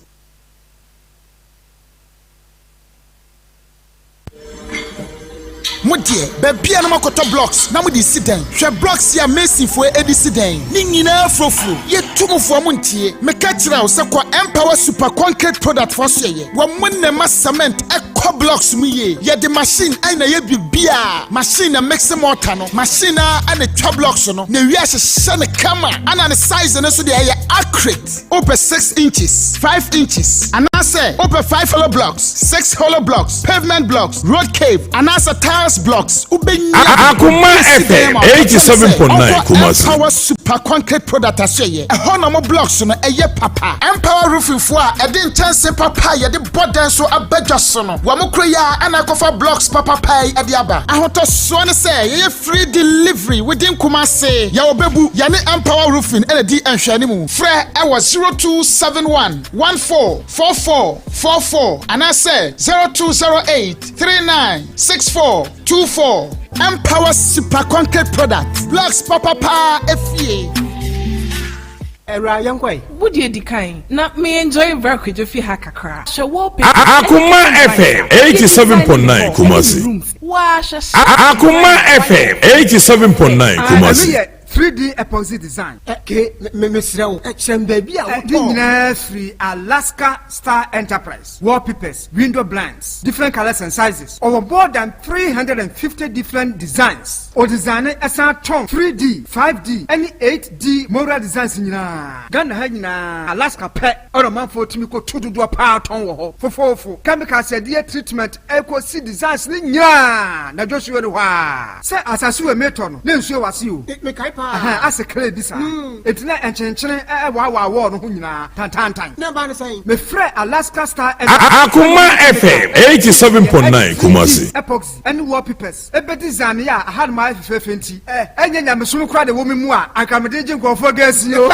Modie bebia na makoto blocks na mudi siden hwe blocks ya mesifo edi siden ni nyina frofro ye tumfo montie meka kira wo se kwa empower super concrete product for so ye wo monne cement eco blocks mu ye the machine na ye bibia machine na mix mortar no machine na twa blocks no na wi ahye ne kama ana ne size ne so de ye accurate over 6 inches 5 inches anase over 5 hollow blocks 6 hollow blocks pavement blocks road cave anase blocks Akoma FM 87.9 Kumasi. Power super concrete product aseye ehonamo blocks no eye papa empower roofing for e dey chance papa ye dey boden so abadwaso no wo mokro ya ana kofa blocks papa pai e dey aba ahoto so ne say ye free delivery within Kumasi ya obebu ya ne empower roofing e dey enhwane mu frɛ e was 0271 144444 ana say 0208 3964 24 Empower super concrete product blocks papa FA Era yankoi would you decline na me enjoy very fi hakakra so Akoma FM 87.9 Kumasi. Akoma FM 87.9 Kumasi. 3D epoxy design. Okay, Mesrao. Free Alaska Star Enterprise. Wallpapers, window blinds, different colors and sizes. Over more than 350 different designs. Or designer Asante 3D, 5D, any 8D moral designs in Ghana, Alaska pet or a man for Timiko to do a power ton for chemical said treatment eco C designs. Na Joshua say as I see a meton, then show us you. ase kra bi sa etina enchenchene wa no ho nyina tantantan na ba ne sai me frɛ Alaska Star Akoma FM 87.9 Kumasi epoxy and wallpapers ebe design ya ahad ma fefefe nti enye nyamesom kra de wo me mu a anka me de nkofo gasi o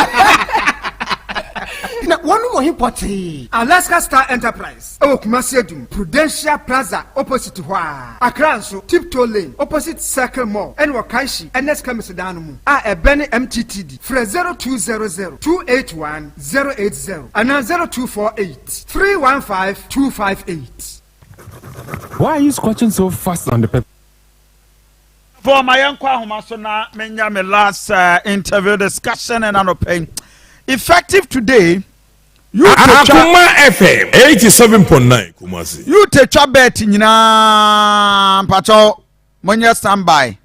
na wonu mo hipoti Alaska Star Enterprise Kumasi Adum Prudential Plaza opposite Hwa Accra nso Tiptoe Lane opposite Circle Mall and Wakanshi NS Chemist dan mu ebene MTTD fra 0200 281 080 and 0248 315 258. Why are you squatching so fast on the paper? For my uncle Humasona menya me last interview discussion and anopeng effective today. You Akoma FM 87.9 Kumasi. You take your bet nyina mpacho monye standby.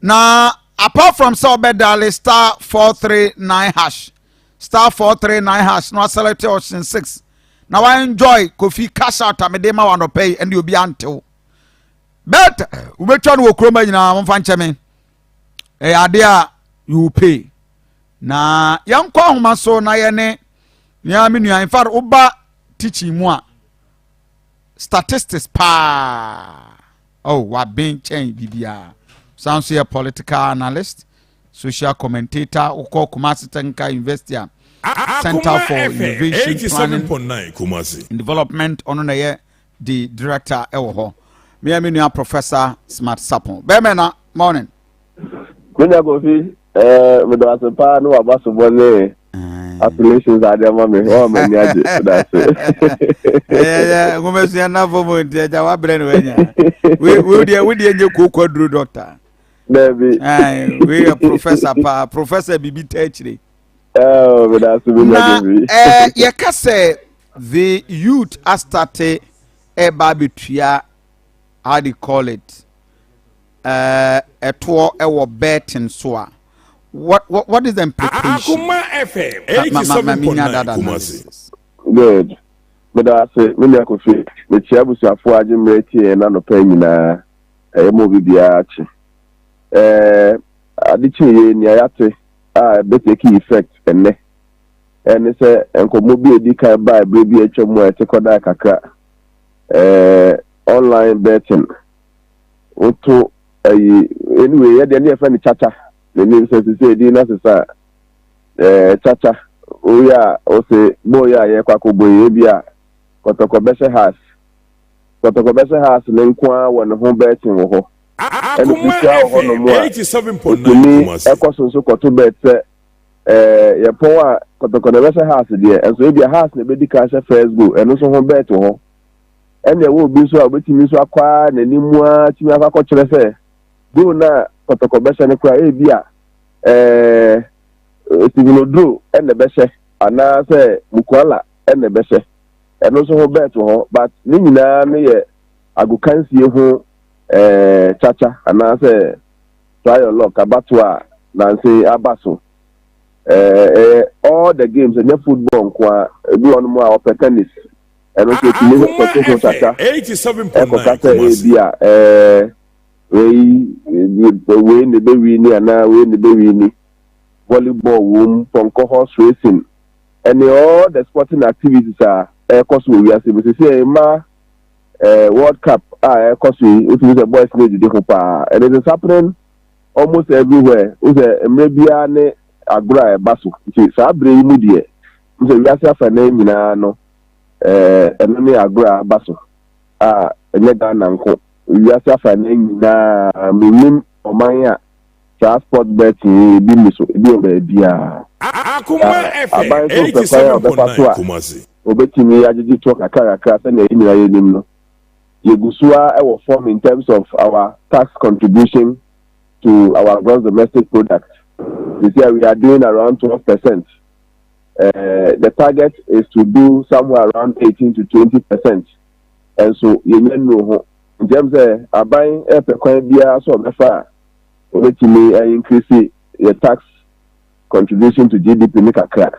Na apart from so bet dial star 439 hash. Star 439 hash no select option 6. Now I enjoy Kofi cash out amedema wano pay and you be until. Bet ubetwa no kroma nyina momfa ncheme. Adea you pay. Na yankwa homa so na yene nya me nua in fact oba teaching mu a statistics pa wa ben change bibia sounds here political analyst social commentator ukọ Kumasi Tenka Investor Center for Innovation Planning Kumasi and Development ono na ye the director ewo ho me nua Professor Smart Sapon be me na morning kunya Kofi me do asepa no abaso bole appellations are there mama oh my nyaje that's it ngomesi na fomo ntia wa brand wenya we dey nye kokwadru doctor baby we professor bibi techre but that's me you can say the youth are started babitua how do you call it a tour betting so what is the implication? Akoma FM 87.9 Kumasi. Good. But I say me Kofi me chiabu so afo agimreti na no pa nyina mo bibiachi adichi ye ni ayate be take effect enne say enkomo bi edi kan ba bi atwam etekoda kakra online betting oto anyway ye de na fa ni chacha the name says say di na sesa chacha oya o se boya ye kwako boye bia kotoko bese house ne nkwa won ho betting wo ho Akoma FM 87.9 ekoso koto bet ye pon a kotoko ne bese house de enso e bia house ne be di ka she first go eno so ho bet ho ene wo bi so a betimi so akwa nanimu a timi akwa kire se do na kotoko bese ne kwa bia signodro ene bese ana se mukwala ene bese eno so ho bet ho but ni nyina me ye agukansie ho chacha ana se try your luck abatwa na say abaso all the games and football kwa ebi on mo a open tennis eno so ti ni ko chacha 87.9 bia we ne be wini ana we ne be wini volleyball ponko horse racing and all the sporting activities are course we are say ma World Cup course if the boys need the hopa and it is happening almost everywhere maybe ne agura baso sa bre mu de so we are fa na nyina no eno ne agura baso enye Ghana nko we are fa na nyina minim omanya transport betting bi miso bi obia Akoma FM 87.9 Kumasi obetimi agigi to kakara se na nyina yenim no yegusua e form in terms of our tax contribution to our gross domestic product. This year we are doing around 12%. The target is to do somewhere around 18 to 20%. And so you know in terms of buying a bia so befa obetimi increase your tax contribution to GDP ni kakra.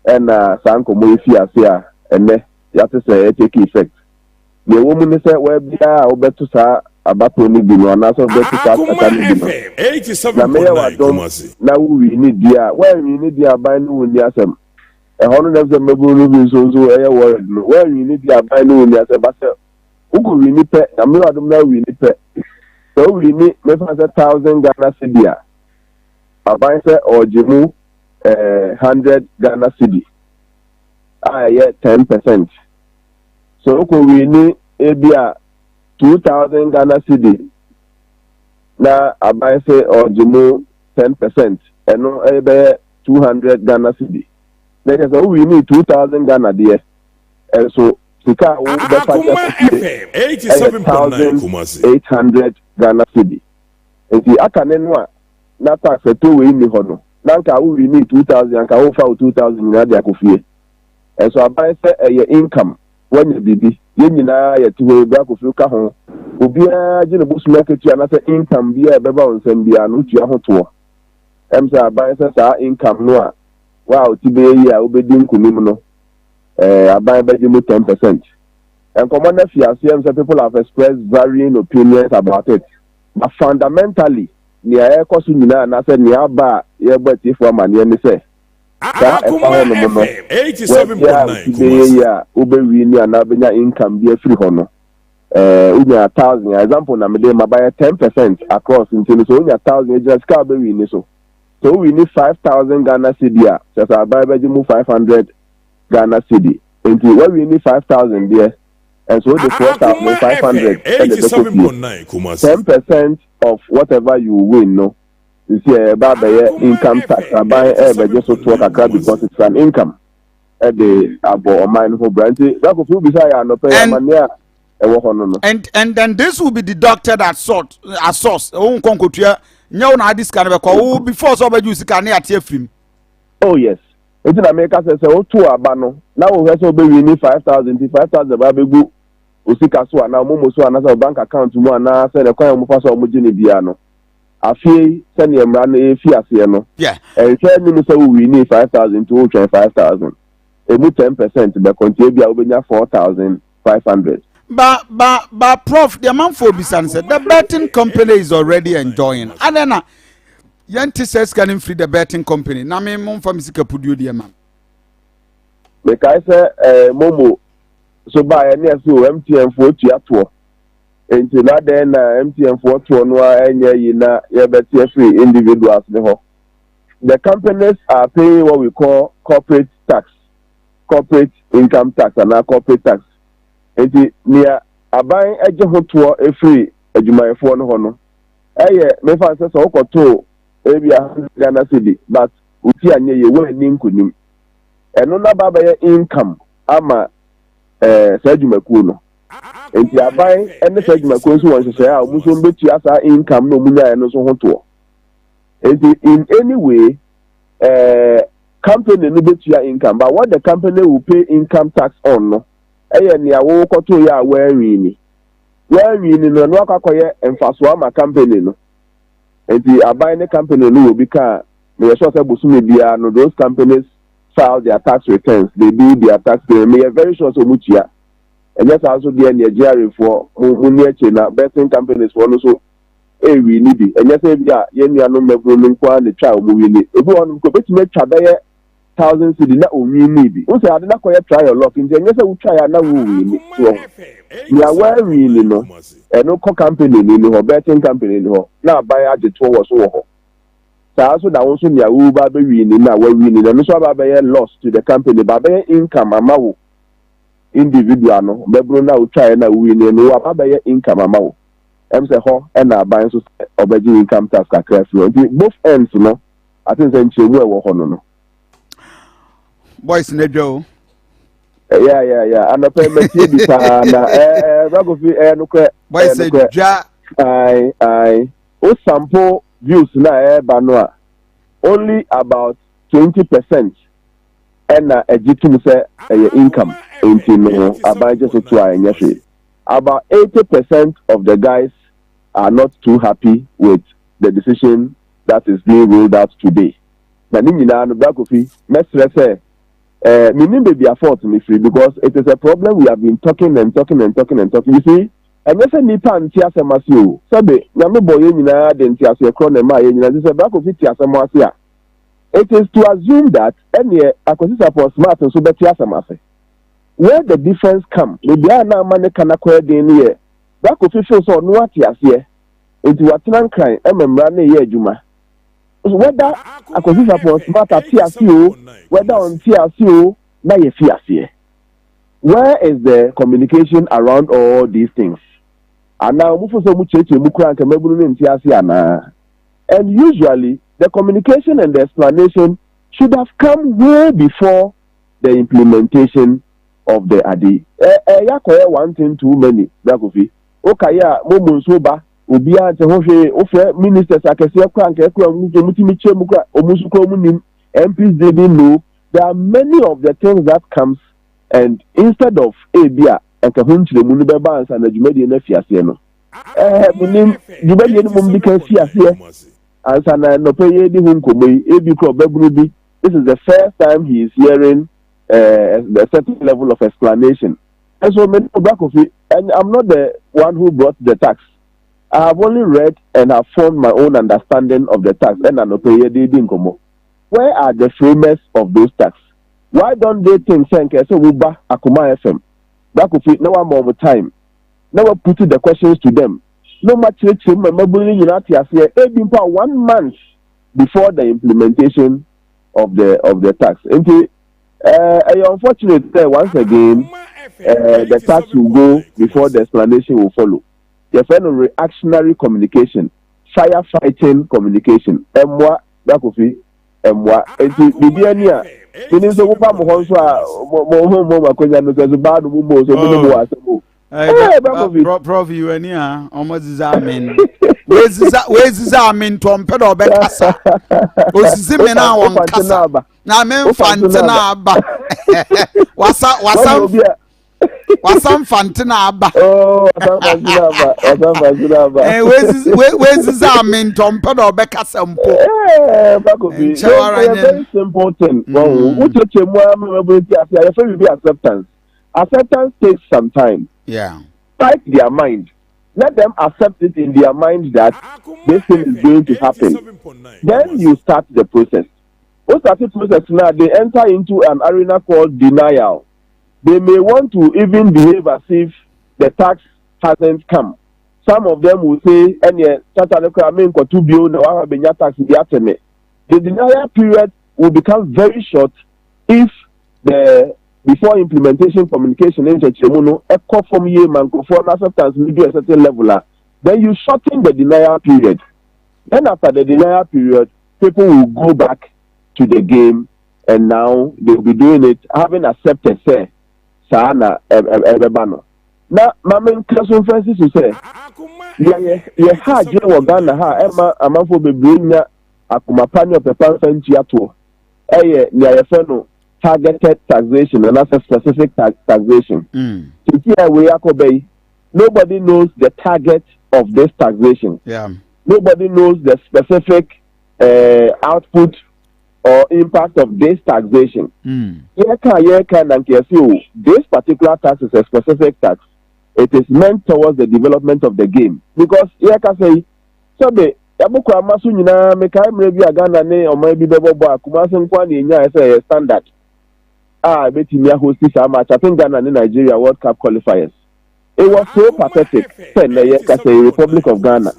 And sanko mo ifi ase enne ya te say take effect. The woman say we bia obeto sa abato ni bi no anaso vertical scatter ni bi no 87.9 Kumasi na we ni dia when we ni dia ban no ni asem e hono na ze mebu no bi so e word no when we ni dia ban no ni asem ba se ugo we ni pe na me adom na we ni pe so we ni me fa 1,000 Ghana cedi a aban se ojimu 100 Ghana cedi yeah 10%. So we need a 2,000 Ghana cedi. Now I say or Jimu 10%. And no 200 Ghana cedi. Then so we need 2,000 Ghana there. And so Akoma FM 87.9 Kumasi 800 Ghana cedi. And the akanenwa na tax to we ni hono. Nanka we need 2,000 and ka offer 2,000 na dia Kofi. And so I say your income when you bibi yen nyina ya tiwe bra Kofi ka ho obi a je ne busu market ya na say income bia e beba onsem bia no tua ho to em say aban say sa income no a wow tibe yi a obedi nkunim no aban be mu 10%. And common na fiase em say people have expressed varying opinions about it, but fundamentally ni a ekosu nyina na say ni aba ye gbati fo amane ni say Akoma FM 87.9 Kumasi ya ubewi ni anabenya income bi free hono unya 1,000 example na me dey mabaya 10% across into so unya 1,000 just ka ubewi ni so we need 5,000 Ghana cedi a just abai beji mu 500 Ghana cedi into when we need 5,000 there and so the 4,500 87.9 Kumasi 10% of whatever you win no. You see, income tax. I buy just to talk about because it's an income. At the abo or mine for brandy. That could be beside no pay money. And then this will be deducted at source. Oh, concotia. No, na this kind of call before so by use can at film. Oh yes. It's in America says oh 2 abano. Now we also be we need 5,000. 5,000 baby go. Usika so na mumu so another bank account mu na say the coin mu fa so mu jini bia no. Afi send your man fi ase no. Yeah. And tell me say we need 5,000 to 5,000. E mu 10% be continue bia obenya 4,500. But prof, the amount for bisan said the betting company is already enjoying. And then Yanti says can free the betting company. Na me mum from sika pudio the man. Because Momo so by any so MTN for to until that then MTN for to no enye na ye better free individuals ho. The companies are paying what we call corporate income tax and corporate tax. Until near aban eje ho to e free adwumayefo no ho no. Me fan say so ko to e bia Ghana cedi but uti anye ye we ni nkunim. Eno na baba ye income ama sa adwumaku no. Enti aban ene sa adwumaku so won hye a omuso mbetu asa income no munya eno so ho to. Enti in any way company no betu ya income, but what the company will pay income tax on no ni awo koto ya awanwi ni no no akakoye emfaso ama company no. Enti aban ne company no obi ka me sure say bosume bia no those companies file their tax returns, they do their tax claim. Me very sure so muchia. And yes, also the Nigerian for Muniache na betting companies for also we need it. And yes, yen no mebro nkwa the child mu wini. Ebi won ko beti me twa 1,000 cedi na o need. Wo say ade na ko try your luck. Nti yes, we try na wo wini. So we are well really no. E no co company ni ho betting company ni ho. Na buy ajeto wo so ho. So that also near Uber be winning now we winning and so about loss to the company but be income amawo individual no be bro na try na winning no about income amawo em say ho and na buy so obeji income tax kakra flow both ends no I think say nchegu e wo ho no boys na dwo yeah and pay me bi pa na go fi no kre boys say dwa I o sample views na banwa only about 20% and ejitum say income into no about just to enyefe. About 80% of the guys are not too happy with the decision that is being rolled out today. Na ni nyina no bra Kofi mesre say me nim be afford me free because it is a problem we have been talking. You see, ɛnyɛ sɛ nipa nti asɛm ase o sɛbe nyame bɔ yɛn nyinaa de nti ase korɔ na ɛma yɛn nyinaa nti sɛ Kofi ti asɛm ase a it is to assume that ɛneɛ Akwasi Sapɔ smart nso bɛte asɛm ase where the difference come maybe a na ama ne kana kɔɛ den ne yɛ Kofi feel sɛ ɔno ate aseɛ nti watena nkran ɛma mmara ne yɛ adwuma whether Akwasi Sapɔ smart ate ase o whether ɔnte ase o na yɛ fi aseɛ where is the communication around all these things ana mufu so mu cheche mu kura nka mabunu ne nti ase ana and usually the communication and the explanation should have come way before the implementation of the adi yakoye one thing too many Kofi okaya momu nso ba obi a te ho hwe ofre ministers akese kura nka ekura mu mutimi che mu kura omusu kura mu nim MPs they didn't know there are many of the things that comes and instead of abia enka hunchire mu no be balance na dwumadi na fiase no minim dwumadi no mum bi kan fiase ansa na no pay di hun komoyi ebi kro baburu bi this is the first time he is hearing a certain level of explanation and so many Kofi and I'm not the one who brought the tax I have only read and have formed my own understanding of the tax and no pay di nkomo where are the framers of those tax why don't they think so we ba Akoma FM Kofi now one more time now we put the questions to them no much mabuli unity as here 1 month before the implementation of the tax and unfortunate once again the tax will go before the explanation will follow the friend of reactionary communication firefighting communication Kofi enti bibia Meaning so pa mo honso a mo makonya no so ba no mo so mo mo asemo prof you ani a omoziza amen weziza amen tompe do be kasa osisi me na won kasa na men fante na aba wasam fante na aba weziza amen tompe do be kasa mpo Bakofi very simple thing ucheche mu amaboti afia your friend will be acceptance takes some time fight their mind let them accept it in their mind that this thing is going to happen then you start the process once that process now they enter into an arena called denial they may want to even behave as if the tax hasn't come some of them will say the denial period will become very short if the before implementation communication echo from ye manko for acceptance maybe a certain level then you shorten the denial period then after the denial period people will go back to the game and now they will be doing it having accepted say sana ebebano na mamen Kasun Francis say ye ha je wo Ghana ha ema amanfo bebre nya akoma pani of the fancy ato eye nya ye fe no targeted taxation and that's a specific taxation here we are nobody knows the target of this taxation nobody knows the specific output or impact of this taxation this particular tax is a specific tax. It is meant towards the development of the game because say so the Abukwa masu nyina meka mrebi agana ne o ma bi bebo bo akuma se nkwa na enya say standard betimi host this match I think Ghana and Nigeria World Cup qualifiers it was so pathetic say na ye ka say Republic of Ghana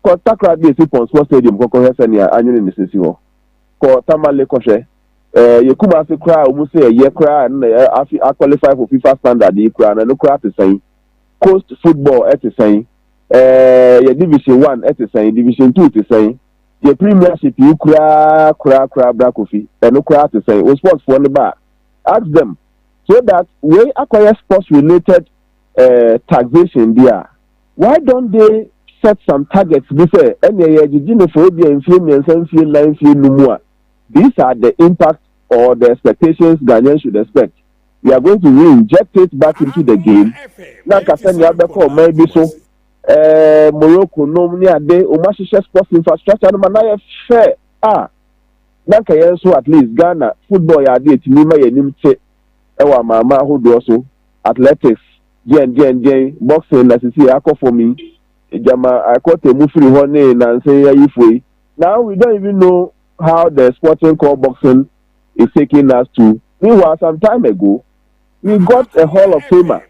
ko takra dey Sipon Sports Stadium ko hese ne anyu ne sisi ho ko tamale ko hwe ye kuma se kra o mu say ye kra na afi qualify for FIFA standard e kra na no kra te say coast football at the same your division 1 at the same division 2 to say your premiership you cra Kofi and no cra to say o sports for the bar ask them so that we acquire sports related taxation there why don't they set some targets be say any for these are the impact or the expectations Ghanaians should expect. We are going to re-inject it back into the game. Now, maybe so. Morocco, no near day, Omashisha sports infrastructure, no man, fair. So at least Ghana football, I did Nima Yenimche, Ewa Mama, who do also athletics, Jen, boxing as you see, I call for me. Jama, I caught a movie honey and say, if we now we don't even know how the sporting call boxing is taking us to. Meanwhile, some time ago, we got a Hall of Famer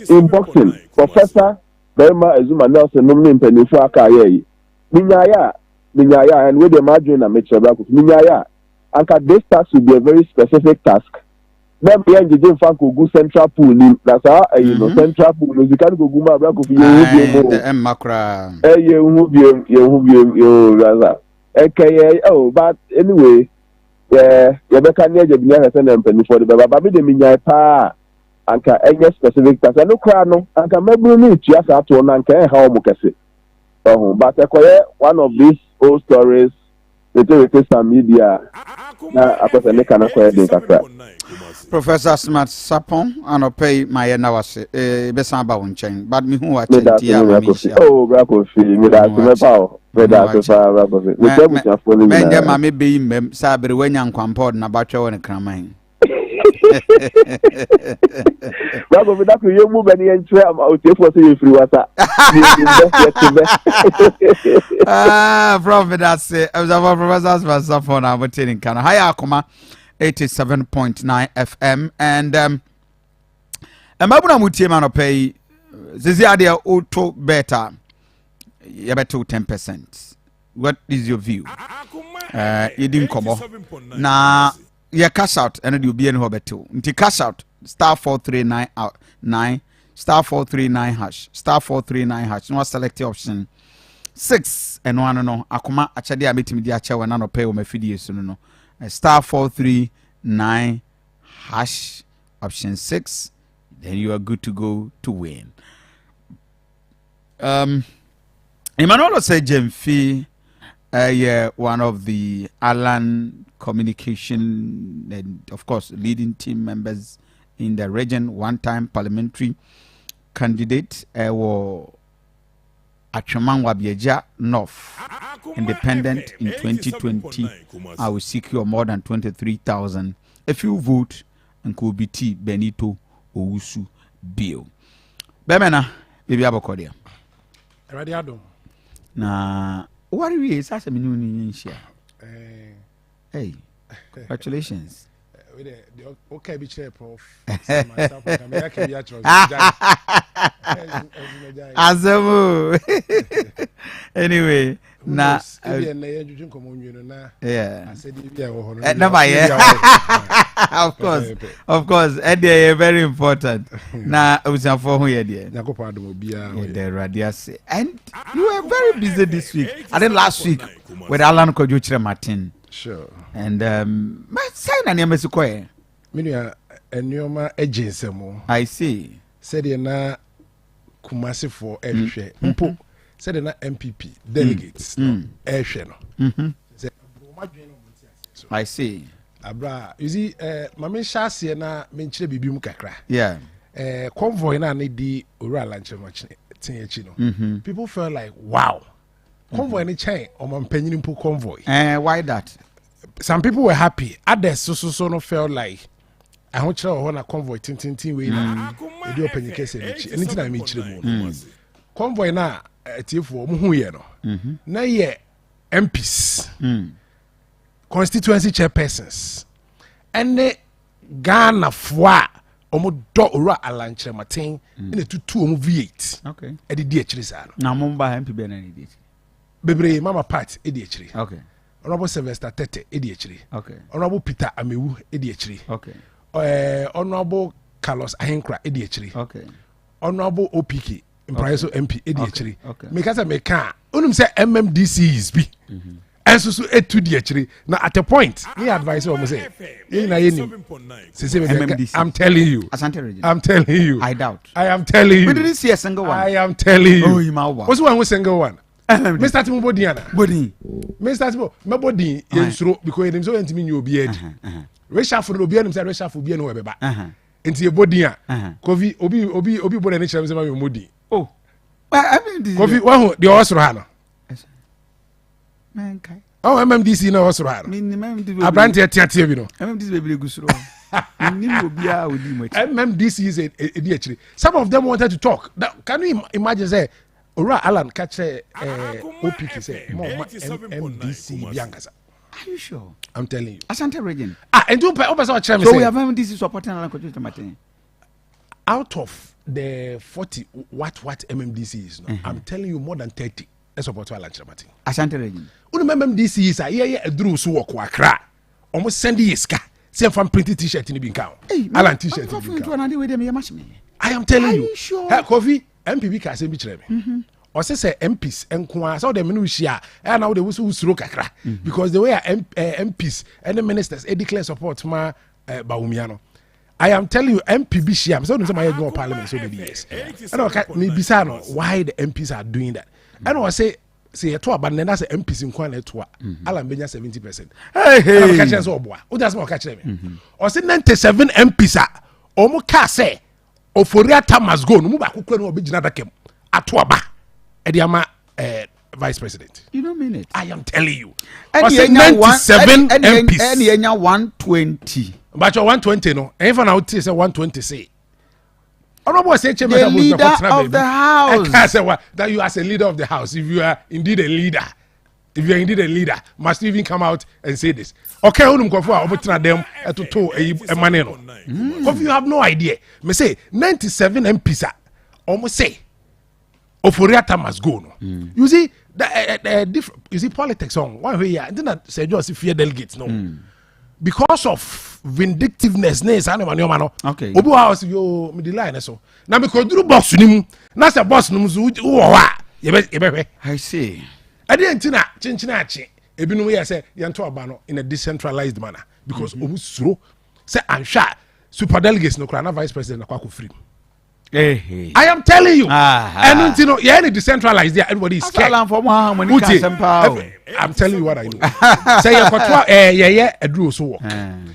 in boxing, Professor Berma Azuma Nelson, nominated Penny for Akaye. Minyaya, and with the margin and make sure that Minyaya, and this task will be a very specific task. Then behind the Jim Franco go central pool, that's how central pool. You can't go Guma Black of you. Macra. Okay, oh, but anyway, yeah, you can near the Bian and Penny for the Baby de Minya Pa, and can any specific task. I no crano, and can maybe need just out to an care how Mukasi. Oh, but acquire one of these old stories. Some media. Professor Smart Sapon and pay my nawase besamba unchen but me who watch oh Kofi me that me power me that Kofi me dem ma me be mem sabere wanya nkwampo na batwa won kraman Bravo, that you move any entry out for say free water. From that say Professor Smart Sapon am telling kana higher Akoma 87.9 FM and mabuna mutie man pay zizi ade auto better you better 10%. What is your view? You didn't come na you cash out and you be any better. Nti cash out *439 9 *439 hash *439 hash no select option 6 and one no Akoma achade ametimi di ache we na no pay o mafidie so no *439 hash option 6, then you are good to go to win. Emmanuel said Jemfi, one of the Alan communication and of course leading team members in the region, one-time parliamentary candidate, Atwaman Wabieja North independent in 2020. I will secure more than 23,000 if you vote and could be T Benito Owusu Bill. Bemena baby abokodia. Ready Adam. Na what are we such a minu share? Hey, congratulations. Okay, be chair, Prof. Azamu. Anyway, na yeah. Of course, and they are very important. Na usa for who here there. And you were very busy this week. I think last week with Alan Kojuchre Martin. Sure. And my sign and your Mesukoe. Minia and Yoma agency mo. I see. Said you na Kumasi for Airshare. Said you na MPP delegates. Airshare. I see. Abra, you see, Mami Shasi na menchire bibi mu kakra. Yeah. Convoy na ni di ora lunch much no. People felt like wow. Convoy ni chain or mampenyin mpo convoy. Why that? Some people were happy. Others so no felt like I want to hold a convoy tin way na. E do open case anything na me chire mu. Convoy na tiefo mu hu ye no. Na ye MPs. Constituency chairpersons. And Ghana fwa omo do ora alanche matin ina tutu omo V8. Okay. E di chire sa no. Na mo ba MP be na ni di. Bebre Mama Pat e di chire. Okay. Honorable Sylvester Tete e di chire. Okay. Honorable Peter Amewu e di chire. Okay. Honorable Carlos Ahenkra e di chire. Okay. Honorable OPK Impraiso MP e di chire. Okay. Me kasa me kan onum say MMDCs bi. And so et to the actually now at a point me advice almost say I'm telling you Asante I'm telling you I doubt I am telling you we didn't see a single one I am telling you oh you ma what's one single one me start mo bodiana body me start mo me body yensuro because them so ntimi nyi obi adi reshuffle obi anim say reshuffle obi anu we beba enti e body a Kofi obi body na chirem say ma me modi oh I mean Kofi wa ho de osoro ha no man kai Oh, MMDC no was right. Abrante tiatia bi no. MMDC be be gusuro. MMDC is a actually. Some of them wanted to talk. Can you imagine say Ora Alan catch OPT say MMDC Biankasa. Are you sure? I'm telling you. Asante region. And do so we have MMDC supporting Alan Kojo Martin. Out of the 40 what MMDC is no, I'm telling you more than 30 support Alan Martin. Asante region. MMDC is a drew so work Accra. Almost send yeska. Say from printed t-shirt in the binka. Alan t-shirt. I am telling you. Sure? Kofi MPB ka say bi kire me. Or say MPs enko so the menu share and now they will stroke Accra because the way MPs and the ministers declare support ma Bawumiano. I am telling you MPB share so no my go parliament so many years. And me bisa no why the MPs are doing that. And I say to about then that's MPs in Kwan to Alan Benya 70%. Hey, catch us all boy. Who does more catch them? Or say 97 MPs are omo ka say Oforiata must go no move akukwe no obigina dakem atoaba ediama vice president. You don't mean it. I am telling you. Or say 97 MPs. Any 120. But your 120 no. Even out say 120 say. The leader of the house. I can't say what that you as a leader of the house. If you are indeed a leader, must you even come out and say this. Okay, unum kofu a obetra dem etoto e mane no. Kofi, you have no idea. Me say 97 MPs almost say Oforiata must go no. You see the different. You see politics on one way here. Didn't say just fear delegates no. Because of vindictiveness okay. Obi house yo me the line so na me koduru boss nim na say boss nim so wo wa ye I see. Ade ntina chinchina achi ebinom ye say ye nto aba no in a decentralized manner because omu suro say ansha super delegates no kra na vice president na kwako free. Hey. I am telling you. And you know, yeah, decentralized there. Everybody is scared. I'm telling you what I know. Say you got a draw so.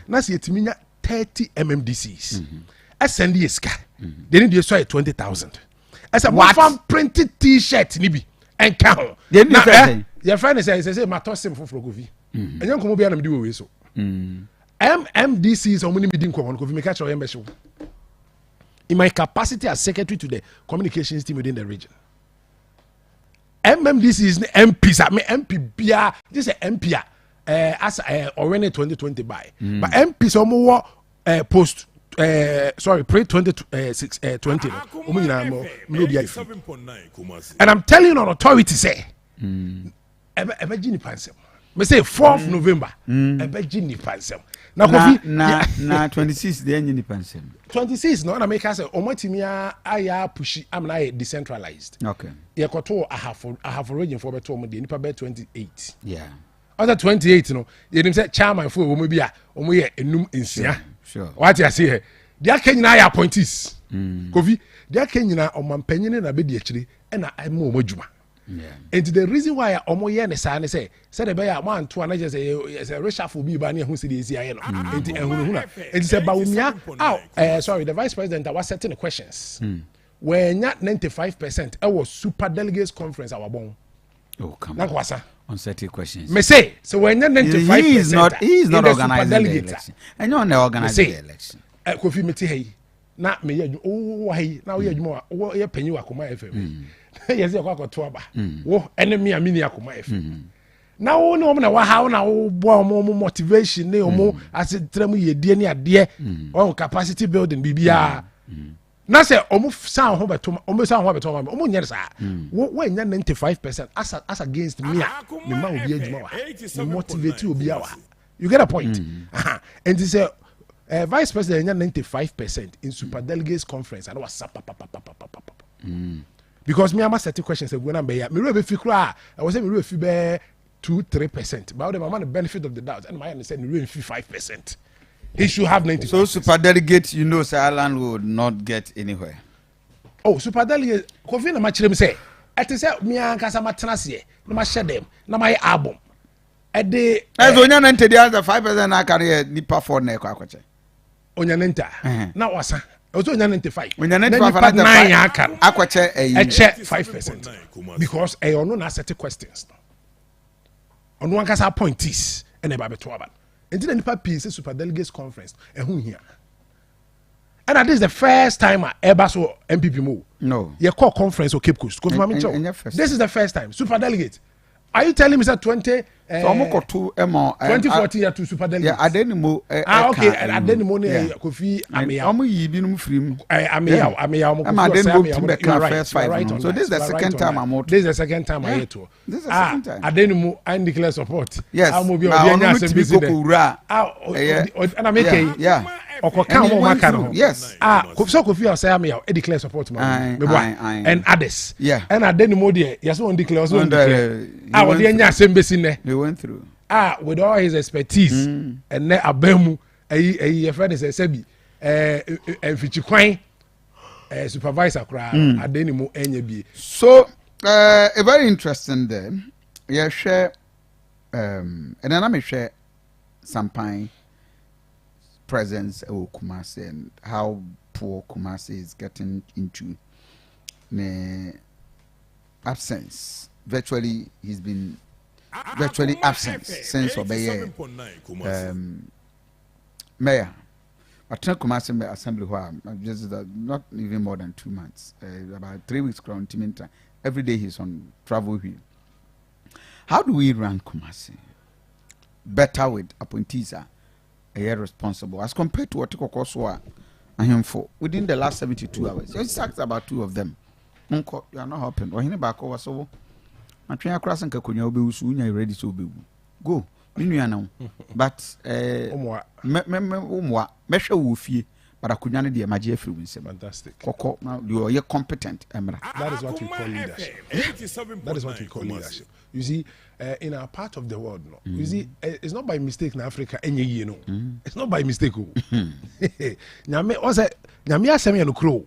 Now see it mean 30 MMDCs. SND is scar. They need to sell 20,000. As a one printed T-shirt nibi and count. Your friend says my toss him for Kofi. And you come be and do so. MMDCs or many meeting come on Kofi make catch your embassy. In my capacity as secretary to the communications team within the region. MMDC is MPs. I mean MPBA. This is MPA. As already 2020 by. But MPs are more post. Pre 2020. And I'm telling you on authority say. Ebe jini pansem. Me say 4th November. Ebe jini pansem. Na 26 the engine pansem. 26 no na make us omotimi aya pushi am na decentralized. Okay. Ye koto I have region for beto mo de nipa be 28. Yeah. Other 28 no, ye dim say chairman for wo mo bia omo ye enum ensia. Sure. What you say here? Dia kenyina ya appointees. Kofi, dia kenyina omampanyine na be de akire e na emo omo adwuma. Yeah. And the reason why omo ye ne sa ne say the be ya man to na just say reshuffle bi ba na hu se dey esi aye no. And ehunu na. And say Bawumia sorry, the vice president was setting the questions. When 95% it was super delegates conference our bon. Oh come on. Nakwasa. On certain questions. Me say so when 95% he is not organizing the election. And no one organizing the election. Kofi meti hey. Na me ye oh hey na we adwuma wo ye panyi Akoma FM. Yes, you got to aba. Wo enemy amini Akoma FM. Na wo no na wa how na wo bo mo motivation ne omo asetrem ye die ne ade on capacity building bibia. Na say omo san ho beto omo san ho beto omo nyere sa. Wo nya 95% as against me me ma obi adwuma wa. Me motivate obi awa. You get a point? And this vice president nya 95% in super delegates conference and was because me am certain questions when I'm be me really feel cry I was say me really feel be 2-3% but them am the benefit of the doubt and my understand me really feel 5%. He should have 90%. So super delegate you know say Alan would not get anywhere. Oh super delegate Kofi na ma kire me say it say me ankasa matena se na ma share them na my album e dey onya 90 the other 5% na carry nipa for na akwache onya 90 na wasa also 95. When 95 a check 5% because I no na set questions. on one kasa appointees and eba beto aba enti na nipa pii say super delegates conference ehun hia and this is the first time I ever saw MPP mo no ye call conference or Cape Coast this is the first time super delegate. Are you telling me that 2014 to super delegate? Yeah, Adenimo. Okay, Adenimo Kofi Ameya. So this is the second time I'm out. This is the second time I hear to. This is the second time. Adenimo I declare support. Yes. And I'm making yes. So Kofi I say Ameya I declare support and others. Yeah. And Adenimo there yes one declare also we went through. With all his expertise and ne abemu a friend is a sebi fichikwan supervisor kra adenimu enyebi. So a very interesting there. Yeah, share and then I share Sampai presence of Kumasi and how poor Kumasi is getting into the absence. Virtually he's been virtually absent since Obeye mayor. I think Kumasi assembly where just not even more than 2 months, about 3 weeks ground time. Every day he's on travel wheel. How do we run Kumasi better with appointees are responsible as compared to what Kokoswa and him for within the last 72 hours? You sacked about 2 of them. You are not helping. Or he back over so. I'm trying to cross and Kakunya will be soon. You're ready to be go. You know, but measure woofy, but I could not be a magic influence. Fantastic. Coco, now you are competent, Emra. That is what we call leadership. That is what we call leadership. You see, in our part of the world, no. You see, it's not by mistake in Africa, any you know. It's not by mistake. Nyame was a Nyamia Semi no crow.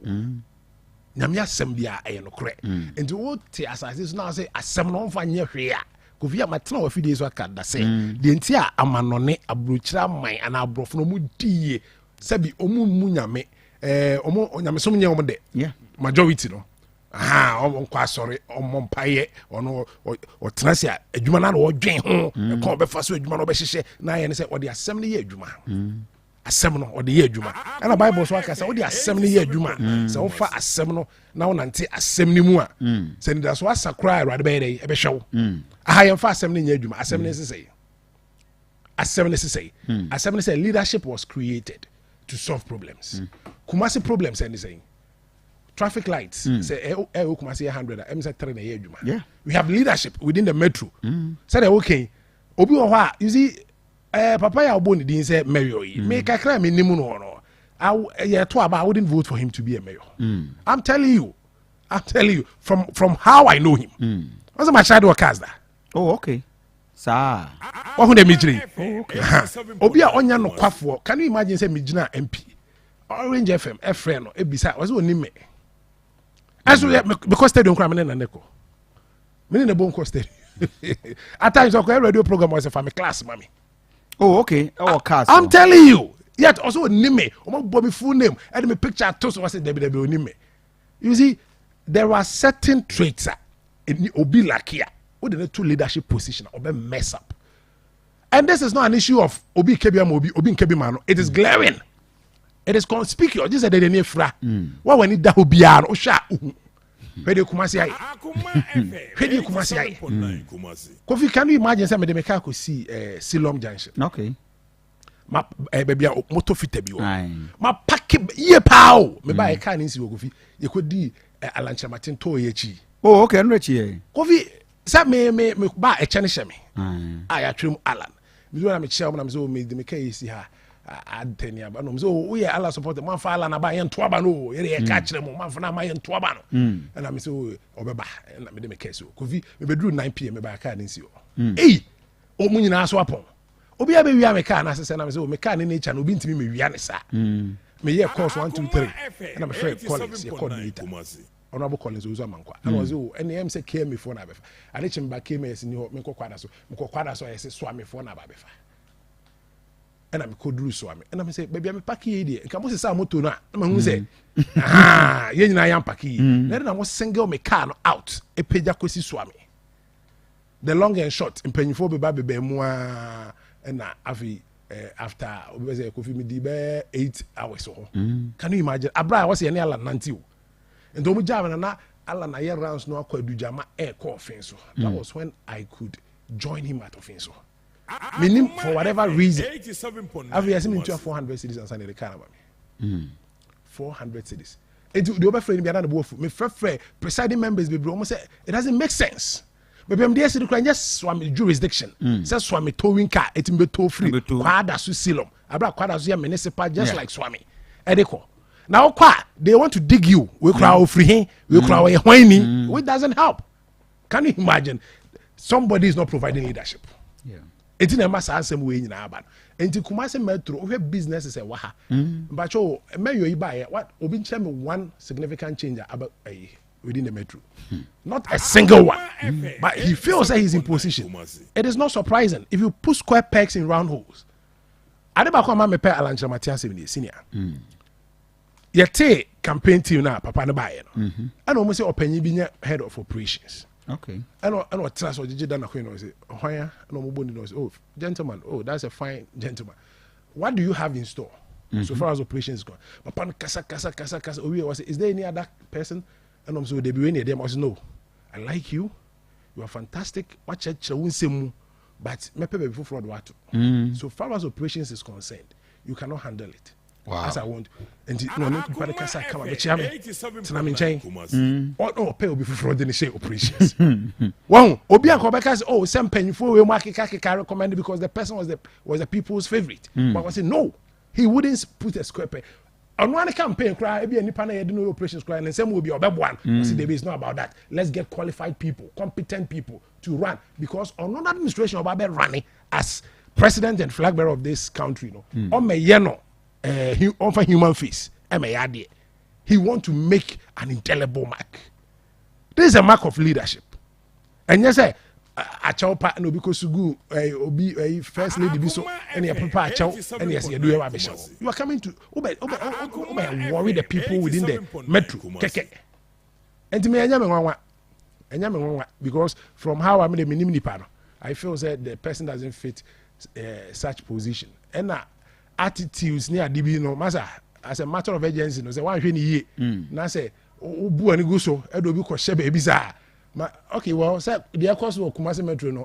Nyamia Sembia a no cre. And to what as now say a seminal for near here. Kovia matno a few days work that say the entire amanone abruchra mine and our brofno mudi sabi omu munyame omo onyame som nya omde yeah majority no omo kwa sorry omo mpaye ono o trasia adwuma na no dwen ho e ko be fa so adwuma no be hyehye na ye ne se odi asem ne ye adwuma asem no odi ye adwuma na bible so aka say odi asem ne ye adwuma se wo fa asem no na wo nante asem ne mu a se ni da so asakra awade be dey e be hwew yɛn fa asɛm ne nyɛ adwuma asɛm ne sesɛ asɛm ne sɛ leadership was created to solve problems Kumasi problems ɛne sɛ traffic lights sɛ Kumasi 100 a say 3 na ɛyɛ adwuma we have leadership within the metro sɛdeɛ okay obi wɔ hɔ a you see papa yɛ ɔbɔ ne din sɛ mayor yi me kakra me nim no no yɛ to aba I wouldn't vote for him to be a mayor I'm telling you from how I know him what's my shadow cast that. Oh, okay. Sir. What would they okay. Obia onya no kwafo. Can you imagine say Mijina MP? Orange FM, Efreno, Ebisa, was only me. As we because stadium cram na neko. Me na bon stadium. At times okay radio program was a family class, mommy. Oh, okay. Oh, cast. I'm telling you. Yet also nime. Omo bo me full name. And me picture to so was Debbie nime. You see, there are certain traits in Obi Lakia. The 2 leadership position or mess up, and this is not an issue of Obi Kebiam Obi Kebimano. It is glaring, it is conspicuous. This is the near fra. Why when it that Obiano Osha? Where do Kumasi? Where do Kumasi? Kofi, can you imagine some of the mechanical see Silom Junction? Okay. Ma baby moto fitebi. Ma pack ye pow. Me buy a car in Kofi. You could do a lunch Martin to yechi. Oh, okay, I'm rich here. Kofi. Sa me ba e chene hye me aya twem alan me do na me chia mo na me so me de me kai si ha anteni aba no me so we ala support man fa alan aba ye nto aba no ye ka kire mo man fa na ma ye nto aba no na me so obeba na me de me kai so Kofi me be duru 9 pm me ba ka ni si o o mu nyina so apon obi abe wi am ka na sese na me so me ka ni nature no obi ntimi me wi ane sa me ye course 1 2 3 na me friend Collins ye coordinator Honorable Collins Ozo Amankwa and was and the say came me for na befa ade chimba came as ni ho me kokwada so yes so am for na ba befa and am ko duru so am and am say baby am pack here dey nka mo se sa moto no a ma hu say ye nyina yam pack here na mo single me car no out e peja kosi so am the long and short mpanyinfo beba mu a na afi after we say Kofi midi be 8 hours so can you imagine abra was any ala nanti o and omu jam na ala na year rounds no akwa adujama air call offense so that was when I could join him at offense so meaning for whatever reason afi yasi me 400 cities and Sunday can about me 400 cities and the over friend be na bo me frɛ presiding members be almost say it doesn't make sense. But I'm there to the just swami jurisdiction. Say swami towing car, it be tow free. Kwada su silom. Abra kwada su ya municipal just like swami. Edeko. Now they want to dig you. We crowd free. We crowd whining. Which doesn't help. Can you imagine? Somebody is not providing leadership. Yeah. It's in a mass answer way in Aban. And to Kumasi Metro, we have business is a waha. But oh, may you buy what? Obin one significant change about within the metro. Not a single one. But he feels that he's in position. It is not surprising if you put square pegs in round holes. Adebakwa me pe Alancha Matias senior. Yete campaign team na papa ne bae no. And almost say opanyi bi head of operations. Okay. And trust or Gigi Dana Queen say, "Why no mobile knows? Oh, gentlemen, oh, that's a fine gentleman. What do you have in store so far as operations go? Papa kasa. Is there any other person?" And I'm so they be them. I say no, I like you. You are fantastic. Watch it, but me pay before fraud what. So far as operations is concerned, you cannot handle it. Wow. As I want. And no people can say come on, chairman. Tsunami chain. Oh, pay before fraud in the share operations. Wow. Obi and Kobeka say, oh, some painful we market can recommend because the person was the people's favorite. But I say no, he wouldn't put a square peg. On one campaign, cry, be any panel, no operations cry, and Nsem will be a one. See, it's not about that. Let's get qualified people, competent people to run. Because on one administration of Abe running as president and flag bearer of this country, on my yeno, for human face, he want to make an indelible mark. This is a mark of leadership. And yes, Achaupa no because you obi first lady be so any papa achau any yes you do you are coming to worry the people within the metro keke and me anya me nwa because from how I mean the minimum I feel that the person doesn't fit such position and attitudes near DB no masa as a matter of urgency no say one hwe ni yie na say obu ani go so e do bi ko hye ba ebisa. Okay, well, sir, the course of Kumasi Metro, no,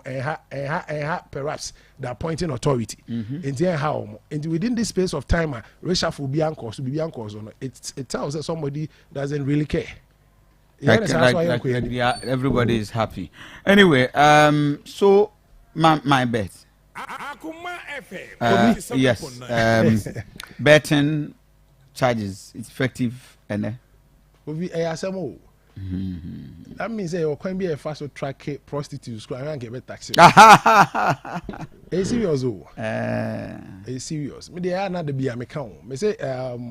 perhaps the appointing authority. And within this space of time, reshuffle will be uncles, it tells that somebody doesn't really care. Everybody is happy. Anyway, so my bet. Yes, betting charges, it's effective, and that means you can be a fast track prostitutes and get taxi. It's serious, it's serious. Me there not the be account. Me say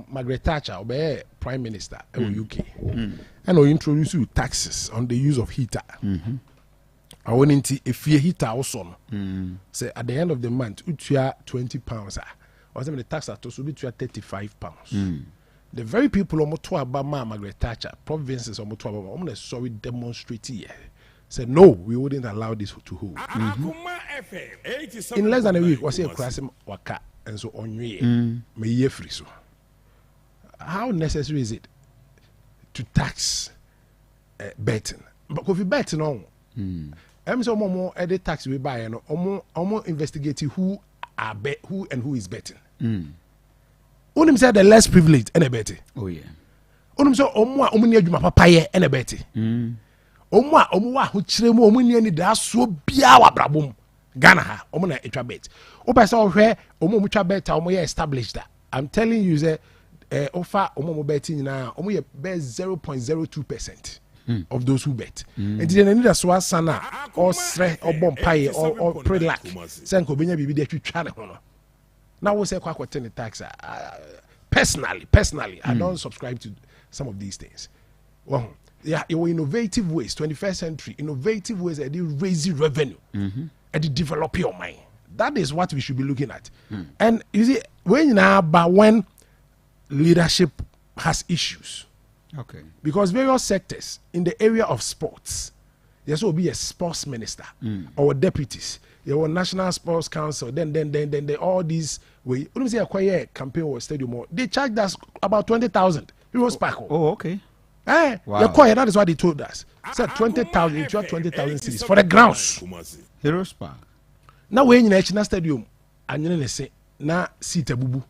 Margaret Thatcher be Prime Minister of UK, and I introduce you taxes on the use of heater. I want into a fear heater also. Say at the end of the month, you are £20. Or some the tax at also be £35. The very people almost to Obama, Margaret Thatcher, provinces almost to Obama, sorry demonstrate here. Said no, we wouldn't allow this to hold. In less than a week, was a crashing waka and so on me free so. How necessary is it to tax betting? But if you bet no, I'm so more edit tax we buy and almost investigate who is betting. Unim said the less privileged and a betty. Oh yeah. Unim so omni adwuma papa ye and a betty. Omwa hu chiremu omni ni da so bia wa brabom. Ghana ha omna etwa bet. Opa say ohwe omo mutwa bet omo ye established that. I'm telling you say offer omo betting na omo ye bet 0.02% of those who bet. And then need so asana or sre or bompaye or pray lack. Senko benya bibi de twitwa ne ho. Now we say quite the tax. Personally, I don't subscribe to some of these things. Well, yeah, it were innovative ways, 21st century, innovative ways that they raise revenue and they develop your mind. That is what we should be looking at. And you see, when leadership has issues, okay, because various sectors in the area of sports, Yes, will be a sports minister or deputies. Your national sports council. Then all these way. When we say acquire campaign or stadium, they charged us about 20,000 euros per. Oh, okay. Wow. That is what they told us. Said 20,000, you have 20,000 cities for the grounds. Heroes Park. Now we're in national stadium, and you say na seat bubu.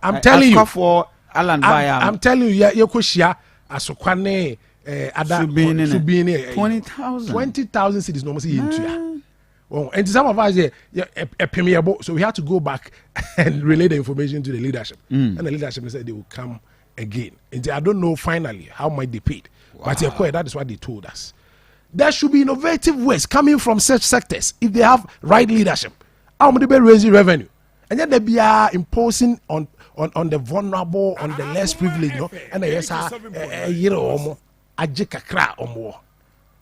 I'm telling you. For Alan I'm telling you, you kushia asokwane Subini 20,000 cities no see into. Well, and some of us so we had to go back and relay the information to the leadership, and the leadership said they will come again. And I don't know finally how much they paid, but that is what they told us. There should be innovative ways coming from such sectors if they have right leadership. How much they raise revenue, and then they be imposing on the vulnerable, on the less privileged, and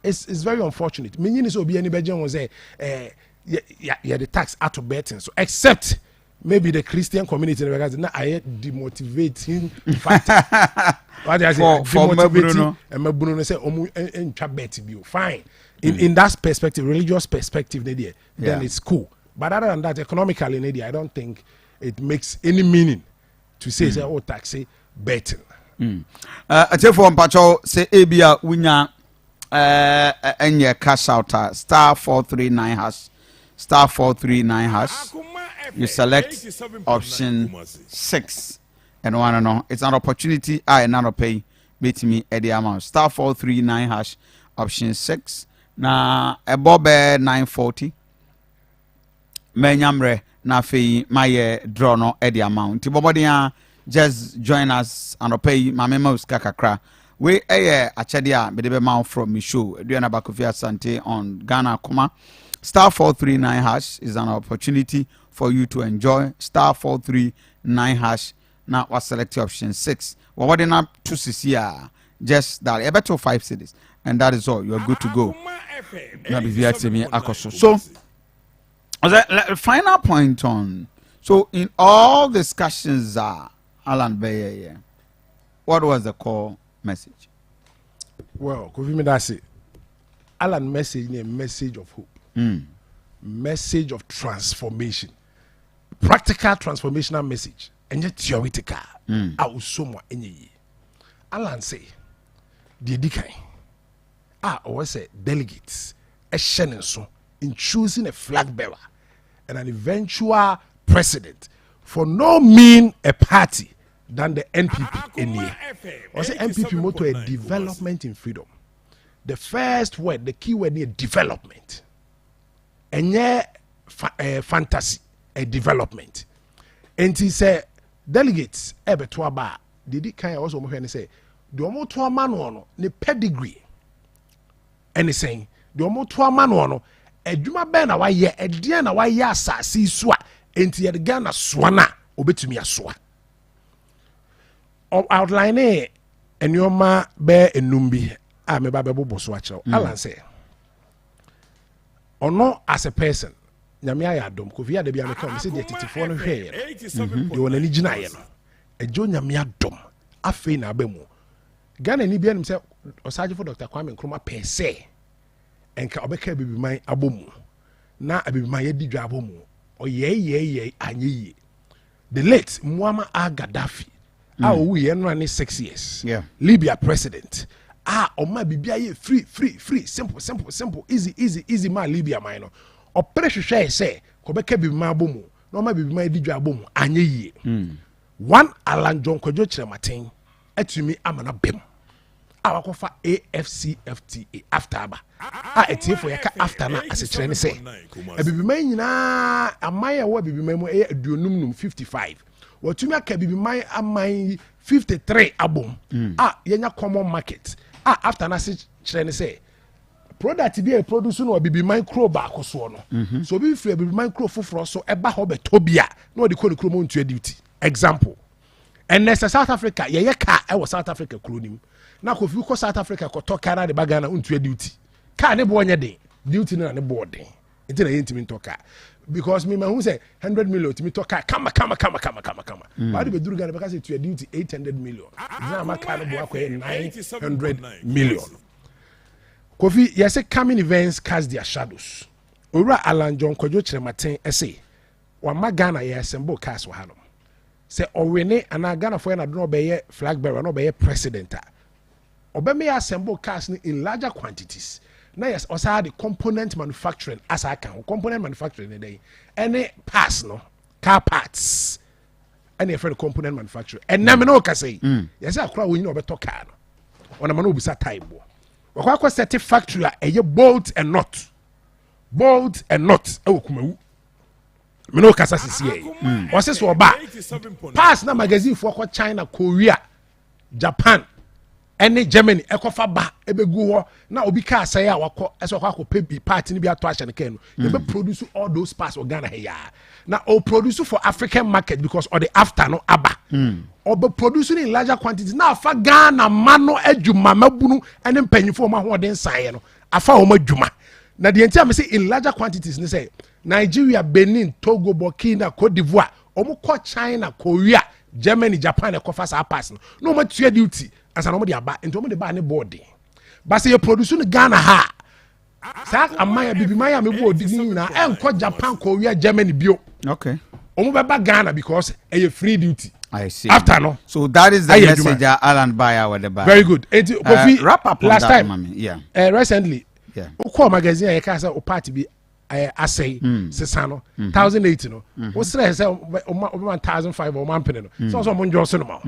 it's very unfortunate. Meaning is obi anybody was say the tax out of betting. So except maybe the Christian community because now I demotivating factor. What I say demotivating and my Bruno say and bet fine. In that perspective, religious perspective, then it's cool. But other than that, economically, I don't think it makes any meaning to say taxi betting. I tell for Pacho say Abia winya and your cash out star 439 hash star 439 hash. You select option 6 and one and on. It's an opportunity. I another pay beat me at the amount star 439 hash option 6 na above 940 menyamre na fe my draw no at the amount. Tibobodia just join us and pay my memo kakra. We achadia bedebe mount from me show Aduanaba Kofi Asante on GhanAkoma. Star 439 hash is an opportunity for you to enjoy. Star 439 hash. Now was select option 6. Well, what in up 2 CCR? Just that a better 5 cities, and that is all. You are good to go. Now be via me akoso. So, the final point on. So in all discussions, Alan Baye, what was the core message? Well, Kofi Medase, Alan message a message of hope, message of transformation, practical transformational message, and yet theoretical. Alan say, the Dikai, always say delegates, a shenanso in choosing a flag bearer and an eventual president for no mean a party than the NPP in here. I say NPP motto a development in freedom. The first word, the key word, is development. And yeah, fantasy, a development. And he said, delegates, ebe to aba, did kind of also say, the omo to a man the pedigree. And he's saying, the omo to a man a juma ben away ye, a diana away yasa, si swa, and the Ghana swana, obetumi aswa. Outline and your ma bear and numbi. Me babe bobo swatch. Alan say, or no as a person. Nyamia Dom, Kofi de Biame come, say the 84 no hair. You want any ginayan. A Joe Nyamia Dom, a fee na bemo. Ghana ni bien himself, or Sergeant for Dr. Kwame Nkrumah per se. And Kabeka be my abomu. Na be my yedi jabomu. Or ye, anye. The late Muammar al-Gaddafi. We are 6 years. Yeah. Libya president. Or my BBI free, simple, easy, my Libya minor. Or pressure say, Kobeka be my bomu. No, my be my dija bomu. Anye. One Alan John Kojo Martin. To me, I'm an abim. Our cofa AFCFTA after Aba. It's here for after na as a train say. A baby man na a Maya wa baby man a dunum 55. What to me a baby man a my 53 album. Yenya common market. After na as train say. Product be a producer no baby micro back or so no. So be free baby micro for so eba hobe tobia. No the call chromo to duty. Example. And next South Africa, yeah, car I was South Africa crooning. Now if you go South Africa, go talk car the bagana unto your duty. Car ne boy day. Duty na ne board day. Until I intimate talk car. Because me who say 100 million to me talk car. Come. Why do we do that? Because it's your duty 800 million. Now my car boy 900 million. Kofi, yes, coming events cast their shadows. Ora Alan John Kojo Chrematin essay. Wama Ghana ye assemble cast wahalom. Say Owene and Ghana for an be flag bearer, no be president. Obeme assemble cast in larger quantities. Now yes, also the component manufacturing as I can component manufacturing today. Any parts no car parts. Any friend component manufacturing. And now me no can say yes, I crowd we know better car. On a man bisa type. Wakwa set factory a bolt and nut. Bolt and nut. Oh kumewu. Me no kasa sisi e. Wase so ba. Pass na magazine for China, Korea, Japan, any Germany, ekofa ba ebegu ho na obi ka asay a wakọ eso akọ pay part ni bi ato ahye ne kan no. You be produce all those parts of Ghana here. Now or produce for African market because or the after no aba. Or be producing in larger quantities. Now fa Ghana mano adwuma mabunu ene mpanyifo ma ho den san no. Afa o madwuma. Na the entire me say in larger quantities ni say Nigeria, Benin, Togo, Burkina, Cote d'Ivoire, omo ko China, Korea, Germany, Japan e kofa sa pass no mo tua duty as an omo de aba ento omo de ba ne board. But say you produce in Ghana ha. Sa amaya bibi maya me bo di na enko Japan, Korea, Germany bio. Okay. Omo be ba Ghana because e free duty. I see. After no. So that is the message Alan Baya with the bar. Very good. Kofi, wrap up last that, time. Mommy. Yeah. Recently. Yeah. Ukwa magazine ya kasa o party bi asay sesano 1080 no. O sere say o 1005 o man pene no. So mo njoso no ma.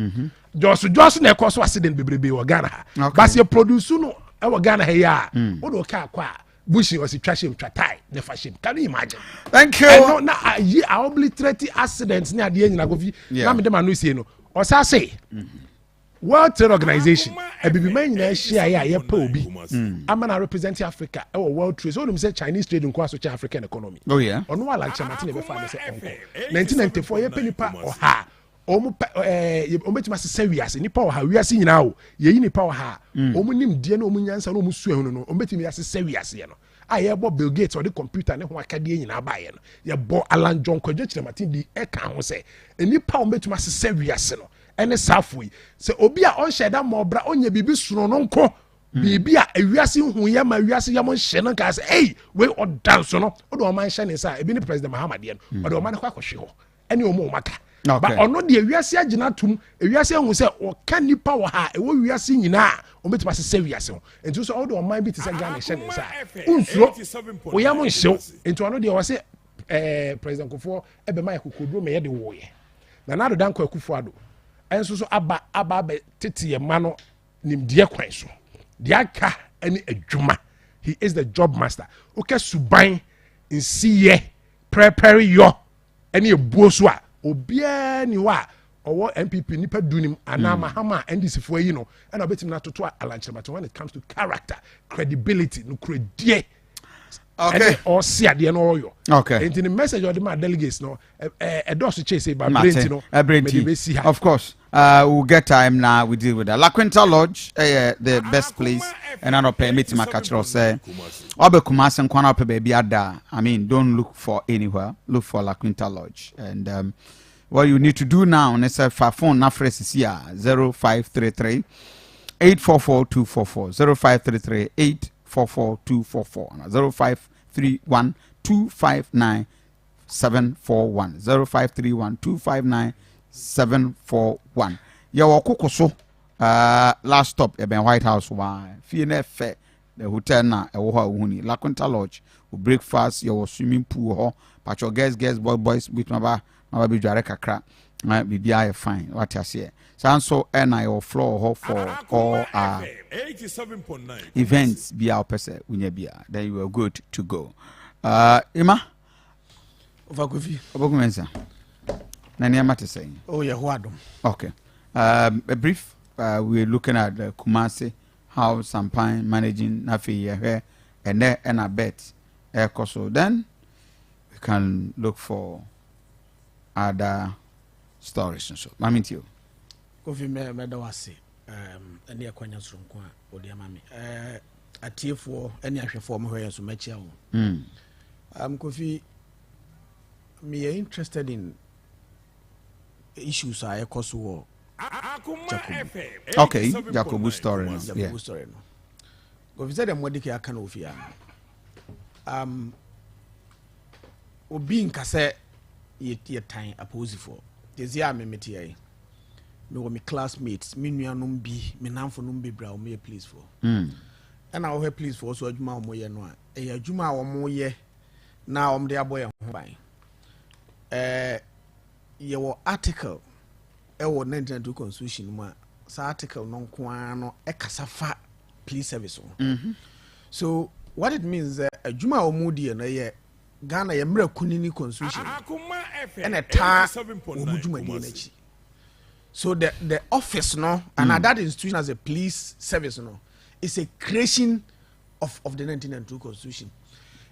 Joso na ekoso accident bebrebe wo Ghana ha. But you produce no e wo Ghana ha ya. O do ka kwa bushi was twashim twatai ne fashim. Can you imagine? Thank you. No na I obliterate accidents ni ade nyina Kofi. Na me dem anu sie no. O sa say World Trade Organization, a baby man in share ya obi. I'm gonna represent Africa. Oh, World Trade. So them say Chinese trade in cross African economy. Oh yeah. Ono wa like Martin be fa say 1994 ye penipa o ha. Omo ometima se wiase nipa o ha wiase nyina o. Ye nipa o ha. Omo nim die na omo nyansa na omo suahu no. Ometima ya se wiase no. Aye bo Bill Gates or the computer ne ho akade nyina ba ye no. Ye bo Alan John Kojo Martin di e kan ho say nipa ometima se wiase no. Ene safui se obi a on sheda mobra onye bibi suro no nko bibi a awiase hu ya ma awiase ya mo hye no ka se hey we odanso no o do man hye ne sa ebi ni president Muhammad ye no o do man kwa kwhwe ho ene o mo maka ba ono de awiase agina tum awiase hu se o ka nipa wo ha e wo awiase nyina o betima se awiase ho enti so o do man bi ti se Ghana hye ne sa unsuro o ya mo hye enti ono de o se president Kofo ebe ma yakokodro me ye de wo ye na do dan kwa Kofo ado enso so aba tete ye ma no nimdie kwan so de aka ani adwuma. He is the job master. Okay, suban nsiye prepare yo ani ebuo so a obia ni wa owo MPP nipa dunim ana mahama NDC fo yi no and obetim na toto alanchema when it comes to character, credibility, no credit. Okay. Or see at the end of you. Okay. And in the message of the delegates, no, a dosu chase about brain, of course. We'll get time now. We deal with that. La Quinta Lodge, the best place, and I don't pay me to my catcher say, Obe Kumas and Kwana baby ada. I mean, don't look for anywhere. Look for La Quinta Lodge. And what you need to do now, and it's a phone number is here 0533 844 244 0533 844 244 0531 259 741 0531 259 741. Your Kokoso last stop at White House. Why? Fiene Fe, the hotel na Uni La Quinta Lodge. Breakfast, your swimming pool, but your guests, boys with my baby Jareka crack. BBI fine. What I say. So and I floor for all our events be our person unyabia. Then you are good to go. Emma over Kofi. Obogumensa. Nani amate saying? Oh yeah, who okay. A brief. We're looking at Kumasi, how Sampan managing Nafi here and there, and I bet so then we can look for other stories and so. Mami to you. Kofi me da wase ene akwanya soronko a odi ama me atiefo ene ahwefo mo hwe so machia wo Kofi me are interested in issues I cause war okay Jacobu story no. Jacobu story no Kofi said the modike aka no ofia obi nkase ye tan oppose for this year me meti ai me wo me classmates me nuanom bi me namfo no be bra o me please for and I will please for so adwuma o mo ye no a e adwuma a o mo ye na o de aboye ho ban ye wo article e wo 1992 constitution mu a sa article no nko ano e kasa fa police service so what it means adwuma o mo die no ye Ghana ye mra kunini constitution and a ta omudwuma die na chi so the office no and that institution as a police service no is a creation of the 1992 constitution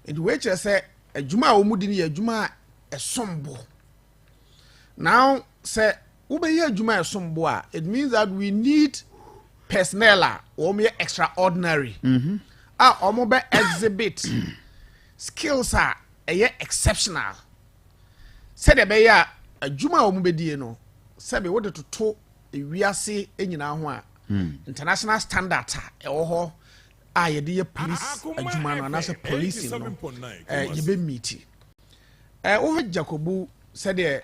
in which I say adwuma o mo die ye adwuma esombo now say ube ye adwuma esombo a it means that we need personnel or me extraordinary or be exhibit skills are exceptional said the beya adwuma o mo be die no sabe wo de toto ewiase enyina ho a international standard e wo ho a ye de police adwuma no na say police no ye be meet wo Jacobu said the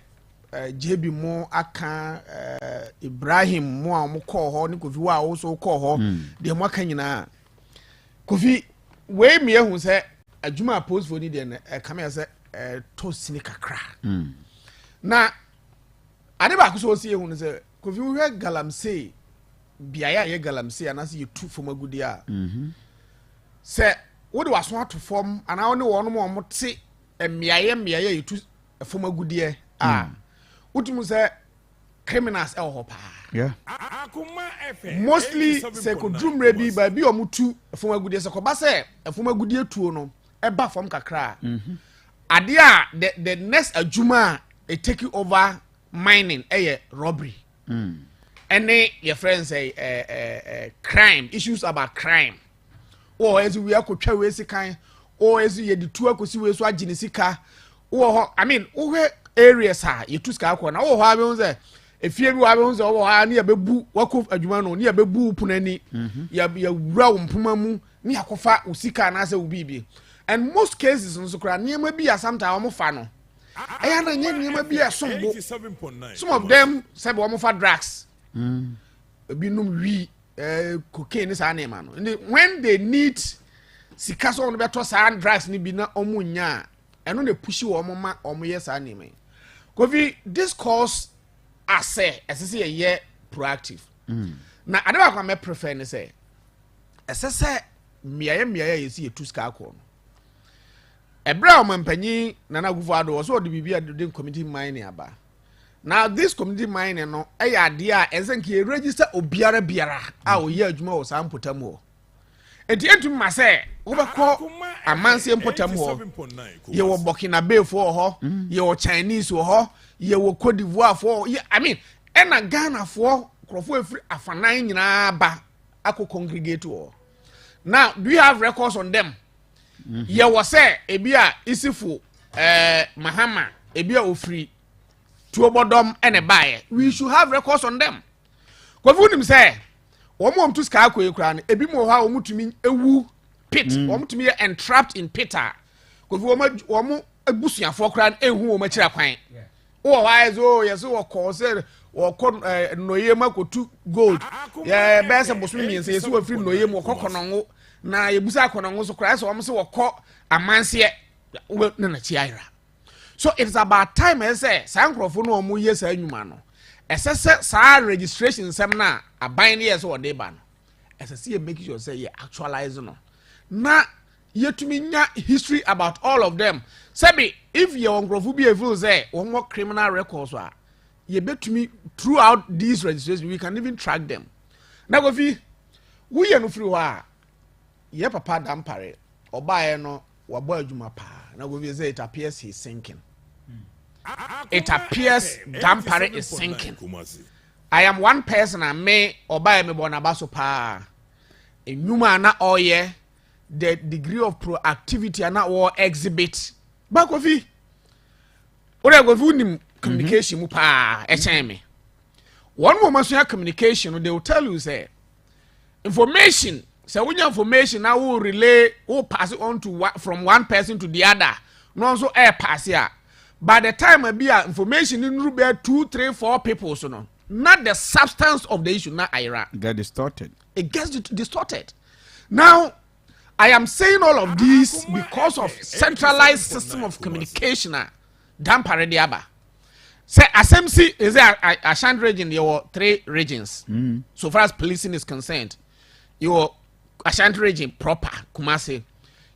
JB mo aka Ibrahim mo a mo call ho ni Kofi wa also call ho de mo aka nyina Kofi we me hu say adwuma post for ni de come here say to sini kakra na ade ba ko so sie hu say Kofi we galamsey biaya ye galamsey anase ye tu fom agudi a say wo de waso ato fom ana wo ne wo no mo te miaye ye tu fom agudi utumu say criminals e ho pa mostly say ko drumre bi ba bi o mutu fom agudi say ko ba say fom agudi etuo no e ba fom kakra ade a the next adwuma e take over mining robbery and your friends say crime issues about crime or as we akotwa we sikan or as you the two akosi we so agine sika or I mean areas ha you two ska akọ na wo ha be say efie bi wa be say wo ha na ya bebu wakof adwuma no na ya bebu punani ya wura wo mpoma mu na yakofa usika na say ubibi and most cases nso kra niam bi ya sometimes wo fa no aya na nye niam bi ya sombo some of them say wo fa drugs bi num wi cocaine sa na ma no when they need sika so no beto sa drugs ni bi na omunya eno na push wo ma omoye sa na ma Kofi this cause as a year proactive na ade ba kwa me prefer ne say esese miaye yesi etu ska akọ no ebra o mampanyi na na gufo ado so de bibia de committee mining aba now this committee mining no ade a ezenke register obiara biara a oye adwuma wo sa mpotam ho enti entum ma say wo bekọ amanse mpotam ho ye wo Burkina Faso ho ye wo Chinese ho ye wo Cote d'Ivoire fo I mean ena Ghana fo krofo efri afanan nyina ba ako congregate ho now do you have records on them ye wo say ebia isifu Mahama ebia ofri tuobodom ene bae we should have records on them kofu nim say omo mtu ska akọ ekura ne ebi mo ha omutumi ewu pit omutumi entrapped in pita kofu omo abusuafo kra ehu o makira kwan wo ha ezo yeso wo ko se wo ko noye makotu gold ya bese bosumi miense yeso wo free noye mo kokonongo na yebusa konongo so kra so omo se wo ko amanse na chiaira so it's about time say sankrofo no omo yesa anwuma no esese sa registration sem na aban ne yeso wo de ba no esese ye make sure say you actualize no na yetumi nya history about all of them sabi if you ongrofo bi evil say one more criminal records are ye betumi throughout these registrations we can even track them na Kofi we ye no free wa ye papa dampare obaye no wabo adwuma pa na Kofi say it appears he's sinking it appears dampare is sinking I am one person and me obaye me bonabaso pa enuma na oye the degree of proactivity and not war exhibit back of it ore go nim communication mu pa e chen me one woman so communication they will tell you say information So when your information now will relay, will pass it on to from one person to the other. No so air pass here. By the time I be information in Rubia 2, 3, 4 people, so no. Not the substance of the issue, not Ira. Get distorted. It gets distorted. Now, I am saying all of this because of centralized system of communication. Dampare diaba. Say SMC is a Ashanti region. There were 3 regions. So far as policing is concerned, your Ashanti region proper, Kumasi.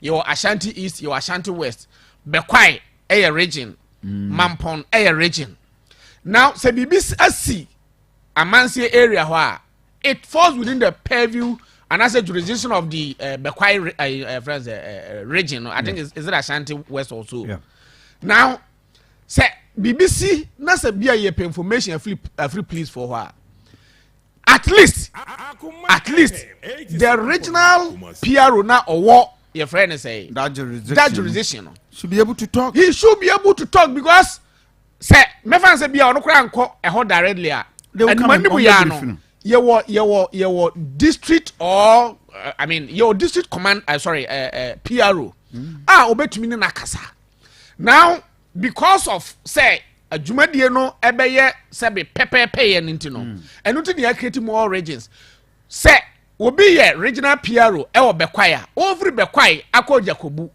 Your Ashanti East, your Ashanti West, Bekwai, a region, Mampon, a region. Now, say BBC Amansi area where it falls within the purview and as a jurisdiction of the Bekwai region. I think is it Ashanti West also. Yeah. Now, say BBC not a be a information a free police for her. At least the regional PRO now or what your friend is saying that jurisdiction should be able to talk. He should be able to talk because say me fan say be no kra nko e ho directly a and manibu ya no your district or I mean your district command PRO obetumi ni nakasa. Now because of say adwumadie no ebeye se be pepepe ye nti no enu ti dey create more regions say obi ye regional PRO e wo bekwai over bekwai akọ Jakobu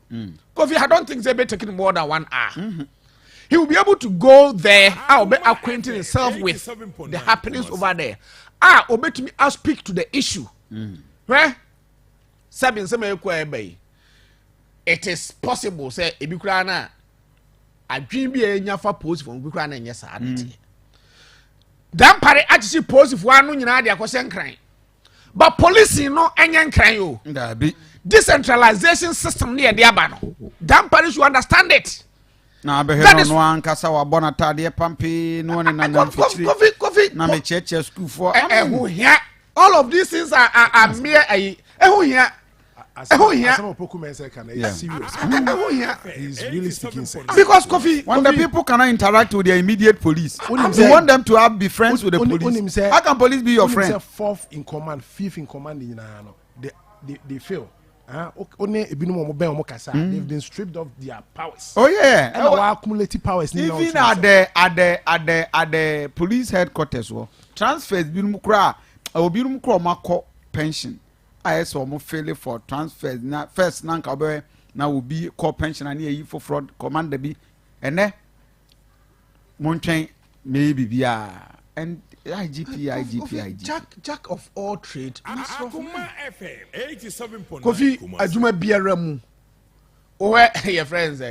Kofi I don't think they be taking more than 1 hour. He will be able to go there and be acquainting himself with the happenings over there. Obey me I speak to the issue. Right? It is possible say ebikura na adwin bi enya fa post for ebikura na enya saadete. Dan pare achichi post for anu nyina de akose nkran. But police no enya nkran yo. Ndabi. Decentralization system near the abano. Dan pare should understand it. Na behero no ankasa wa bona tade pampi no ne na Kofi na me cheche school for all of these things are mere Some of Pokumense can is serious. He's really speaking sense. Because Kofi, when the people cannot interact with their immediate police, you want them to be friends with the police. How can police be your friend? 4th in command, 5th in command in they fail. They've been stripped of their powers. Oh yeah, and our accumulative powers. Even at the police headquarters, transfers bin mukra, obi mukra mako pension. I saw mo fail for transfers. Na first nanka be na will be call pension and ye for fraud commander be, and then mountain maybe be and IGP. Jack of all trade. Akoma FM 87.9. Kofi aduma biara mu. Owe your friends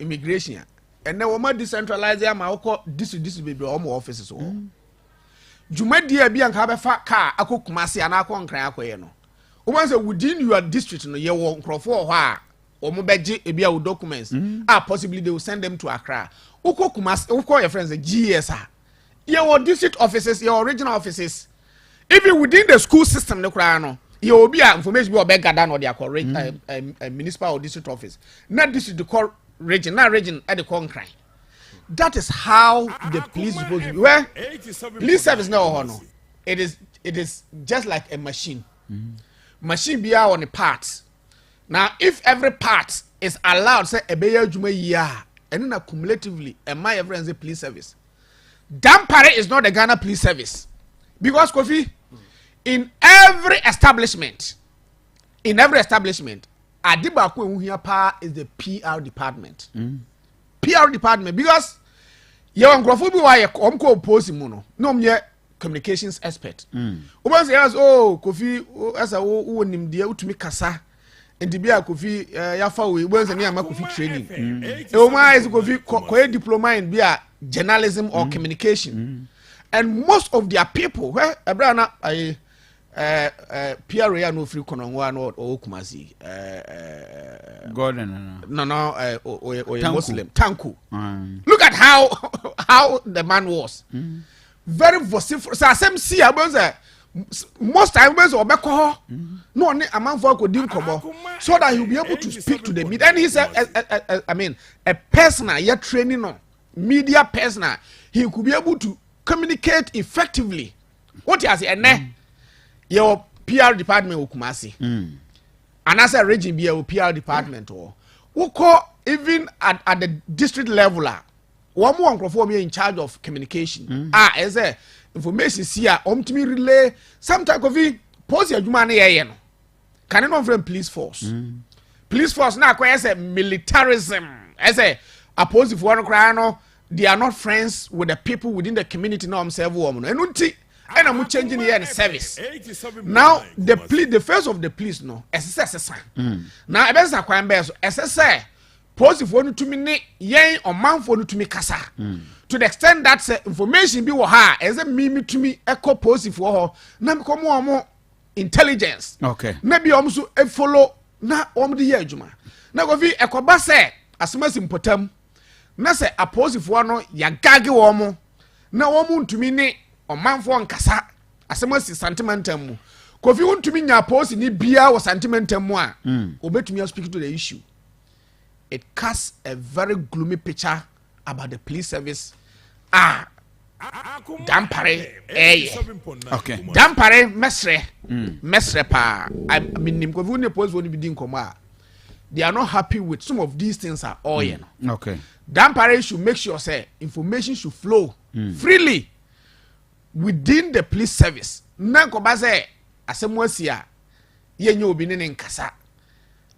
immigration. And then we ma decentralize am akọ this baby omo offices o. Juma dia bi anka be fa car akokumase ana akọ nkran akoye no. Woman say within your district no ye wo nkrofo ho a omo beje ebi a documents possibly they will send them to Accra. Ukokumase ukọ your friends GS your district offices, your regional offices, even within the school system, no crano, you will be information be gather or their municipal or district office. Not district the core region, not region at the concrete. That is how the police is supposed to be. Where police service no. It is just like a machine. Machine be on the parts. Now, if every part is allowed, say a bayer juma year, and then cumulatively, and my friends, the police service. Dampare is not the Ghana Police Service because Kofi, in every establishment, Adibaku Uhiapa is the PR department. PR department because you are going to post no communications expert. Oban say Kofi as a nim dia utumi kasa ndibia Kofi ya fa we oban say na Kofi training. Oma is Kofi ko diploma in bia journalism or communication. And most of their people where Abrana PRA no free kononwa no Kumasi Gordon no Muslim Tanku. Look at how the man was. Very vociferous. SMC abonza most times obeko no ni amanfo akodim kobo so that he will be able to speak to the media. And he's a personal you're training on media personnel, he could be able to communicate effectively. What you say, your PR department wɔ Kumasi and as a region be a PR department or who even at the district level one more microphone in charge of communication as a information see to me relay some type of post your human no can you not from police force police force now as a militarism as a opposite for one they are not friends with the people within the community now themselves woman and I'm changing here in service now the face of the police no SSS now I best acquire best SSS post if one to me yen or man for to me kasa to the extent that information be her as a mimi to me echo post for her na become more intelligence okay maybe also a follow na the year juma na go fi ekoba say asema simpotam na say apose for no ya gage wo mo na wo mu ntumi ne omanfo nkasa asema si sentimental mu Kofi untumi nya apose ni bia wo sentimental mu a obetumi speak to the issue. It casts a very gloomy picture about the police service. Dampare okay dampare mesre pa I mean nim Kofi ne post woni bi din koma they are not happy with some of these things are all okay dampare should make sure say information should flow freely within the police service na ko ba say asemu asia yenye obi ne nkasa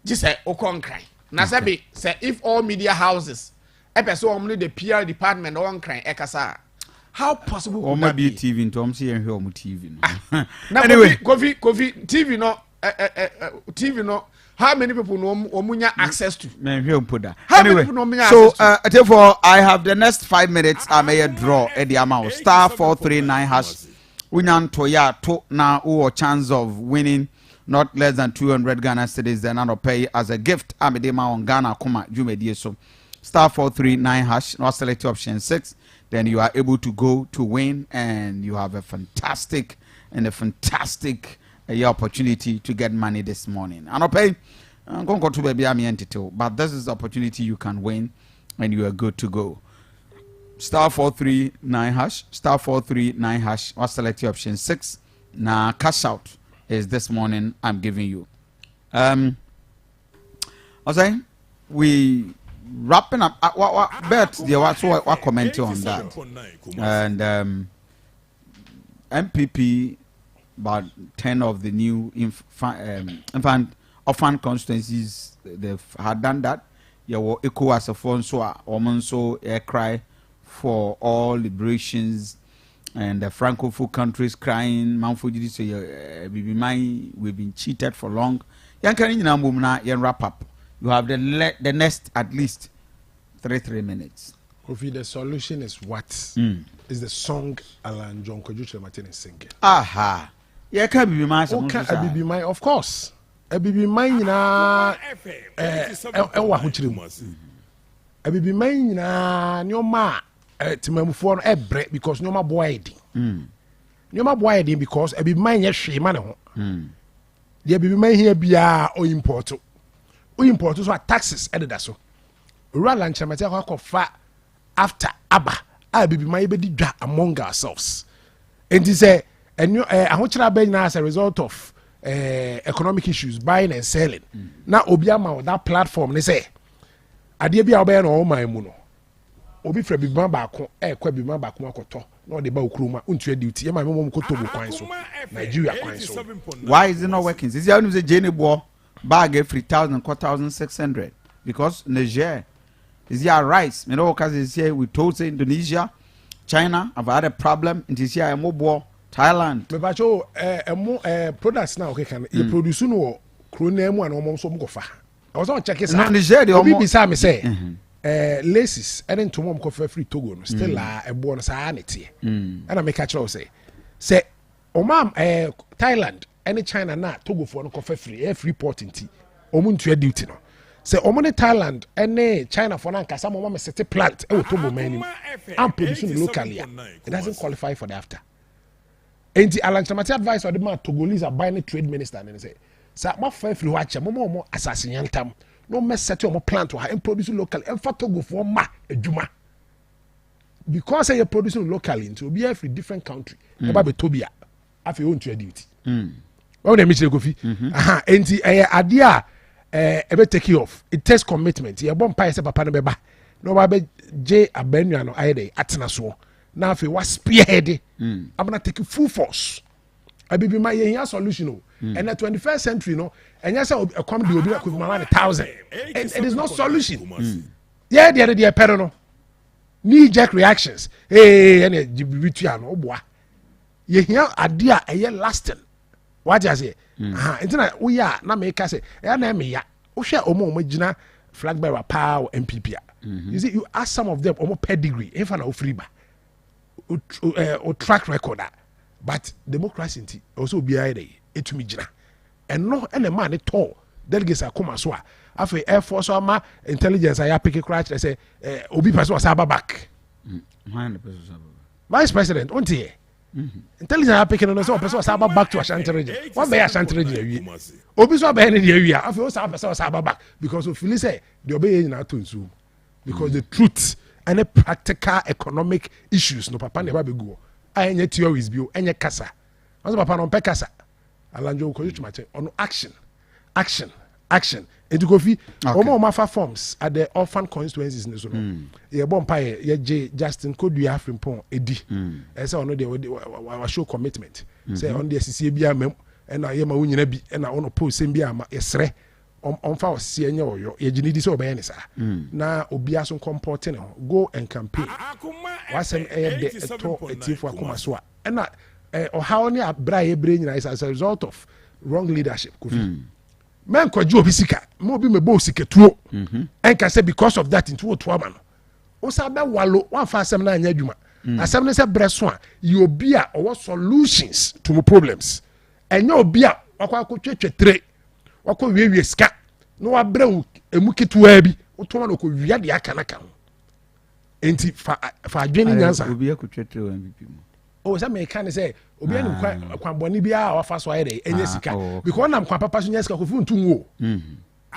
just say okonkran na sabi say if all media houses epeso omni the PR department on cran ekasa how possible would that be TV into am see enhwe om TV no anyway Kofi TV no how many people know omunya access to anyway so therefore I have the next 5 minutes I may draw at the amount *439# unyanto to na or chance of winning not less than 200 Ghana cedis then I'll pay as a gift amedema on GhanAkoma jumedie so *439# now select option 6 then you are able to go to win and you have a fantastic opportunity to get money this morning. And I'll pay I'm going to go to baby entity, but this is the opportunity you can win and you are good to go. *439# *439# or select option 6. Now cash out is this morning I'm giving you. I was saying we wrapping up what bet there was what commenting on that and MPP about 10 of the new orphan constituencies they've had done that. Yeah, echo as a phone so air cry for all liberations and the Francophone countries crying. Manfojidi say we've been cheated for long. Yan wrap up. You have the next at least 3 minutes. Kofi, the solution is what? Is the song Alan John Kojuche Martin is singing. Aha. Yeah, can be my of course. Abibi mine na ewa huchirimu. Abibi mine na nyoma timamufo no ebre because nyoma boyedi. Nyoma boyedi because abibi mine ye hwe ma ne ho. The abibi mine here bia o import so taxes ededa so. Ura lanchamate akwa after aba abibi mine be di dwa among ourselves. And he say ahochira be na as a result of economic issues buying and selling na obi ama that platform ne say ade bia obe no man mu no obi fra bibima baako kwa bibima baako akoto na ode ba okuruma untua duty e ma memo ko tobo kwan so Nigeria kwan so why is it not working? Is you know say jene bo bag 3,000 4,600 because Niger is here rice me know cause is here we told say Indonesia China have had a problem in this year mo Thailand. Me bacho products now okay can you produce no krona mu an omo so mkofa. I was on check it. No Niger dey omo bisa me say laces and then to mom ko free Togo no still e bo no sa na tie. And I make catch say omam Thailand and China na Togo for no ko free port nti. Omo ntua duty no. Say omo ne Thailand and China for na nkasa mom set plant e Togo man am produce locally. It doesn't qualify for the after. And the Alan Chamati advice or the man Togolese are buying a trade minister and say, "Sir, my friend, free watch, more assassin tam. No mess set your plant to her and produce local and for Togo for a juma. Because you're producing locally into be every different country. About Tobia, after you own to your duty. What we mention Kofi. Aha, enti idea ebe take off. It takes commitment. You bomb pie say papa no beba. No ba be J abenu no ayede atena so. Now if you was spearhead, I'm gonna take full force. I be my here solution. And the 21st century, no, and yes, I come to be with 1,000. It is not solution. Yeah, the other day, no. Knee-jerk reactions. Hey, and no boy. You hear idea a year lasting. What I say? We are not make us say, and me ya. We share omo majina flag bearer power MPP. You see, you ask some of them omo pedigree, if an free ba, or track record. But democracy also be a to me jina. And no any man at all. Delegates are come as well. After Air Force or ma intelligence, I pick a crash. I say, Obi Paso Saba back. Vice President, on tie. Intelligence I pick on so Paso Saba back to Asante region. What be Asante region? Obi so be any area. After all Saba back because of Philly say the obey in our tunsu. Because the truth and the practical economic issues no papa never be go. I any theories bio any kasa. Once papa no pe kasa. Alanjo ko you mache on action. Edu Kofi omo mafa forms at the orphan constituencies in so no. Ye bon paye ye J Justin Kodu Afrimpon edi. E say ono dey show commitment. Say on the sisi bia mem e na ye ma wunyina bi e na ono post sem bia ma yesre on fa osie enye oyo ye ginidi say obaye ne sa. Na obi aso comporting go and campaign. Wasem e de to etifu akoma so a. E na how ni abra ye bre nyina is as a result of wrong leadership Kofi. Men kwaji obi sika mo bi me bo sika tuo enka say because of that into to ama no o sa be walo wan fa asem na anya adwuma asem ne say breso a ye obi a o solutions to my problems enya obi a wakwa twetwetre wakwa wiewie sika no wa bre emu ketua bi o to ma no ko wia de aka na ka enti fa adwene nyansa obi akotwetre wa MVP mo o say me kan say obi ani kwa boni bia wa fa so ayede enye sika because na kwa papa so nya sika ko fu ntunwo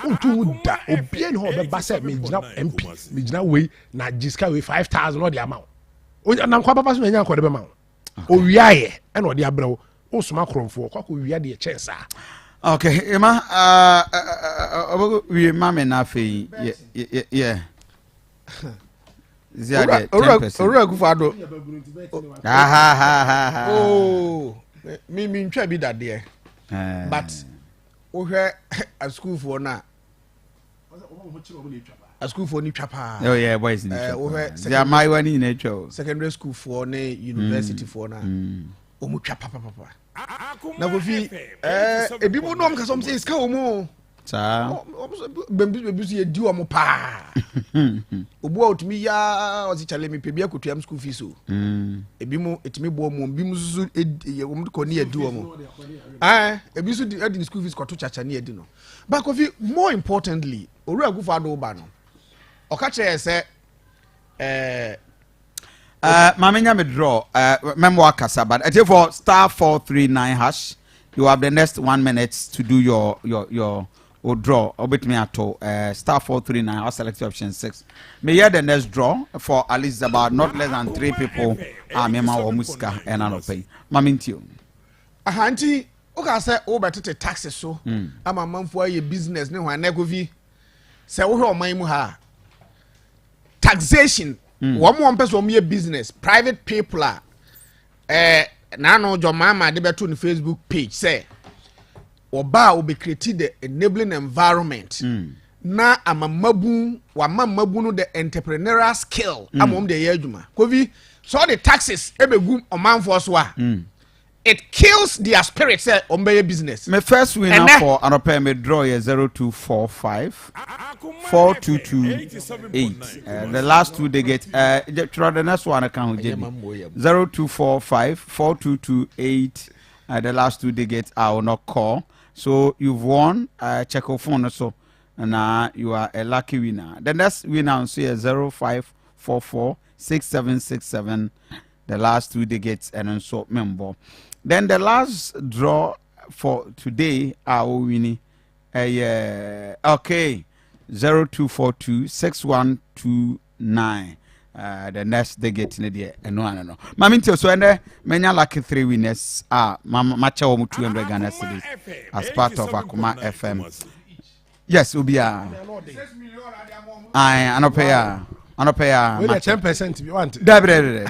ntunwo da obi ani ho be ba say me gina MP me gina we na jiska we 5,000 no de amount o na kwa papa so nya kwa de be ma o wiaye e na o de abrewo o suma kromfo kwa ko wia de chance okay ema we mama na fe yeah Ziade 10%. Ora Kufado. Oh, me ntwa bi dade. But o hwe a school for na. A school for ni twapa. Oh yeah, boys ni twapa. They are my one in nature. Secondary school for ne university for na. O mu twapa papa. Na Kofi ebi mo no am ka som say iska o mu. Sa bebi so ye di omo pa obo otumi ya o si chale me pebia kotuam school fees o ebi mo etimi bo mo bi mo susu ye wo ko ne edi omo ebi so di school fees koto chacha ne edi no but Kofi more importantly oru agufo ado ba no o ka che se mamenya me draw memoir kasa but for *439#, you have the next 1 minute to do your or draw or bit me at *439 or select option 6. May hear the next draw for at least about not less than 3 people. Mema or Muska and Anope. Mamintio. Ahanti, okay, say over to taxes so. I'm a man for your business. No one negovi. Say, oh, my muha. Taxation. One person your business. Private people are. Nano your mama they better on the Facebook page say. Oba will be created the enabling environment. Na amamabu wa mamabu no the entrepreneurial skill among the yejuma. Kofi so the taxes ebegum omanfo so a. It kills their spirit say ombe business. My first winner for anope me draw is 0245 4228. The last two they get the next one account 0245 4228. The last two they get I will not call. So you've won check your phone so and you are a lucky winner. The next winner is 0544 6767. The last two they get and so member. Then the last draw for today are winning okay 0242 6129. the next they get in the no. Maminti so and many lucky 3 winners match over 200 Ghana cedis as part of Akoma FM. Yes, will be I anopaya 10% you want.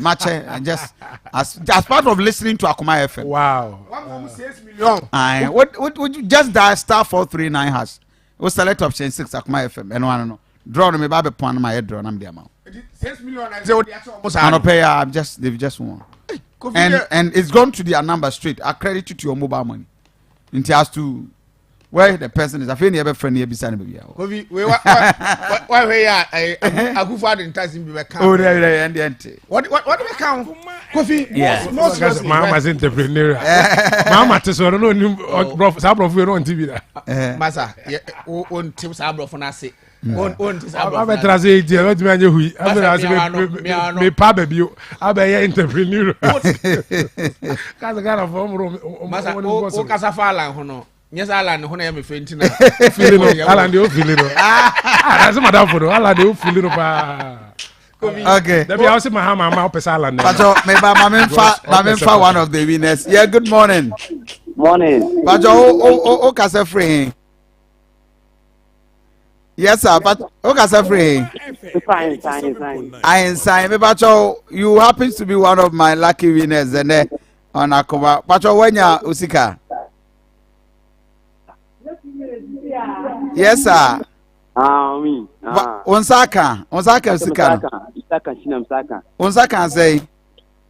Match just as part of listening to Akoma FM. Wow. 6 million. What would you just dial *439 hash? We select option 6 Akoma FM and one draw me baby point my head draw I'm the amount. 6 million I say what the almost anopaya they've just won. And it's gone to their number straight. I credit you to your mobile money. It has to where the person is. I feel never friend here beside me. Kofi, why I go for the interesting be count. Oh, there and What do we count? Kofi, yeah. Most Mama's entrepreneur. Mama to so no sabro fu no TV da. Masa, on tim sabro for na say. On sabro. I better say it, let me anye hui. I better me pa baby o. I be entrepreneur. Kaza gara for room. Masa o kasa fa lan ho no. Yes, Alan, who am feeling no. Alan, you feeling no. That's madam for Alan, you feeling no. Okay. Let me ask my mama up Alan. Bajo, Mamma one of the winners. Yeah, good morning. Morning. Bajo, Kasa free. Yes, sir, but Kasa free. Fine. I inside me, Bajo. You happen to be one of my lucky winners, and on Akoma. Bajo, when ya Usika. Yes, sir. Me. Onsaka Sika. Onsaka say.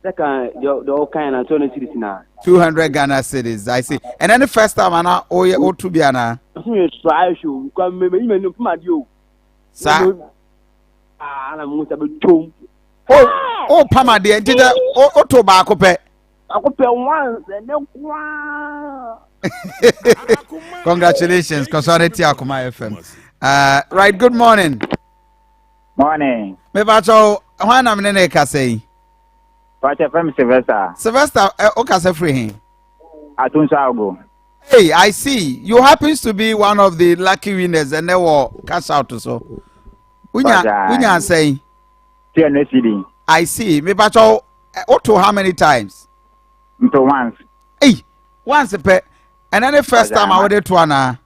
Second, the kind of 200 Ghana cedis. I see. And then the first time, Anna, oh, to be Anna. Try you come, even if my you. Sir. I'm Oh, Pama, dear, did I tobacco pay? I could pay once and then one. Congratulations, Consorti Akoma FM. Right, good morning. Morning. Me bacho, when I'm in a case. But from Sylvester. Sylvester, Okasa free. Atunsago. Hey, I see. You happens to be one of the lucky winners and they were cash out so. Unya say. I see. Me bacho, Otto how many times? Once. Hey, once a pet. And then the first time I went to Anna.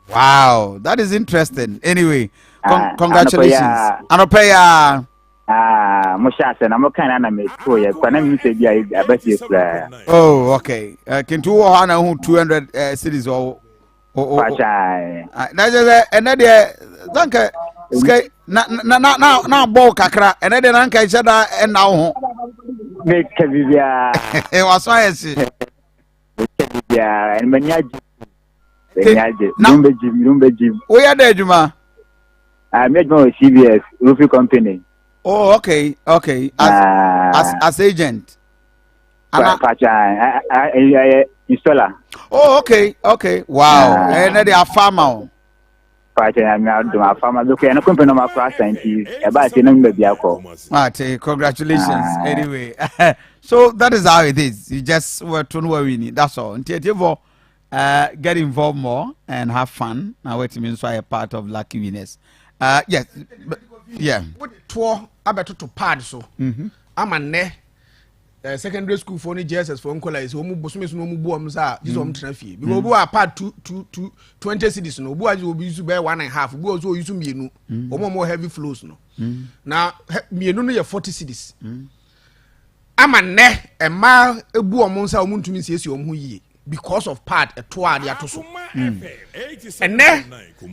Wow, that is interesting. Anyway, congratulations. Anopaya. I'm kind of oh, okay. Can 200 cities or another thank you. Now, ball kakra, and then Anka each other and now. Make it was science. Yeah, and Manyaji. We are there, Juma. I made my CBS roofing company. Oh, okay. As agent. Installer. Oh, okay. Wow. And they are farmer. Congratulations. Anyway, so that is how it is. You just were to know where we need. That's all. Until get involved more and have fun. Now, what it means why a part of lucky winners. Yes, yeah. What tour? I better to pad so. I'm a ne. Secondary school for any JSS for uncle is home busmes no mubuamsa, this home traffic. Because we are part 20 cities no, boys will be used to bear 1.5, boys will use to be no, more heavy flows no. Now, me no 40 cities. I'm a ne, a mile, a buamonsa, moon to me says your muye because of part a tour the atoso. And ne,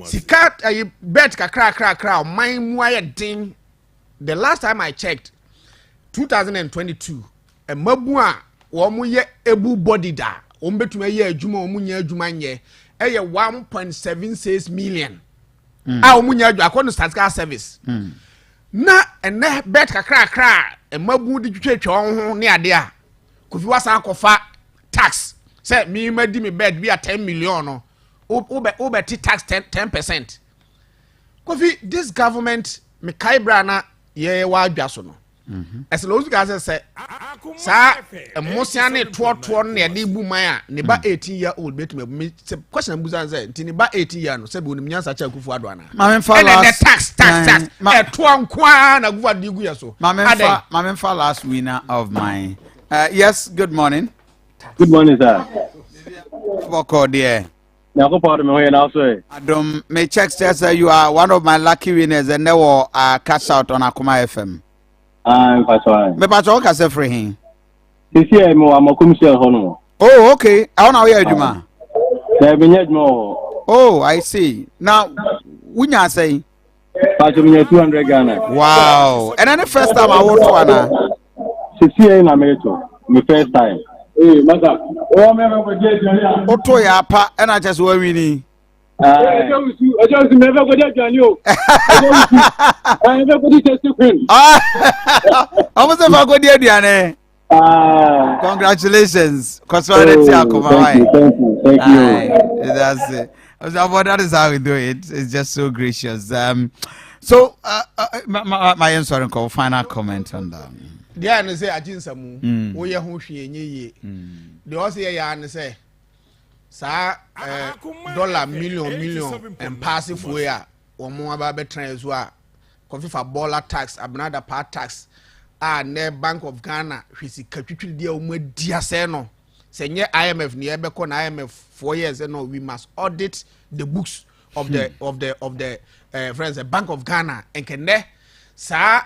si cat a bet crack, my wire ding. The last time I checked, 2022. A mabua womu ye ebu body da ombetume ye adwuma omunya adwuma nye 1.76 million omunya adwuma according to statistical service na ene bet kakra e mabu di twetwe ho ne ade a Kofi wasa akofa tax say me madi me bet be a 10 million no obeti tax 10%. Kofi, this government me kaibra na ye wa adwa so no as long as I say sa emotion ne to ne de bu man a ne ba 18-year-old bet me question buza say ntini ba 18 year no say be onim nyansa cha kufu adwana Mame fa last tax to nkwa na gufa de gu yeso Mame fa last winner of mine. Yes, good morning. Good morning, sir. Boko dear. Adom, may check says you are one of my lucky winners and they will cash out on Akoma FM. I'm fine. Me pacho ka se free hin. This year mo amakum share hono. Oh, okay. I want to hear Juma. Oh, I see. Now, wunya say pacho me 200 Ghana. Wow. And then the first time I want to ana. This year in America, my first time. Hey, madam. Oh, me go get you. Oto ya pa and I just we winning. I just never go get you. I never go get you. I was never go there Diane. Congratulations. Thank you. That's it. That is how we do it. It's just so gracious. So my answer and final comment on that. Dia no say aginsamu wo ye ho hwe enye ye de o say ya no say sa dollar million and pass for ya wo mo aba be transfer a Kofi for baller tax abnada part tax ne Bank of Ghana hwisi katwitwi dia o madia se no se nye IMF ne ebe ko na IMF 4 years no we must audit the books of the friends the Bank of Ghana and kenne sa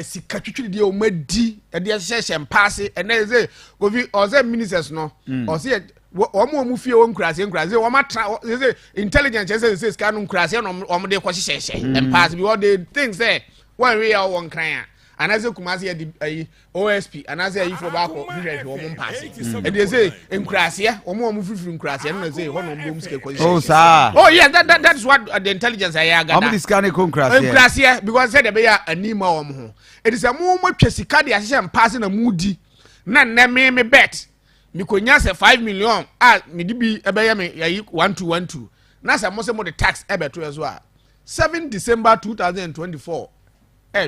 si katwitwi dia o madi e dia hye mpaase and then say Kofi or say ministers no or say omo fie won kurase o ma say intelligence say scan kurase no omo de ko hye mpaase because they think say when we are one cran and as kumase the OSP and as you for back hwehwe omo mpaase and they say nkurase omo frifiri nkurase no say ho no mbom sike ko hye oh sir oh yeah that is what the intelligence I got omo scan nkurase because say they be anima omo ho it is a mo matwa sika de hye mpaase na mudi na me bet mi ko nya se 5 million mi di bi ebeye me yayi 1212 na se mo se mo the tax ebeto ezo a 7 December 2024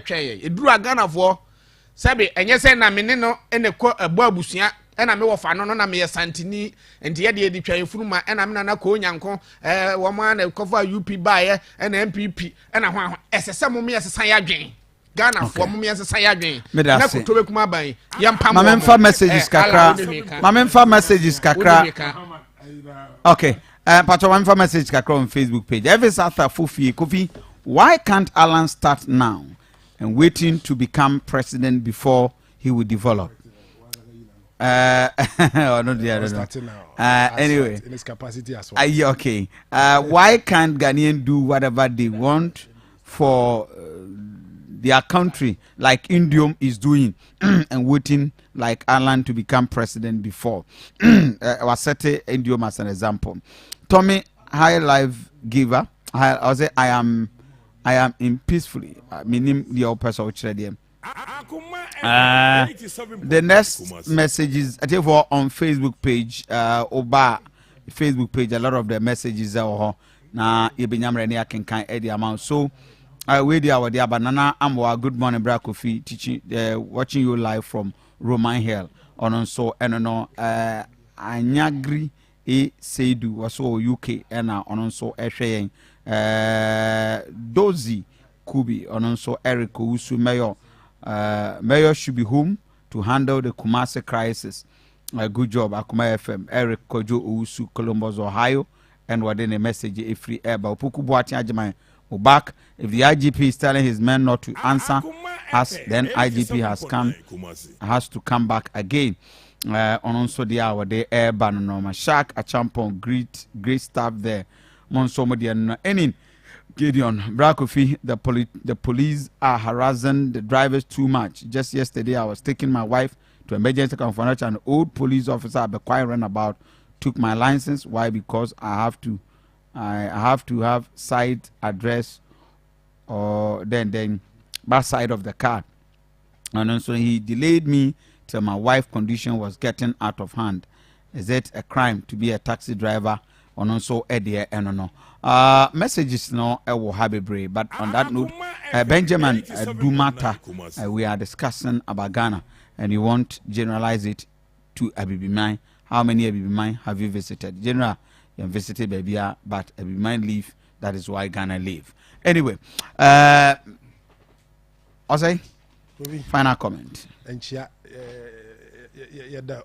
tweye eduru Ghana for sabe enye se na me ne no ene ko abo abusua ena me wo fa no na me ye santini enti ye de tweye furuma ena me na ko nyanko wo ma na kofa UP bae ena MPP ena ho esese mo me esesa ya dwen Ghana for mo me esesa ya dwen na ko tobe kuma ban ye mpam mama mfa messages kakra mama mfa messages kakra okay pato mama mfa message kakra on Facebook page every South Fufie Kofi why can't Alan start now and waiting to become president before he will develop anyway in his capacity as well okay why can't Ghanaians do whatever they want for their country like Indium is doing and waiting like Alan to become president before I was setting Indium as an example. Tommy high life giver I say I am in peacefully meaning the person which the next messages I think for on Facebook page oba Facebook page a lot of the messages are na yebenyamre ne akenkan e the amount so we dey our dear banana amwa good morning bra Kofi teaching watching you live from Roman Hill on so eno anyagri seidu waso UK ena on so ehwe Dozy Kubi on so Eric Usu mayor should be home to handle the Kumasi crisis. Good job Akoma FM Eric Kojo Usu Columbus Ohio and what in a message if free air but Puku Boati Ajimai back if the IGP is telling his men not to answer us then IGP has to come back again on also the hour the air ban no Shark a champion great staff there Monsomodi and Ennin Gideon Brakofi the police are harassing the drivers too much. Just yesterday I was taking my wife to emergency conference and an old police officer at the quiet runabout took my license. Why? Because I have to have side address or then back side of the car. And then so he delayed me till my wife's condition was getting out of hand. Is it a crime to be a taxi driver? And also Eddie and no. Messages no will have a break, but on that note, Benjamin Dumata, we are discussing about Ghana, and you want to generalize it to Abibimai. How many Abibimai have you visited? General, you have visited Babia, but Abibimai leave. That is why Ghana leave. Anyway, Osei, final comment. And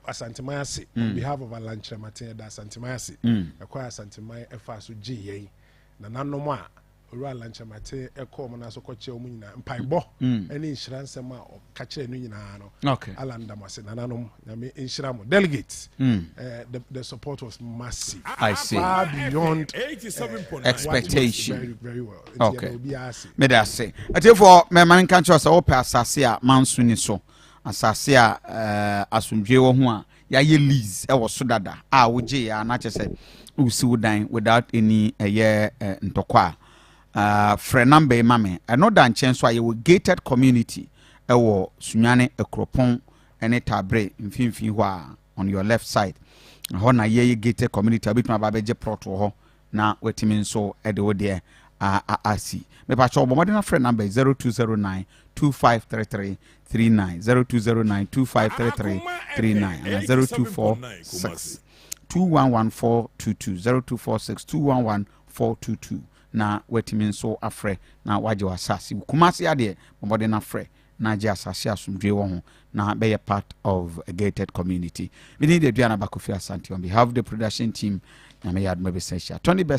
Asante Mayasi, on behalf of Alanche Martin, Asante Mayasi, acquire Asante May Efasu G. Nanoma, Alanche Martin, Akoma, and so coach Omina, and Paibo, any insurance or catch a new okay. Alanda Masin, Nanum, Insuramo delegates. The support was massive. I see. Far beyond expectation. Very well. Okay. May I say, I tell for my man can't trust all Passasia, Mansuni so. Asase a asumdwe wo ho a ya ye lease e wo so dada a wo je ya na chese usi wodan without any ntokwa frɛ number mame ɛno da nkyɛn so a ye wo gated community e wo sunyane ekropon ene tabre mfimfin ho a on your left side ho na ye gated community abituma ba beje plot ho na wetimi nso e de wo de asi me pa cho bomode na frɛ number 0209 2533 39 0209 2533 and 0246 211422 0246 211422 na wetimi nso afrɛ na waje wasasi kumasi ade bomode na frɛ na je asase asumdwe wo ho na be a part of a gated community. We need Aduanaba Kofi Asante on behalf of the production team. Na me yad mebe sesha Tony Best